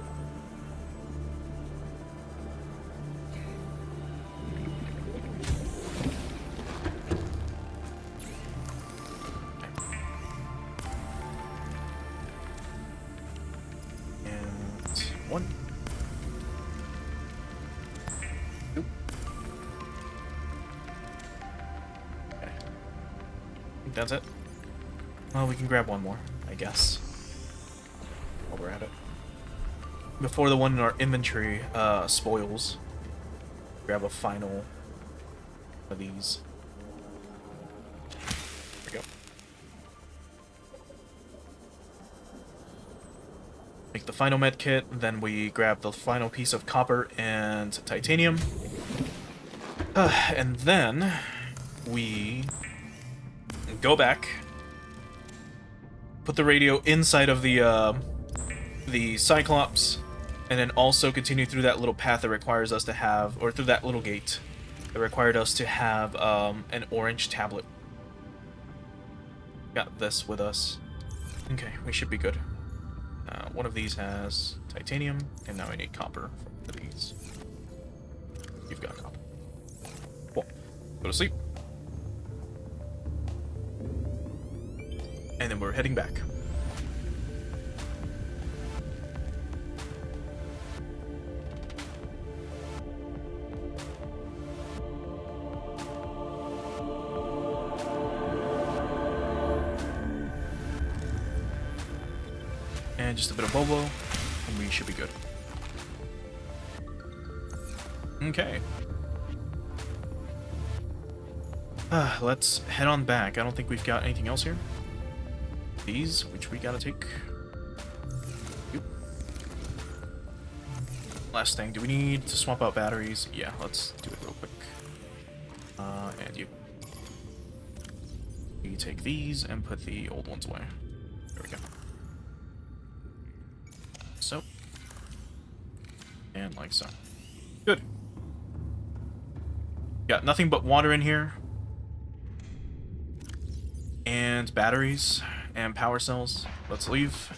And 1. Nope. Okay. I think that's it. Well, we can grab one more, I guess. While we're at it. Before the one in our inventory spoils, grab a final of these. There we go. Make the final med kit, then we grab the final piece of copper and titanium. And then we go back, put the radio inside of the Cyclops, and then also continue through that little path that requires us to have, or through that little gate that required us to have an orange tablet. Got this with us. Okay, we should be good. One of these has titanium, and now I need copper for these. You've got copper. Cool. Go to sleep. And then we're heading back. And just a bit of Bobo, and we should be good. Okay. Let's head on back. I don't think we've got anything else here. These, which we gotta take. Yep. Last thing, do we need to swap out batteries? Yeah, let's do it real quick. And you. You take these and put the old ones away. There we go. So. And like so. Good. Got nothing but water in here. And batteries. And power cells. Let's leave.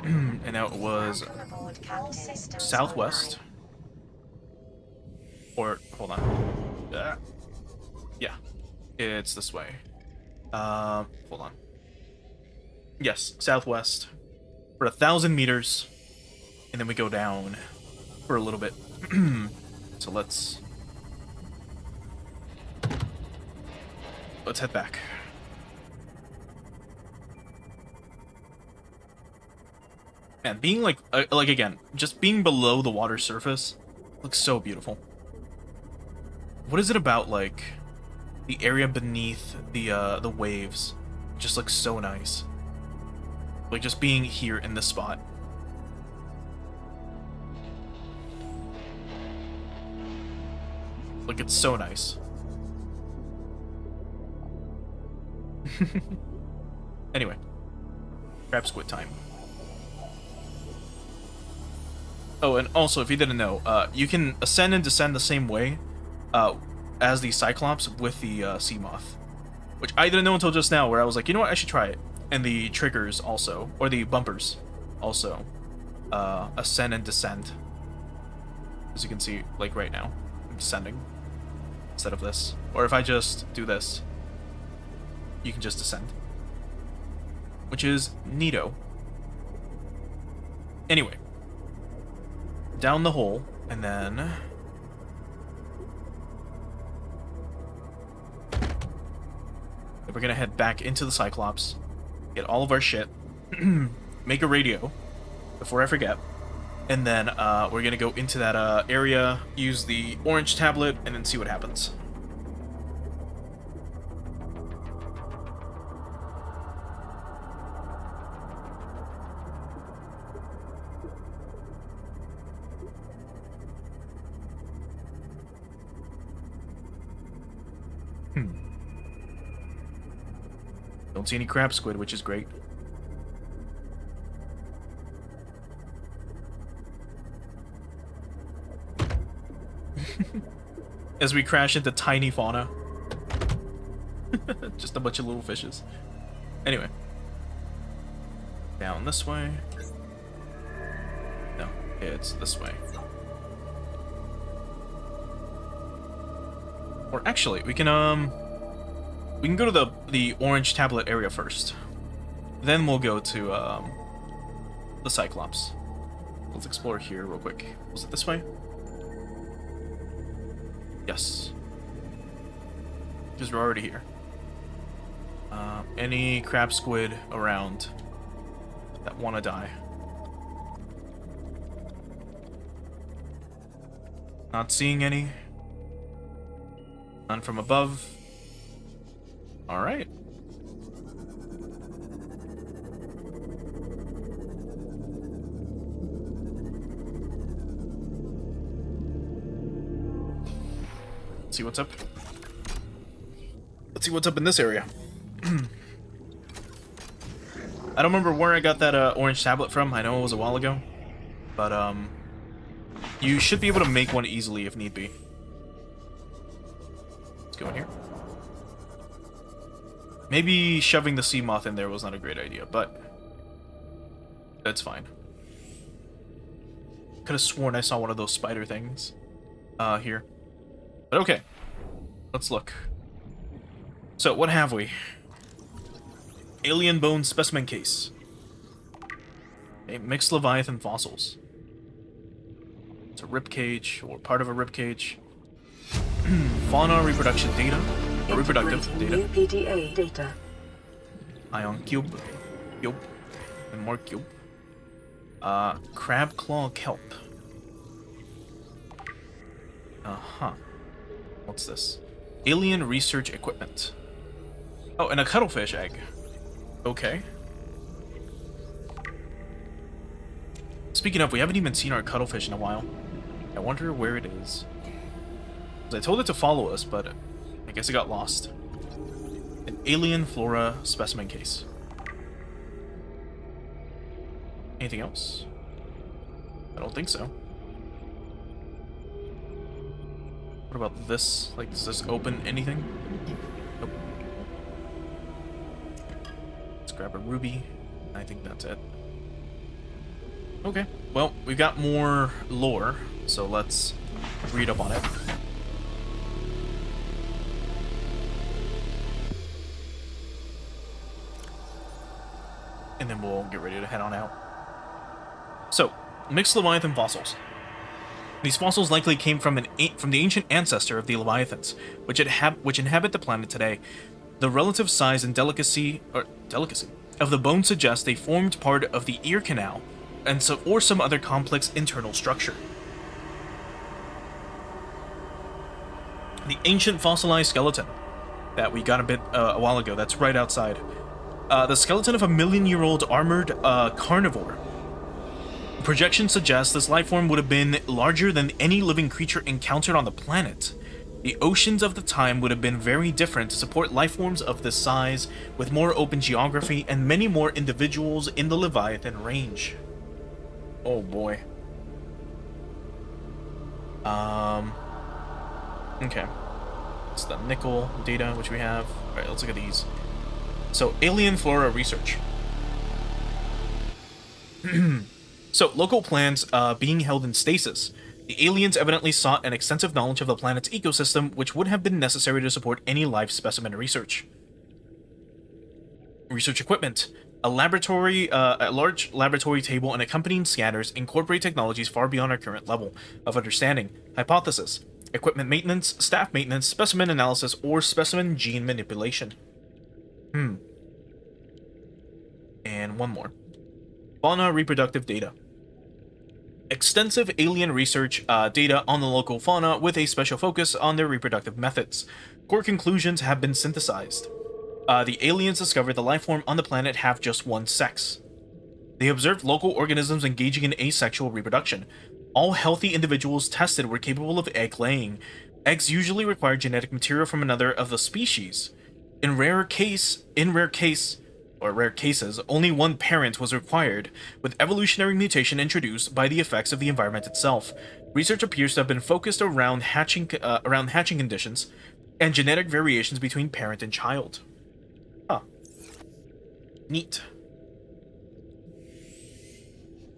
And now it was southwest. Or, hold on. Yeah. It's this way. Hold on. Yes, southwest. For 1,000 meters. And then we go down for a little bit. So let's head back. Man, being like again, just being below the water surface looks so beautiful. What is it about like the area beneath the waves? Just looks so nice. Like just being here in this spot. Like it's so nice. Anyway, crab squid time. Oh, and also, if you didn't know, you can ascend and descend the same way as the Cyclops with the Sea Moth. Which I didn't know until just now, where I was like, you know what, I should try it. And the triggers also, or the bumpers also, ascend and descend. As you can see, like right now, I'm descending instead of this. Or if I just do this, you can just descend. Which is neato. Anyway. Down the hole, and then... we're gonna head back into the Cyclops, get all of our shit, make a radio, before I forget, and then we're gonna go into that area, use the orange tablet, and then see what happens. Don't see any crab squid, which is great. As we crash into tiny fauna. Just a bunch of little fishes. Anyway. Down this way. No, it's this way. Or actually, we can go to the orange tablet area first. Then we'll go to the Cyclops. Let's explore here real quick. Was it this way? Yes. Because we're already here. Any crab squid around that want to die? Not seeing any. None from above. Alright. Let's see what's up. Let's see what's up in this area. I don't remember where I got that orange tablet from. I know it was a while ago. But, you should be able to make one easily if need be. Let's go in here. Maybe shoving the sea moth in there was not a great idea, but that's fine. Could have sworn I saw one of those spider things here. But okay, let's look. So what have we? Alien bone specimen case. Okay, mixed Leviathan fossils. It's a rib cage, or part of a rib cage. Fauna reproduction data. Reproductive data. New PDA data. Ion cube. Cube. And more cube. Crab claw kelp. Uh-huh. What's this? Alien research equipment. Oh, and a cuttlefish egg. Okay. Speaking of, we haven't even seen our cuttlefish in a while. I wonder where it is. I told it to follow us, but I guess it got lost. An alien flora specimen case. Anything else? I don't think so. What about this? Like, does this open anything? Nope. Let's grab a ruby. I think that's it. Okay, well, we got more lore, so let's read up on it. And then we'll get ready to head on out. So, mixed Leviathan fossils. These fossils likely came from the ancient ancestor of the Leviathans, which inhabit the planet today. The relative size and delicacy of the bones suggest they formed part of the ear canal, or some other complex internal structure. The ancient fossilized skeleton that we got a while ago. That's right outside. The skeleton of a million-year-old armored carnivore. Projections suggest this life form would have been larger than any living creature encountered on the planet. The oceans of the time would have been very different to support life forms of this size, with more open geography and many more individuals in the Leviathan range. Oh boy. Okay. It's the nickel data, which we have. Alright, let's look at these. So, alien flora research. So, local plants being held in stasis. The aliens evidently sought an extensive knowledge of the planet's ecosystem, which would have been necessary to support any live specimen research. Research equipment. A large laboratory table and accompanying scanners incorporate technologies far beyond our current level of understanding. Hypothesis. Equipment maintenance, staff maintenance, specimen analysis, or specimen gene manipulation. And one more. Fauna reproductive data. Extensive alien research data on the local fauna with a special focus on their reproductive methods. Core conclusions have been synthesized. The aliens discovered the life form on the planet have just one sex. They observed local organisms engaging in asexual reproduction. All healthy individuals tested were capable of egg laying. Eggs usually require genetic material from another of the species. In rare cases, only one parent was required, with evolutionary mutation introduced by the effects of the environment itself. Research appears to have been focused around hatching conditions and genetic variations between parent and child. Huh. Neat.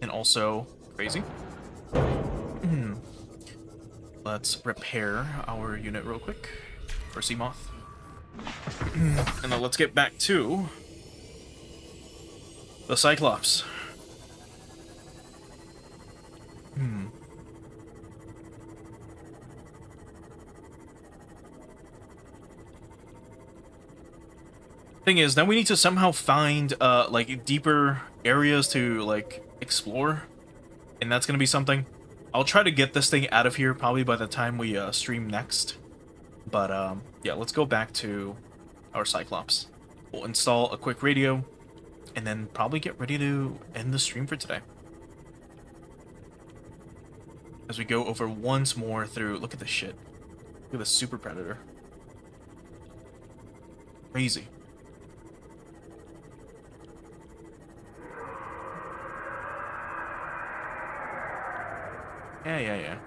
And also crazy. Let's repair our unit real quick for Seamoth. And then let's get back to the Cyclops. Thing is, now we need to somehow find like deeper areas to like explore, and that's gonna be something. I'll try to get this thing out of here probably by the time we stream next. But yeah, let's go back to our Cyclops. We'll install a quick radio, and then probably get ready to end the stream for today. As we go over once more through, look at this shit. Look at the Super Predator. Crazy. Yeah.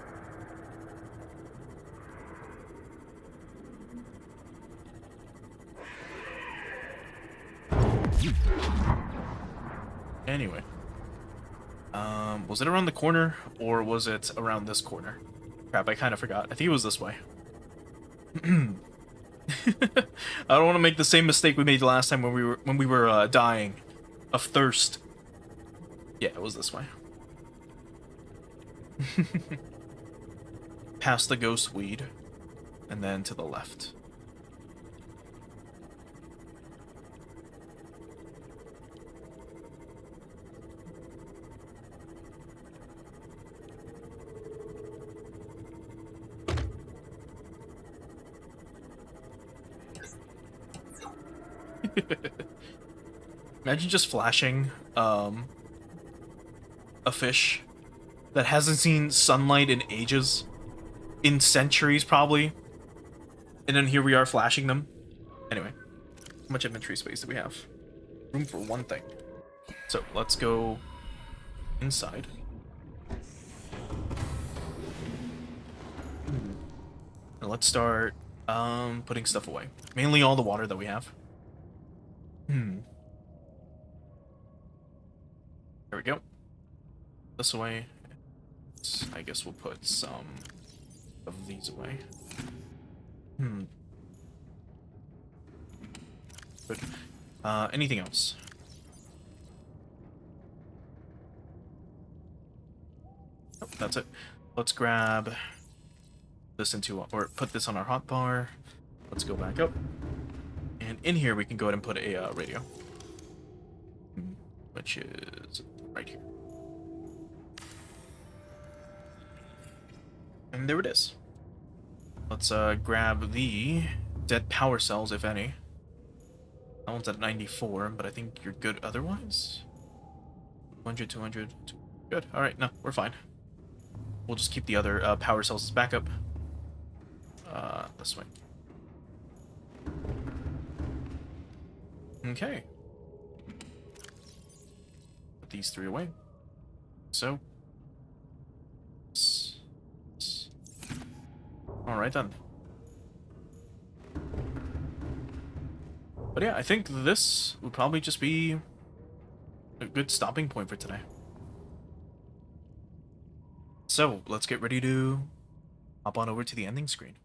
Anyway. Was it around the corner, or was it around this corner? Crap, I kind of forgot. I think it was this way. I don't want to make the same mistake we made last time when we were dying of thirst. Yeah, it was this way. Past the ghost weed, and then to the left. Imagine just flashing a fish that hasn't seen sunlight in ages, in centuries probably, and then here we are flashing them. Anyway, how much inventory space do we have? Room for one thing. So let's go inside. And let's start putting stuff away. Mainly all the water that we have. There we go. This away. I guess we'll put some of these away. Good. Anything else? Nope, that's it. Let's grab this into, or put this on our hotbar. Let's go back up. And in here we can go ahead and put a radio. Which is right here. And there it is. Let's grab the dead power cells, if any. That one's at 94, but I think you're good otherwise. 200, 200. Good. Alright, no, we're fine. We'll just keep the other power cells as backup. This way. Okay. Put these three away. So. Alright then. But yeah, I think this would probably just be a good stopping point for today. So, let's get ready to hop on over to the ending screen.